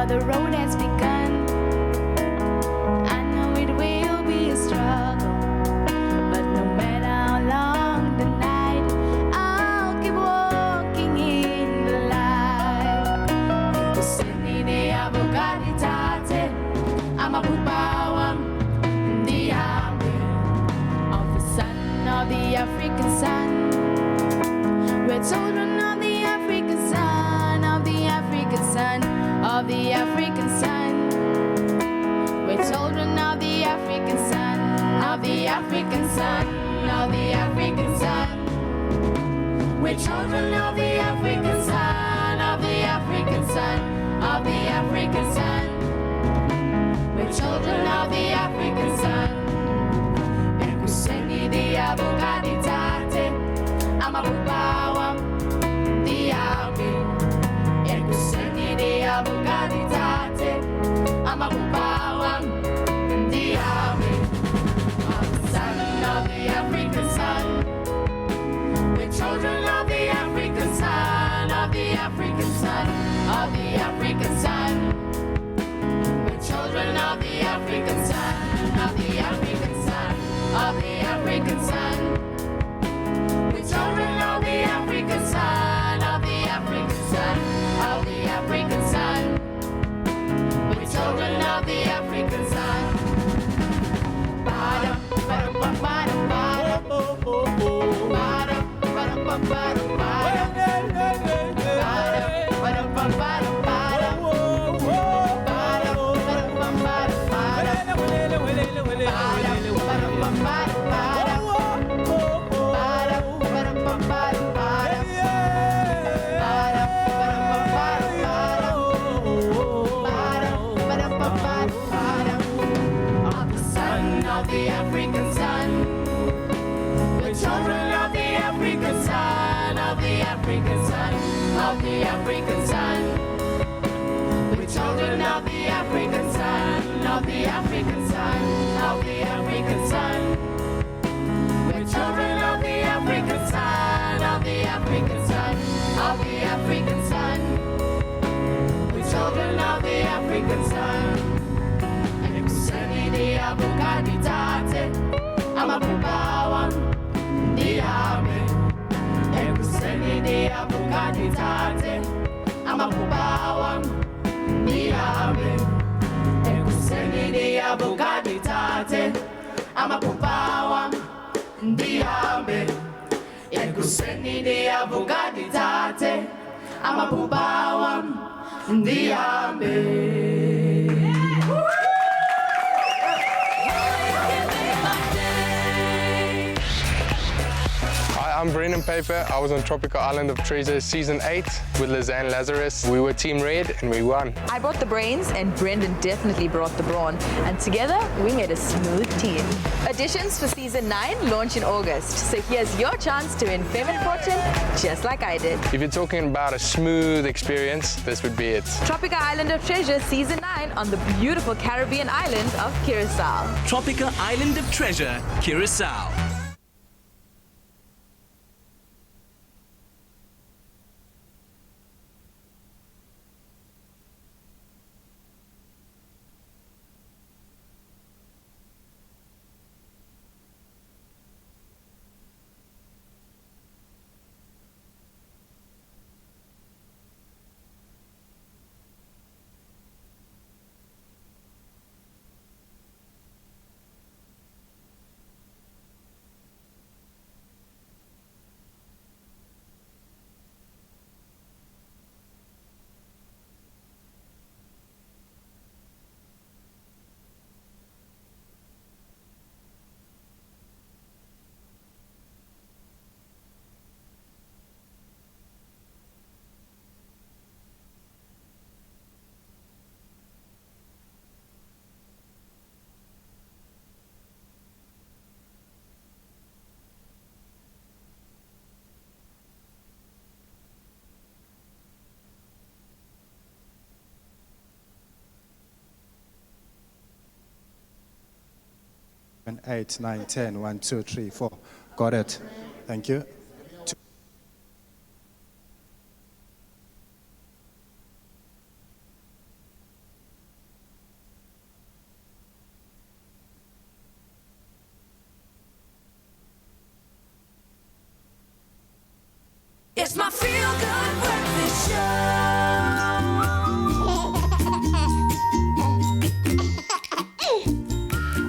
The road has begun. I know it will be a struggle, but no matter how long the night, I'll keep walking in the light. I'm a Bugatti, the army of the son of the African sun. We're children of the African sun, of the African sun, of the African sun. We're children of the African sun, of the African sun, of the African sun. We're children of the African sun, of the African sun, of the African sun. We're children of the African sun. Ekuseni di Bugatti tate, I'm a Bubawa, the army. Ekuseni di Bugatti tate, I'm a Bubawa, the army. Of the son of the African sun. We're children of the African sun, of the African sun, of the African sun. Children of the African sun, of the African sun, of the African sun. We're children of the African sun, of the African sun, of the African sun. We're children of the African sun. Bada, bada, bada, bada, bada, bada, bada, bada, of the African sun. We're children of the African sun, of the African sun, of the African sun. We're children of the African sun, of the African sun, of the African sun. We're children of the African sun. Ekuseni di Bugatti tate, I'm a Bubawa, the army. Ekuseni di Bugatti tate, I'm a Bubawa, the army. Ekuseni di Bugatti tate, I'm a Bubawa, the army. Ekuseni di Bugatti tate, I'm a Bubawa, the army. I I'm Brendan Paper. I was on Tropical Island of Treasure Season 8 with Lizanne Lazarus. We were Team Red and we won. I brought the brains and Brendan definitely brought the brawn. And together, we made a smooth team. Auditions for Season 9 launch in August. So here's your chance to win fame and fortune, just like I did. If you're talking about a smooth experience, this would be it. Tropical Island of Treasure Season 9 on the beautiful Caribbean island of Curacao. Tropical Island of Treasure, Curacao. And 8, 9, 10, 1, 2, 3, 4. Got it. Thank you. It's my feel-good breakfast show.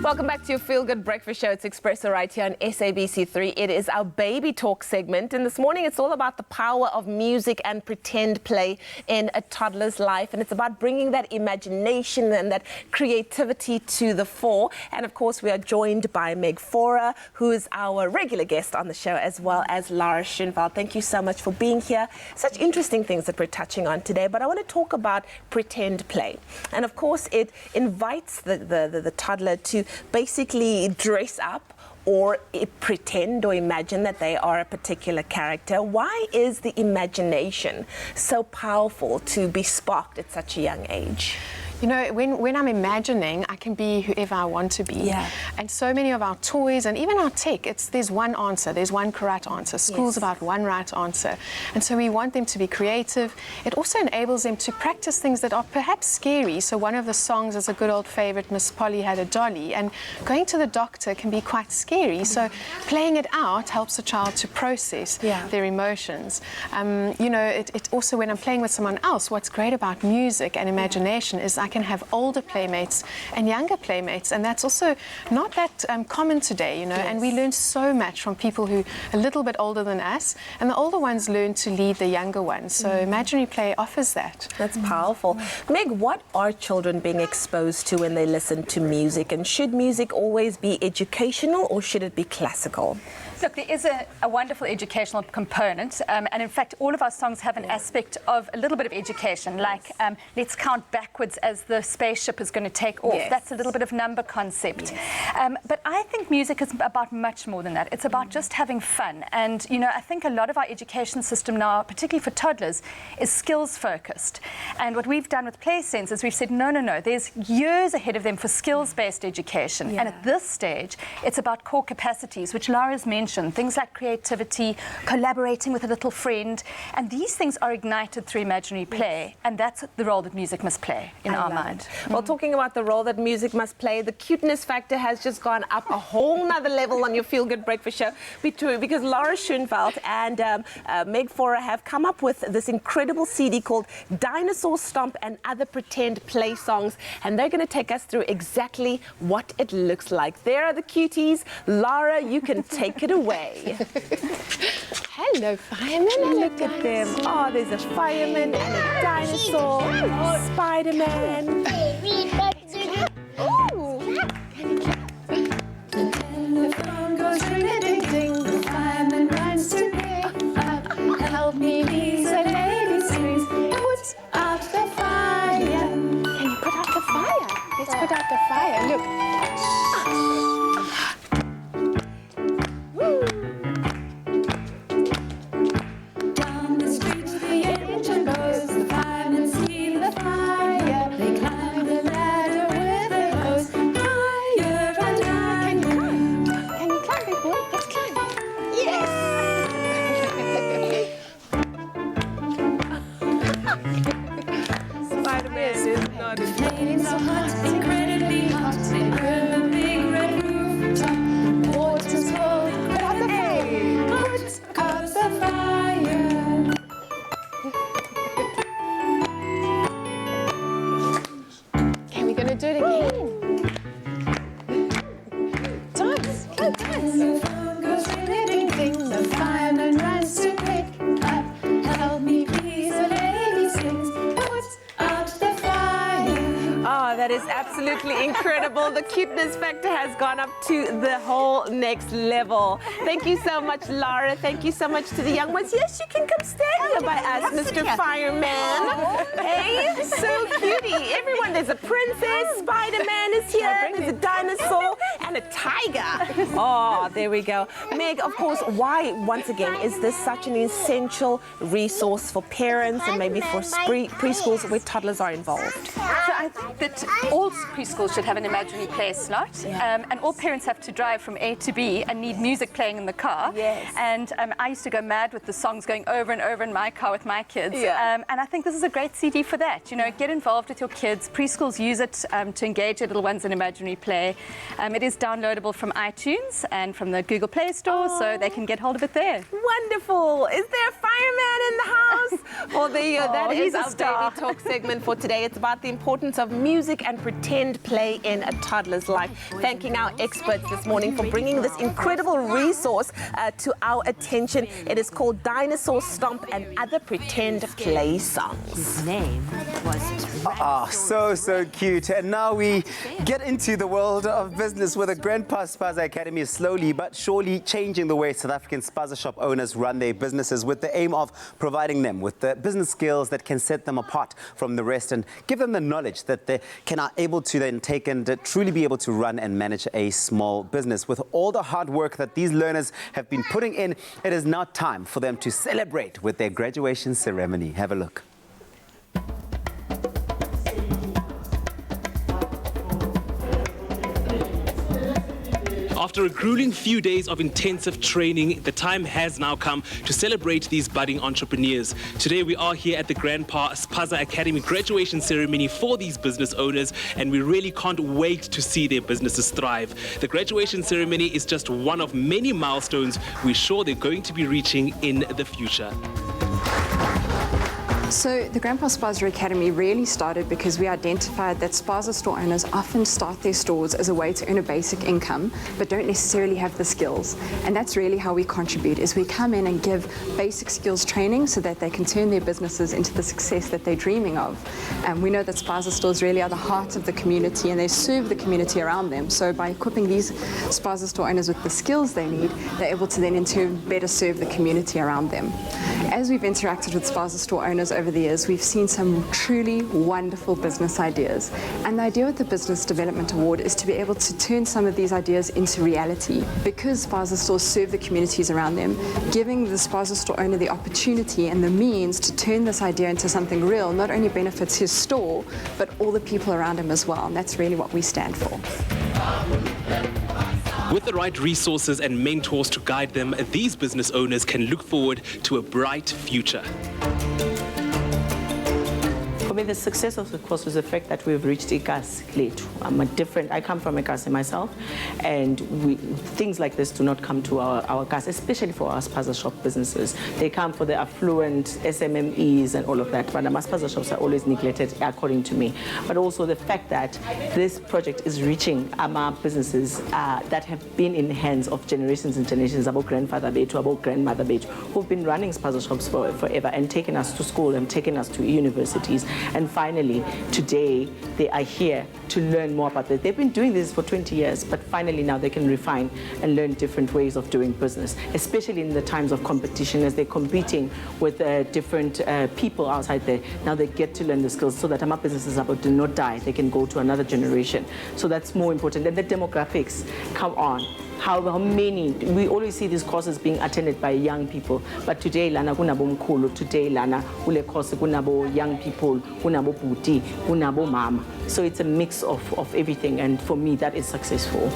Welcome back to your Feel Good Breakfast Show. It's Expresso right here on SABC3. It is our baby talk segment, and this morning it's all about the power of music and pretend play in a toddler's life, and it's about bringing that imagination and that creativity to the fore. And of course, we are joined by Meg Fora, who is our regular guest on the show, as well as Lara Schoenveld. Thank you so much for being here. Such interesting things that we're touching on today, but I want to talk about pretend play. And of course, it invites the toddler to basically dress up or pretend or imagine that they are a particular character. Why is the imagination so powerful to be sparked at such a young age? You know, when I'm imagining, I can be whoever I want to be. Yeah. And so many of our toys and even our tech, there's one answer, there's one correct answer. School's about one right answer. And so we want them to be creative. It also enables them to practice things that are perhaps scary. So one of the songs is a good old favorite, Miss Polly Had a Dolly. And going to the doctor can be quite scary. So playing it out helps a child to process their emotions. You know, it also, when I'm playing with someone else, what's great about music and imagination is I can have older playmates and younger playmates, and that's also not that common today, you know. And we learn so much from people who are a little bit older than us, and the older ones learn to lead the younger ones. So imaginary play offers that. That's powerful. Meg, what are children being exposed to when they listen to music, and should music always be educational or should it be classical? Look, there is a wonderful educational component, and in fact, all of our songs have an aspect of a little bit of education, like let's count backwards as the spaceship is going to take off. That's a little bit of number concept. But I think music is about much more than that. It's about just having fun. And, you know, I think a lot of our education system now, particularly for toddlers, is skills focused. And what we've done with Play Sense is we've said, no, there's years ahead of them for skills-based education. And at this stage, it's about core capacities, which Lara's mentioned. Things like creativity, collaborating with a little friend, and these things are ignited through imaginary play, and that's the role that music must play in our mind. Well, talking about the role that music must play, the cuteness factor has just gone up a whole nother level on your Feel Good Breakfast Show, because Lara Schoenveld and Meg Fora have come up with this incredible CD called Dinosaur Stomp and Other Pretend Play Songs, and they're going to take us through exactly what it looks like. There are the cuties. Lara, you can take it away. Hello, fireman. Look at them. Oh, there's a fireman and a dinosaur. Spider-Man. Ooh. The telephone goes ring-a-ding-ding. The fireman runs to When the phone goes ring, ding, ding, the fireman runs to pick up. Help me please, the lady sings, put out the fire. Oh, that is absolutely incredible. The cuteness factor has gone up to the whole next level. Thank you so much, Lara. Thank you so much to the young ones. Yes, you can come stand here by us, Mr. Fireman. Hey, so cutie. Everyone, there's a princess, Spider-Man is here, there's a dinosaur, and a tiger. Oh, there we go. Meg, of course, why, once again, is this such an essential resource for parents and maybe for preschools where toddlers are involved? So I think that all preschools should have an imaginary play slot, and all parents have to drive from A to B and need music playing in the car. Yes. And I used to go mad with the songs going over and over in my car with my kids. Yeah. And I think this is a great CD for that. You know, get involved with your kids. Preschools use it to engage their little ones in imaginary play. It is downloadable from iTunes and from the Google Play Store, so they can get hold of it there. Wonderful. Is there a fireman in the house? Well, there you go. That he's is a our star. daily talk segment for today. It's about the importance of music and pretend play in a toddler's life. Thanking our experts this morning for bringing this incredible resource to our attention. It is called Dinosaur Stomp and Other Pretend Play Songs. His name was Ah, so cute. And now we get into the world of business where the Grandpa Spaza Academy is slowly but surely changing the way South African Spaza shop owners run their businesses with the aim of providing them with the business skills that can set them apart from the rest and give them the knowledge that they are able to then take and truly be able to run and manage a small business. With all the hard work that these learners have been putting in, it is now time for them to celebrate with their graduation ceremony. Have a look. After a grueling few days of intensive training, the time has now come to celebrate these budding entrepreneurs. Today we are here at the Grandpa Spaza Academy graduation ceremony for these business owners, and we really can't wait to see their businesses thrive. The graduation ceremony is just one of many milestones we're sure they're going to be reaching in the future. So the Grandpa Spaza Academy really started because we identified that Spaza store owners often start their stores as a way to earn a basic income, but don't necessarily have the skills. And that's really how we contribute, is we come in and give basic skills training so that they can turn their businesses into the success that they're dreaming of. And we know that Spaza stores really are the heart of the community and they serve the community around them. So by equipping these Spaza store owners with the skills they need, they're able to then in turn better serve the community around them. As we've interacted with Spaza store owners over the years, we've seen some truly wonderful business ideas. And the idea with the Business Development Award is to be able to turn some of these ideas into reality. Because Spaza stores serve the communities around them, giving the Spaza store owner the opportunity and the means to turn this idea into something real not only benefits his store, but all the people around him as well. And that's really what we stand for. With the right resources and mentors to guide them, these business owners can look forward to a bright future. For me, the success of the course was the fact that we've reached Ikas Letu. I come from Ikas myself, and things like this do not come to our Ikas, especially for our Spaza shop businesses. They come for the affluent SMMEs and all of that, but our Spaza shops are always neglected, according to me. But also the fact that this project is reaching our businesses that have been in the hands of generations and generations, about grandfather betu, about grandmother betu, who've been running Spaza shops forever and taken us to school and taken us to universities. And finally, today, they are here to learn more about this. They've been doing this for 20 years, but finally now they can refine and learn different ways of doing business, especially in the times of competition as they're competing with different people outside there. Now they get to learn the skills so that our businesses do not die. They can go to another generation. So that's more important. And the demographics, come on. How many, we always see these courses being attended by young people, but today lana kunabo mkhulu, today lana ule course kunabo young people, kunabo buti, kunabo mama. So it's a mix of everything, and for me that is successful.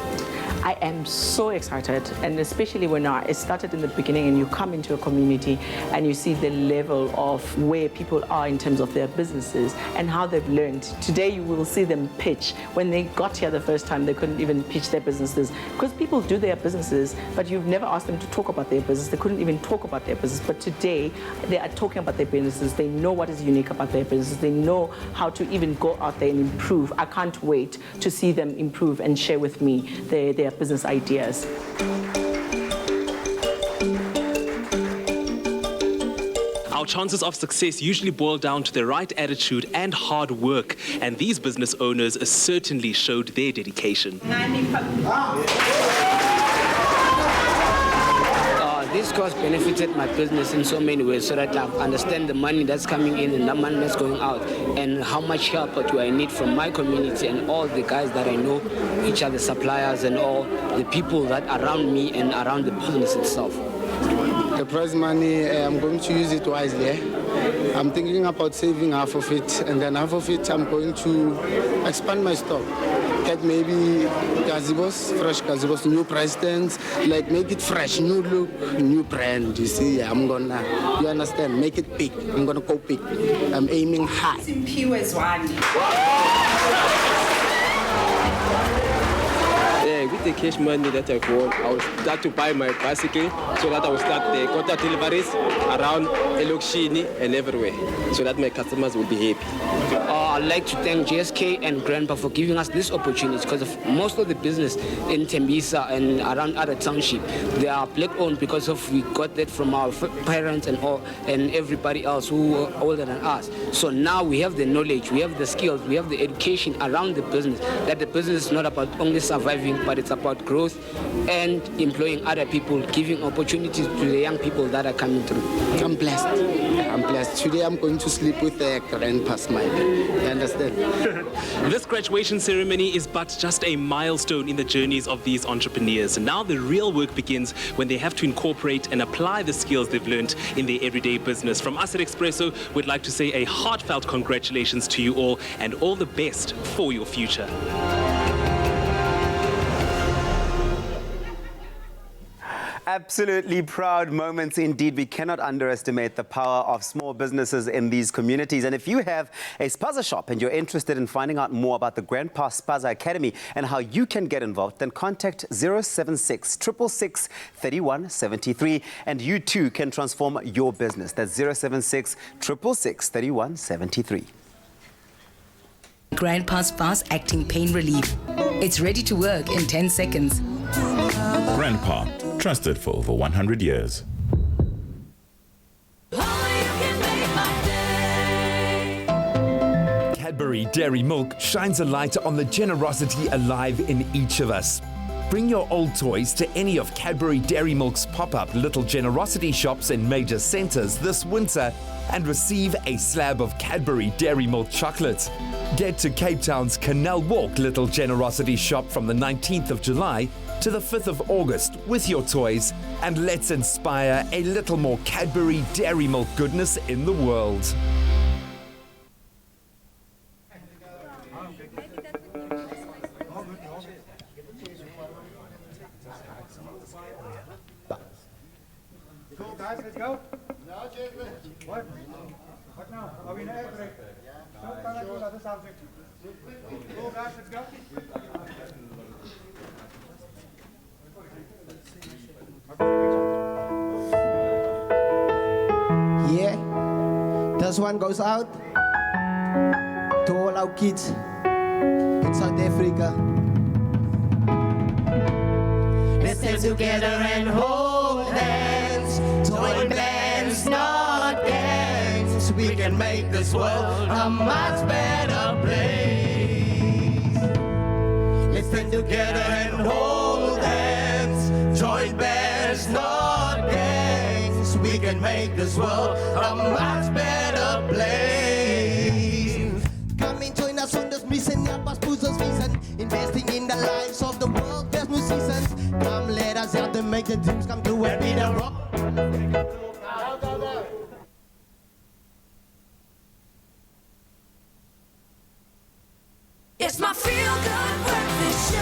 I am so excited, and especially when it started in the beginning and you come into a community and you see the level of where people are in terms of their businesses and how they've learned. Today you will see them pitch. When they got here the first time, they couldn't even pitch their businesses because people do their businesses, but you've never asked them to talk about their business. They couldn't even talk about their business, but today they are talking about their businesses. They know what is unique about their businesses. They know how to even go out there and improve. I can't wait to see them improve and share with me their business ideas. Our chances of success usually boil down to the right attitude and hard work, and these business owners certainly showed their dedication. This course benefited my business in so many ways, so that I understand the money that's coming in and the money that's going out, and how much help do I need from my community and all the guys that I know, each other suppliers and all the people that are around me and around the business itself. The prize money, I'm going to use it wisely. I'm thinking about saving half of it, and then half of it I'm going to expand my stock. Get maybe gazebos, fresh gazebos, new price stands, like make it fresh, new look, new brand. You see, I'm gonna, you understand, make it big. I'm gonna go big. I'm aiming high. With the cash money that I got, I will start to buy my bicycle so that I will start the quarter deliveries around Elokshini and everywhere so that my customers will be happy. I'd like to thank GSK and Grandpa for giving us this opportunity, because of most of the business in Tembisa and around other township, they are black owned because of we got that from our parents and all and everybody else who are older than us. So now we have the knowledge, we have the skills, we have the education around the business, that the business is not about only surviving, but it's about growth and employing other people, giving opportunities to the young people that are coming through. I'm blessed. I'm blessed. Today I'm going to sleep with a grandpa smile. You understand? This graduation ceremony is but just a milestone in the journeys of these entrepreneurs. Now the real work begins when they have to incorporate and apply the skills they've learned in their everyday business. From us at Expresso, we'd like to say a heartfelt congratulations to you all and all the best for your future. Absolutely proud moments indeed. We cannot underestimate the power of small businesses in these communities. And if you have a spaza shop and you're interested in finding out more about the Grandpa Spaza Academy and how you can get involved, then contact 076 666 3173 and you too can transform your business. That's 076 666 3173. Grandpa's fast acting pain relief. It's ready to work in 10 seconds. Grandpa, trusted for over 100 years. Cadbury Dairy Milk shines a light on the generosity alive in each of us. Bring your old toys to any of Cadbury Dairy Milk's pop-up Little Generosity shops in major centres this winter and receive a slab of Cadbury Dairy Milk chocolate. Get to Cape Town's Canal Walk Little Generosity shop from the 19th of July to the 5th of August with your toys, and let's inspire a little more Cadbury Dairy Milk goodness in the world. Cool guys, let's go. What? What now? Are we in air break? Cool guys, let's go. Yeah, this one goes out to all our kids in South Africa. Let's stand together and hold hands, join bands, not gangs. We can make this world a much better place. Let's stand together and hold hands, join bands, not gangs. We can make this world a much better place. Come and join us on this mission, help us push this vision. Investing in the lives of the world, there's no seasons. Come let us help them make the dreams come true and be the rock. It's my feel-good breakfast show.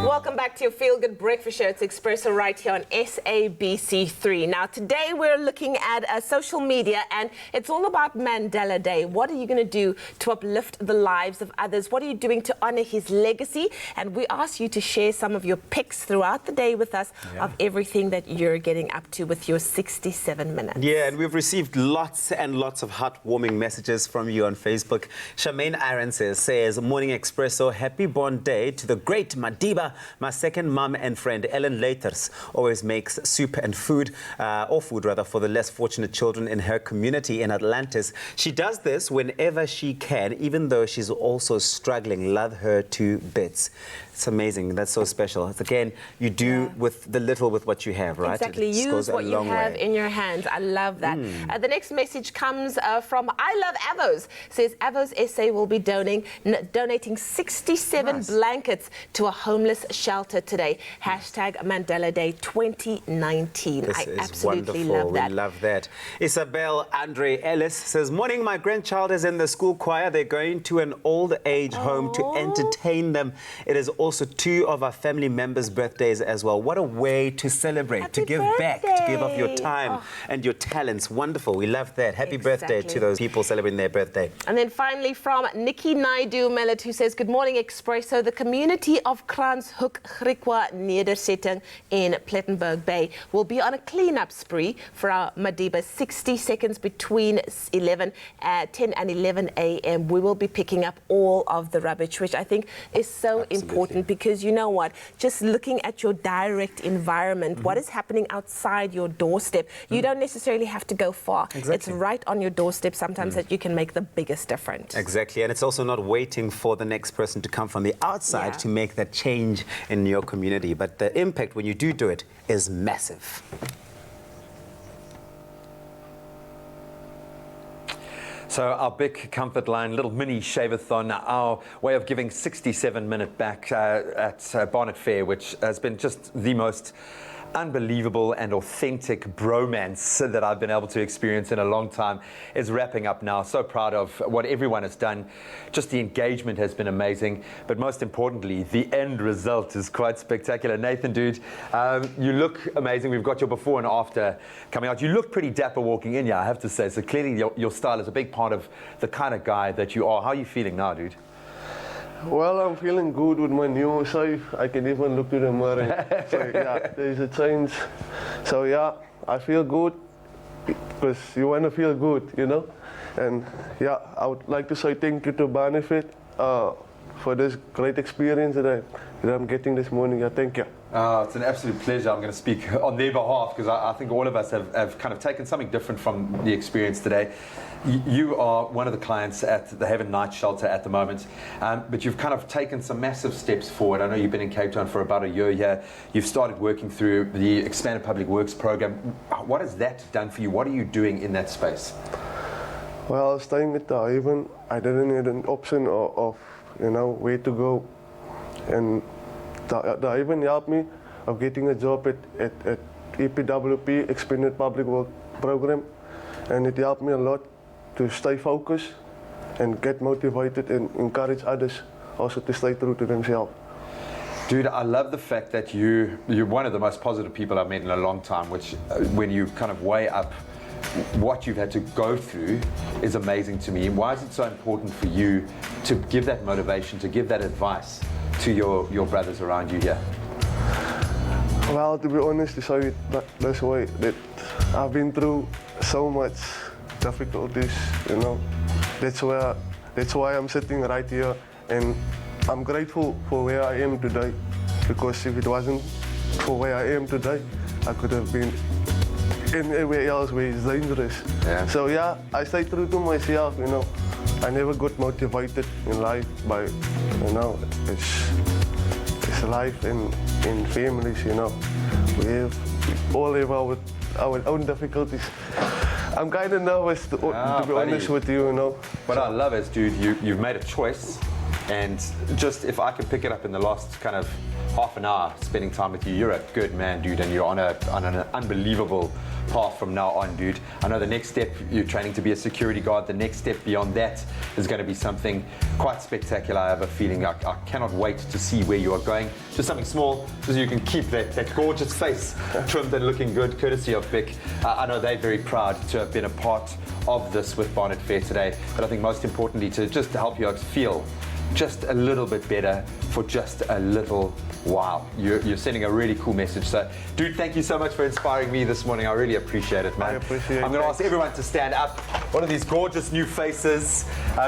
Welcome back to your Feel Good Breakfast Show. It's Expresso right here on SABC3. Now, today we're looking at social media, and it's all about Mandela Day. What are you going to do to uplift the lives of others? What are you doing to honor his legacy? And we ask you to share some of your pics throughout the day with us of everything that you're getting up to with your 67 minutes. Yeah, and we've received lots and lots of heartwarming messages from you on Facebook. Charmaine Aaron says, Morning Expresso, happy born day to the great Madiba My second mum and friend, Ellen Laters, always makes soup and food, for the less fortunate children in her community in Atlantis. She does this whenever she can, even though she's also struggling. Love her to bits. It's amazing. That's so special. It's, again, you do with the little with what you have, right? Exactly. It Use goes what a you long have way. in your hands. I love that. The next message comes from I Love Avos. Says Avos SA will be donating 67 blankets to a homeless shelter today. Hashtag Mandela Day 2019. This I is absolutely wonderful. love that. We love that. Isabel Andre Ellis says, morning, my grandchild is in the school choir. They're going to an old age home to entertain them. It is also 2 of our family members' birthdays as well. What a way to celebrate, to give back, to give of your time and your talents. Wonderful. We love that. Happy birthday to those people celebrating their birthday. And then finally from Nikki Naidu Mellet, who says, good morning, Expresso. The community of Kranshoek Griekwa Nederzetting in Plettenberg Bay will be on a cleanup spree for our Madiba. 60 seconds between 10 and 11 a.m. We will be picking up all of the rubbish, which I think is so important, because you know what? Just looking at your direct environment, what is happening outside your doorstep, you don't necessarily have to go far. It's right on your doorstep sometimes that you can make the biggest difference. Exactly, and it's also not waiting for the next person to come from the outside to make that change in your community. But the impact when you do it is massive. So our big comfort line, little mini shave-a-thon, our way of giving 67-minute back at Bonnet Fair, which has been just the most unbelievable and authentic bromance that I've been able to experience in a long time, is wrapping up now. So proud of what everyone has done. Just the engagement has been amazing, but most importantly, the end result is quite spectacular. Nathan, dude, you look amazing. We've got your before and after coming out. You look pretty dapper walking in here, I have to say. So clearly your style is a big part of the kind of guy that you are. How are you feeling now, dude? Well, I'm feeling good with my new shave. I can even look to the mirror. So yeah, there's a change. So yeah, I feel good because you want to feel good, you know. And yeah, I would like to say thank you to Bonnet Fit for this great experience that I'm getting this morning. Yeah, thank you. It's an absolute pleasure. I'm going to speak on their behalf because I think all of us have kind of taken something different from the experience today. You are one of the clients at the Heaven Night Shelter at the moment, but you've kind of taken some massive steps forward. I know you've been in Cape Town for about a year here. You've started working through the Expanded Public Works program. What has that done for you? What are you doing in that space? Well, staying at the Haven, I didn't need an option of you know, where to go. And the Haven helped me of getting a job at EPWP, Expanded Public Work Program. And it helped me a lot to stay focused and get motivated and encourage others also to stay true to themselves. Dude, I love the fact that you're one of the most positive people I've met in a long time, which when you kind of weigh up what you've had to go through is amazing to me. Why is it so important for you to give that motivation, to give that advice to your brothers around you here? Well, to be honest, to say it this way, that I've been through so much difficulties, you know. That's why I'm sitting right here, and I'm grateful for where I am today, because if it wasn't for where I am today, I could have been anywhere else where it's dangerous. Yeah. So yeah, I stay true to myself, you know. I never got motivated in life by, you know, it's life in families, you know. We all have our own difficulties. I'm kind of nervous to be honest with you, you know. What I love is, dude, you've made a choice, and just if I could pick it up in the last kind of half an hour spending time with you, you're a good man, dude, and you're on an unbelievable path from now on, dude. I know the next step, you're training to be a security guard. The next step beyond that is going to be something quite spectacular. I have a feeling I cannot wait to see where you are going. Just something small, so you can keep that gorgeous face trimmed and looking good, courtesy of Vic. I know they're very proud to have been a part of this with Bonnet Fair today, but I think most importantly to help you feel just a little bit better for just a little while. You're sending a really cool message. So, dude, thank you so much for inspiring me this morning. I really appreciate it, man. I appreciate it. I'm going to ask everyone to stand up. One of these gorgeous new faces.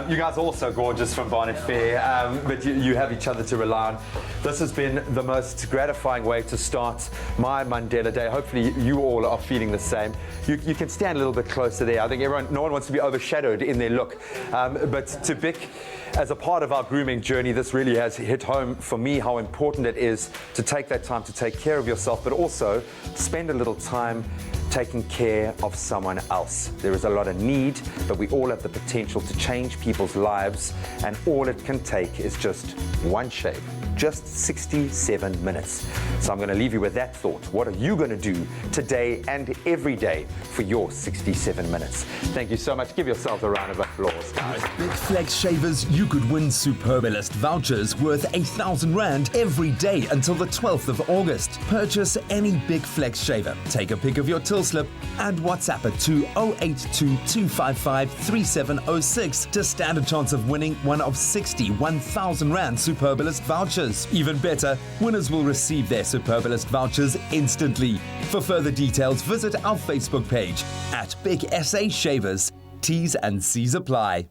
You guys are also gorgeous from Bonnet Fair, but you have each other to rely on. This has been the most gratifying way to start my Mandela Day. Hopefully you all are feeling the same. You can stand a little bit closer there. I think no one wants to be overshadowed in their look. But to Bic, as a part of our grooming journey, this really has hit home for me how important it is to take that time to take care of yourself, but also spend a little time taking care of someone else. There is a lot of need, but we all have the potential to change people's lives, and all it can take is just one shave. Just 67 minutes. So I'm going to leave you with that thought. What are you going to do today and every day for your 67 minutes? Thank you so much. Give yourselves a round of applause, guys. Big Flex Shavers, you could win Superbalist vouchers worth 1,000 Rand every day until the 12th of August. Purchase any Big Flex shaver, take a pic of your till slip and WhatsApp it to 082 255 3706 to stand a chance of winning one of 60 1,000 Rand Superbalist vouchers. Even better, winners will receive their Superbalist vouchers instantly. For further details, visit our Facebook page at Big SA Shavers. T's and C's apply.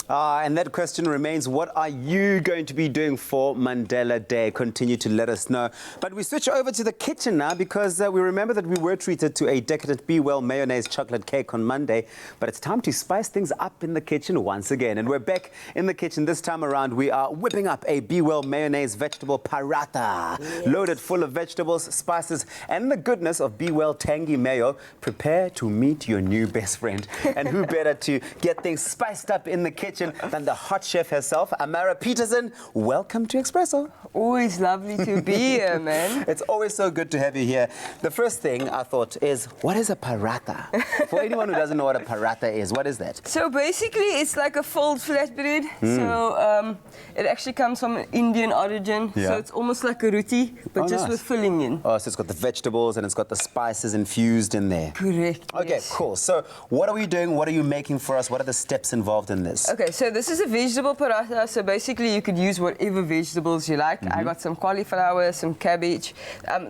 And that question remains, what are you going to be doing for Mandela Day? Continue to let us know. But we switch over to the kitchen now because we remember that we were treated to a decadent Be Well mayonnaise chocolate cake on Monday. But it's time to spice things up in the kitchen once again. And we're back in the kitchen. This time around, we are whipping up a Be Well mayonnaise vegetable paratha. Yes. Loaded full of vegetables, spices, and the goodness of Be Well tangy mayo. Prepare to meet your new best friend. And who better to get things spiced up in the kitchen than the hot chef herself, Amara Peterson. Welcome to Expresso. Always lovely to be here, man. It's always so good to have you here. The first thing I thought is, what is a paratha? For anyone who doesn't know what a paratha is, what is that? So basically, it's like a filled flatbread. So it actually comes from an Indian origin. Yeah. So it's almost like a roti, but just with filling in. Oh, so it's got the vegetables and it's got the spices infused in there. Correct. Okay, yes. Cool. So what are we doing? What are you making for us? What are the steps involved in this? Okay, so this is a vegetable paratha. So basically, you could use whatever vegetables you like. I got some cauliflower, some cabbage,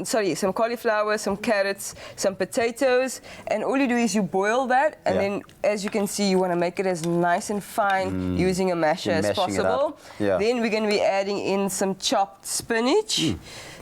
some cauliflower, some carrots, some potatoes, and all you do is you boil that, and then, as you can see, you want to make it as nice and fine using a masher as possible. Then we're going to be adding in some chopped spinach.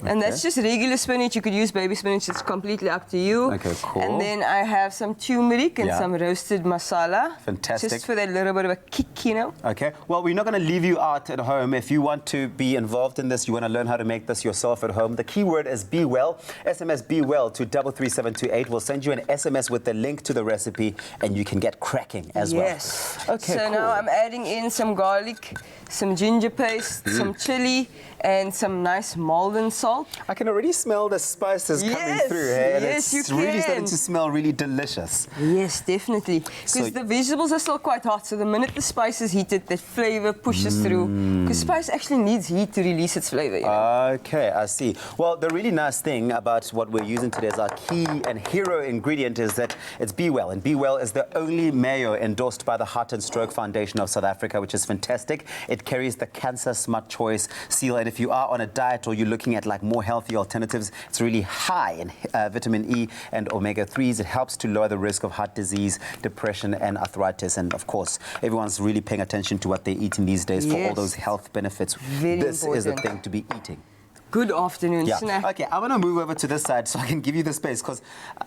And that's just regular spinach. You could use baby spinach. It's completely up to you. Okay, cool. And then I have some turmeric and some roasted masala. Fantastic. Just for that little bit of a kick, you know. Okay. Well, we're not going to leave you out at home. If you want to be involved in this, you want to learn how to make this yourself at home, the keyword is Be Well. SMS Be Well to 33728. We'll send you an SMS with the link to the recipe, and you can get cracking as well. Yes. Okay, so cool. now I'm adding in some garlic, some ginger paste, some chili, and some nice Malden salt. I can already smell the spices coming through. Hey? And yes, it's you really can. starting to smell really delicious. Yes, definitely. Because the vegetables are still quite hot, so the minute the spice is heated, the flavor pushes through. Because spice actually needs heat to release its flavor. You know? Okay, I see. Well, the really nice thing about what we're using today as our key and hero ingredient is that it's Be Well. And Be Well is the only mayo endorsed by the Heart and Stroke Foundation of South Africa, which is fantastic. It carries the Cancer Smart Choice seal, and if you are on a diet or you're looking at like more healthy alternatives, it's really high in vitamin E and omega-3s. It helps to lower the risk of heart disease, depression and arthritis. And of course, everyone's really paying attention to what they're eating these days for all those health benefits. This is the thing to be eating. Good afternoon, snack. Okay, I'm going to move over to this side so I can give you the space, because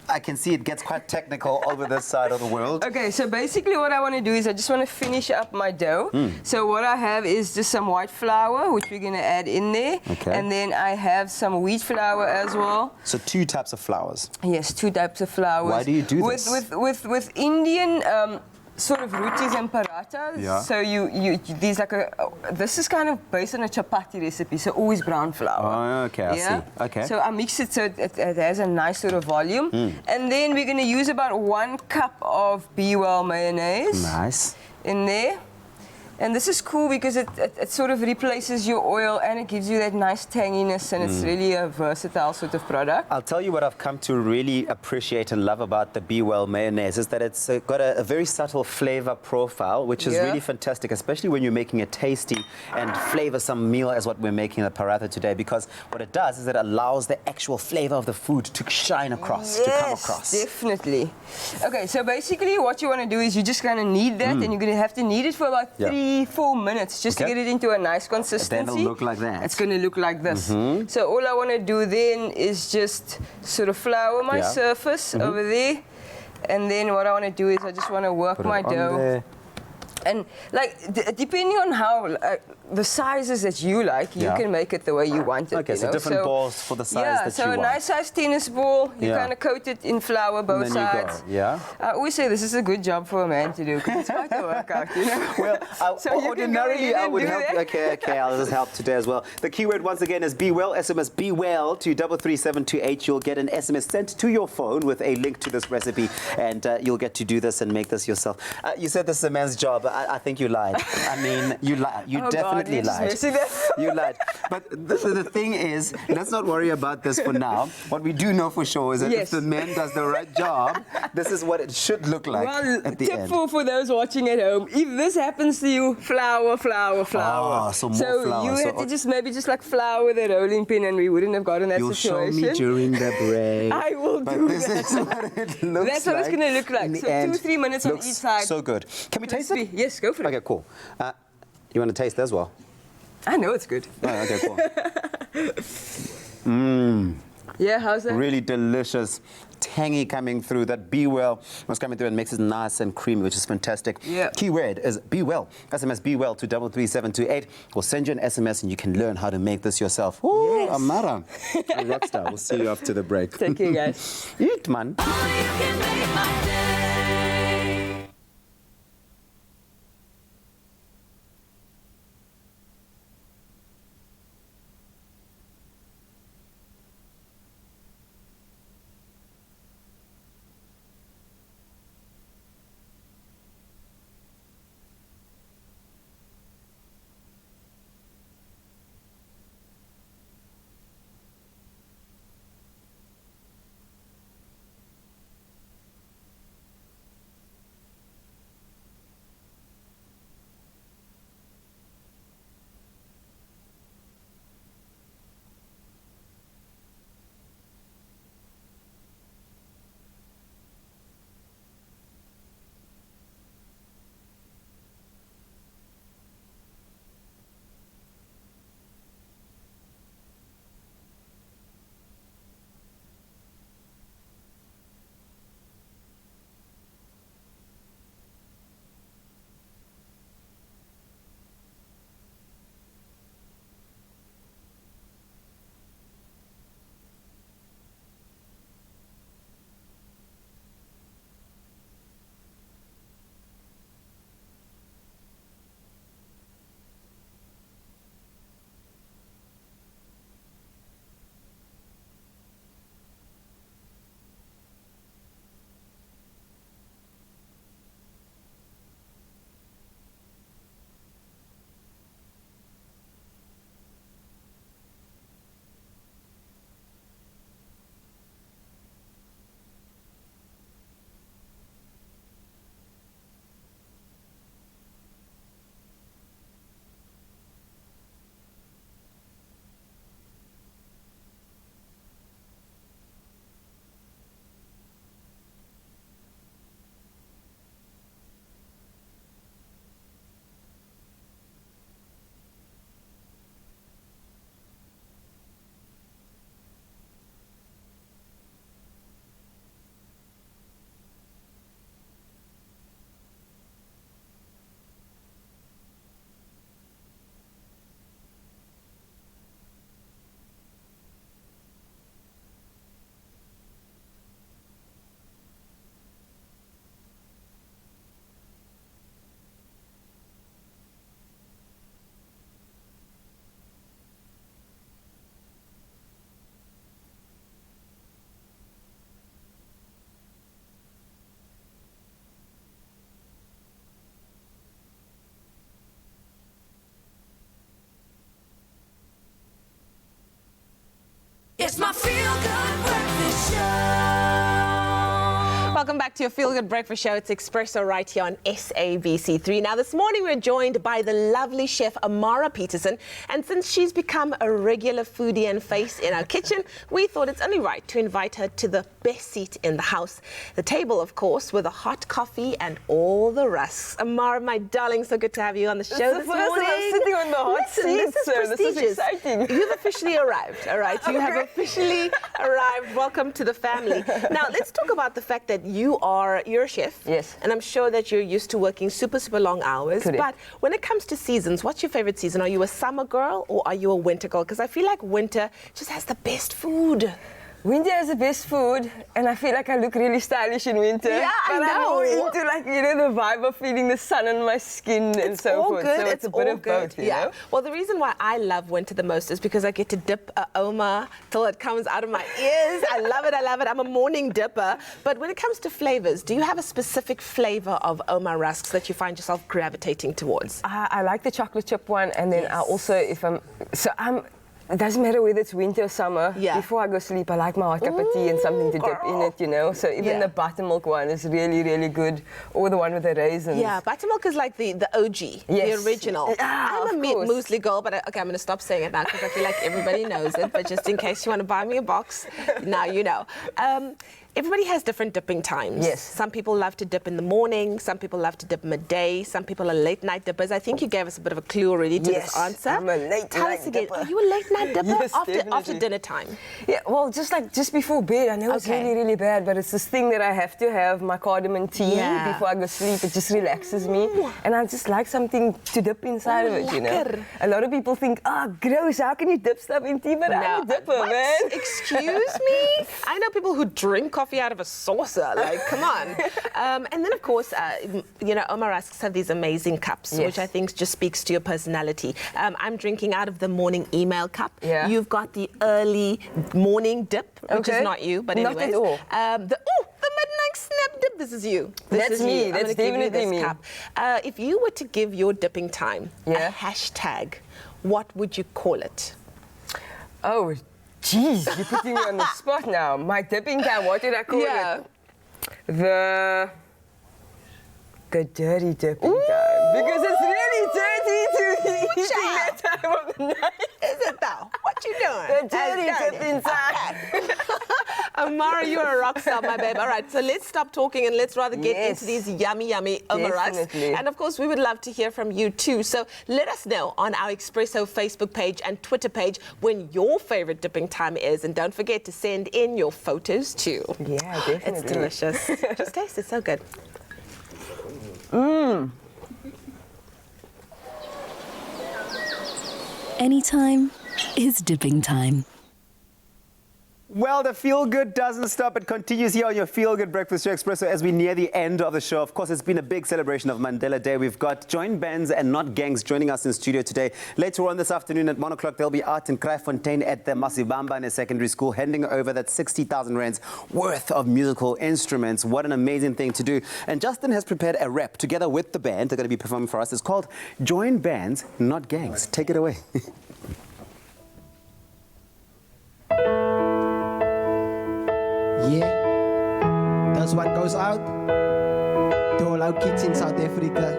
I can see it gets quite technical over this side of the world. Okay, so basically what I want to do is I just want to finish up my dough. So what I have is just some white flour, which we're going to add in there. Okay. And then I have some wheat flour as well. So 2 types of flours. Yes, 2 types of flours. Why do you do this? With Indian sort of rotis and parathas. Yeah. So these like this is kind of based on a chapati recipe, so always brown flour. Oh, okay, I see. Okay. So I mix it so it has a nice sort of volume. And then we're going to use about 1 cup of Be Well mayonnaise. Nice. In there. And this is cool because it sort of replaces your oil and it gives you that nice tanginess, and it's really a versatile sort of product. I'll tell you what I've come to really appreciate and love about the Be Well mayonnaise is that it's got a very subtle flavor profile, which is really fantastic, especially when you're making a tasty and flavoursome meal as what we're making at Paratha today, because what it does is it allows the actual flavour of the food to shine across, to come across. Yes, definitely. Okay, so basically what you want to do is you're just going to knead that, and you're going to have to knead it for about 3-4 minutes just to get it into a nice consistency. Then it'll look like that. It's going to look like this. So all I want to do then is just sort of flour my surface over there. And then what I want to do is I just want to work my dough. And like, depending on how the sizes that you like, you can make it the way you want it. Okay, so different balls for the size that you want. So a nice size tennis ball, you kind of coat it in flour both sides. I always say this is a good job for a man to do because it's quite a workout, you know. Well, so ordinarily I would help. Okay, I'll just help today as well. The keyword once again is Be Well. SMS Be Well to 33728. You'll get an SMS sent to your phone with a link to this recipe, and you'll get to do this and make this yourself. You said this is a man's job. I think you lied. I mean, you lied. You definitely lied. You lied. But the thing is, let's not worry about this for now. What we do know for sure is that if the man does the right job, this is what it should look like at the end. Tip for those watching at home, if this happens to you, flour. So more flour. You have to just maybe just like flour with a rolling pin, and we wouldn't have gotten that situation. You'll show me during the break. I will do this that. Is what it looks That's what it's going to look like. So 2-3 minutes on each side. So good. Can we taste it? Yes, go for it. Okay, cool. You want to taste as well? I know it's good. Oh, okay, cool. Yeah, how's that? Really delicious, tangy coming through. That Be Well was coming through and makes it nice and creamy, which is fantastic. Yeah. Keyword is Be Well. SMS Be Well to 33728. We'll send you an SMS and you can learn how to make this yourself. Ooh, yes. Amara, a rock star. We'll see you after the break. Take care, guys. Eat, man. It's my feel-good breakfast show. Welcome back to your Feel Good Breakfast Show. It's Expresso right here on SABC3. Now, this morning we're joined by the lovely chef Amara Peterson, and since she's become a regular foodie and face in our kitchen, we thought it's only right to invite her to the best seat in the house. The table, of course, with a hot coffee and all the rusks. Amara, my darling, so good to have you on the show this morning. I'm sitting on the hot seat, so this is exciting. You've officially arrived, all right? You have officially arrived. Welcome to the family. Now, let's talk about the fact that you're a chef. Yes. And I'm sure that you're used to working super, super long hours. Correct. But when it comes to seasons, what's your favorite season? Are you a summer girl or are you a winter girl? Because I feel like winter just has the best food. Winter has the best food, and I feel like I look really stylish in winter. Yeah, I but know. I'm more into, like, you know, the vibe of feeling the sun on my skin and so forth. Good. So it's a bit all of good. both, you know? Well, the reason why I love winter the most is because I get to dip a Oma till it comes out of my ears. I love it. I love it. I'm a morning dipper. But when it comes to flavors, do you have a specific flavor of Oma rusks that you find yourself gravitating towards? I like the chocolate chip one, and then I also, it doesn't matter whether it's winter or summer. Yeah. Before I go to sleep, I like my hot cup of tea and something to dip in it, you know. So even the buttermilk one is really, really good, or the one with the raisins. Yeah, buttermilk is like the OG, the original. I'm a muesli girl, but okay, I'm going to stop saying it now because I feel like everybody knows it. But just in case you want to buy me a box, now you know. Everybody has different dipping times. Yes. Some people love to dip in the morning. Some people love to dip midday. Some people are late night dippers. I think you gave us a bit of a clue already to this answer. I'm a late Tell night us again, dipper. are you a late night dipper? Yes, after dinner time? Yeah, well, just before bed. I know it's really, really bad, but it's this thing that I have to have, my cardamom tea before I go to sleep. It just relaxes me. And I just like something to dip inside of it, you know. A lot of people think, gross, how can you dip stuff in tea? But I'm a dipper, man. Excuse me? I know people who drink coffee out of a saucer. Like, come on. And then, of course, you know, Oma rusks have these amazing cups, which I think just speaks to your personality. I'm drinking out of the morning email cup. Yeah. You've got the early morning dip, which is not you, but not anyways. at all. The midnight snap dip. This is you. That's me. That's definitely me. Cup. If you were to give your dipping time a hashtag, what would you call it? Oh, jeez, you're putting me on the spot now. My dipping time, what did I call it? The dirty dipping time. Because it's really dirty to be eating that time of the night. Is it though? What you doing? The dirty dipping time. Amara, you're a rock star, my babe. All right, so let's stop talking and let's rather get into these yummy, yummy Oma rusks. Definitely. And of course, we would love to hear from you too. So let us know on our Expresso Facebook page and Twitter page when your favorite dipping time is. And don't forget to send in your photos too. Yeah, definitely. It's delicious. Just taste it, so good. Anytime is dipping time. Well, the Feel Good doesn't stop. It continues here on your Feel Good Breakfast Show Expresso as we near the end of the show. Of course, it's been a big celebration of Mandela Day. We've got joint bands and not gangs joining us in studio today. Later on this afternoon at 1 o'clock, they'll be out in Kraaifontein at the Masibamba Secondary School, handing over that 60,000 rands worth of musical instruments. What an amazing thing to do. And Justin has prepared a rap together with the band. They're going to be performing for us. It's called Join Bands, Not Gangs. Take it away. Yeah, that's what goes out to all our kids in South Africa.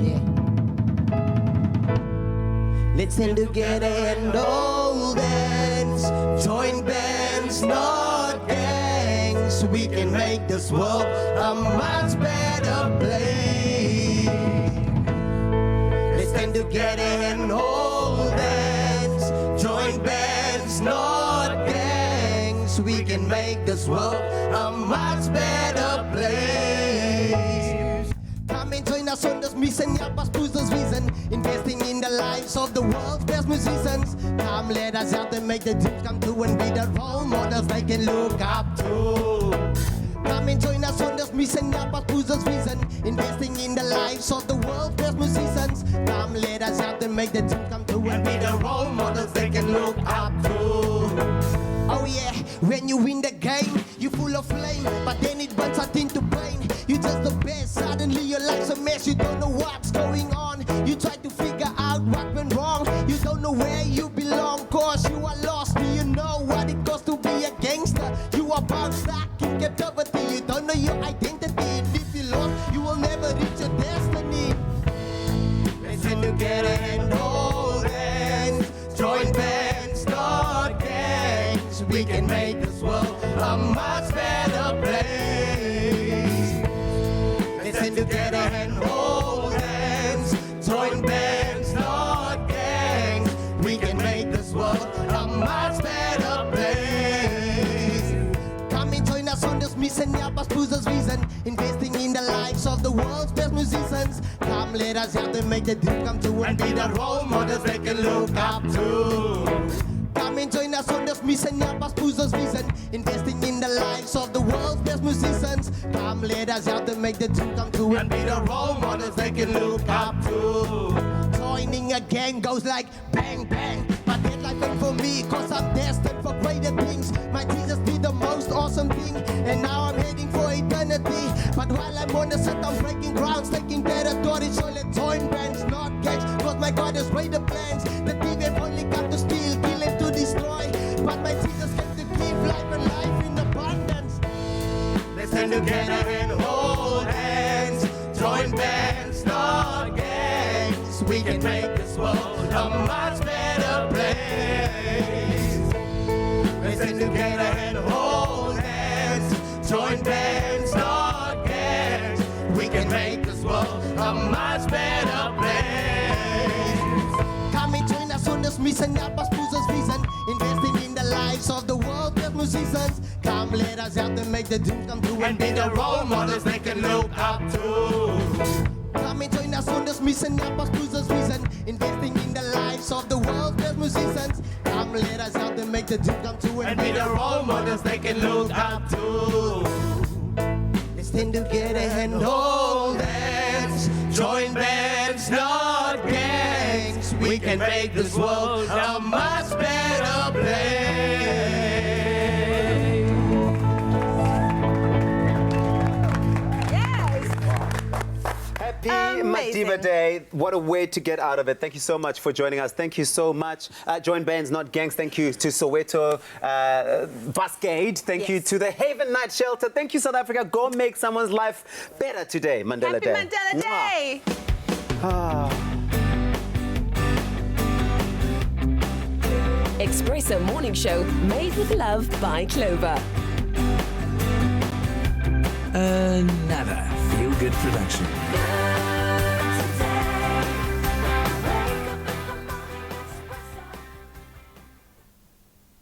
Yeah. Let's stand together and all dance. Join bands, not gangs. We can make this world a much better place. Let's stand together and all dance. Join bands, not gangs. We can make this world a much better place. Come and join us on this mission, help us push this vision. Investing in the lives of the world's best musicians. Come let us help them make the dreams come true and be the role models they can look up to. Come and join us on this mission, help us push this vision. Investing in the lives of the world's best musicians. Come let us help them make the dreams come true and be the role models they can look up to. Oh yeah, when you win the game, you full of flame, but then it burns out into pain. You just the best, suddenly your life's a mess. You don't know what's going on. You try to figure out what went wrong. You don't know where you you belong, cause you are lost. Do you know what it costs to be a gangster? You are bound stuck in captivity. You don't know your identity. And if you lost, you will never reach your destiny. Listen together and hold hands. Join bands, start gangs. We can make this world a much better place. Listen together and hold hands. Join bands, start gangs. We can make this world a much better place. Come and join us on this mission, Yapas Boozers reason. Investing in the lives of the world's best musicians. Come let us help them make the dream come true and be the role models they can look up to. Come and join us on this mission, Yapas Boozers reason. Investing in the lives of the world's best musicians. Come let us help them make the dream come true and be the role models they can look up to. Joining a gang goes like bang bang, but that life ain't for me, cause I'm destined for greater things. My Jesus did the most awesome thing, and now I'm heading for eternity. But while I'm on the set, I'm breaking grounds, taking territory. So let's join bands, not gangs, cause my God has greater plans. The thief have only come to steal, kill and to destroy, but my Jesus came to give life and life in abundance. Let's stand together and hold hands. Join bands, not gangs. We can make this world a much better place. Let's stand together and hold hands. Join bands, not gangs. We can make this world a much better place. Come and join us on this mission, Yapas Boozers reason. Investing in the lives of the world's best musicians. Come let us help them make the dreams come true and be the role models they can look up to. Come and join us on this mission, Yapas Boozers reason. Investing in the lives of the world's best musicians. Come let us help them make the dream come true and be the role models they can look up to. Let's stand together and hold hands. Join bands, not gangs. We can make this world a much better place. Happy Madiba Day. What a way to get out of it. Thank you so much for joining us. Thank you so much. Join bands, not gangs. Thank you to Soweto Busgate. Thank you to the Haven Night Shelter. Thank you, South Africa. Go make someone's life better today. Mandela Day. Happy Mandela Day. Expresso Morning Show, made with love by Clover. Another feel-good production.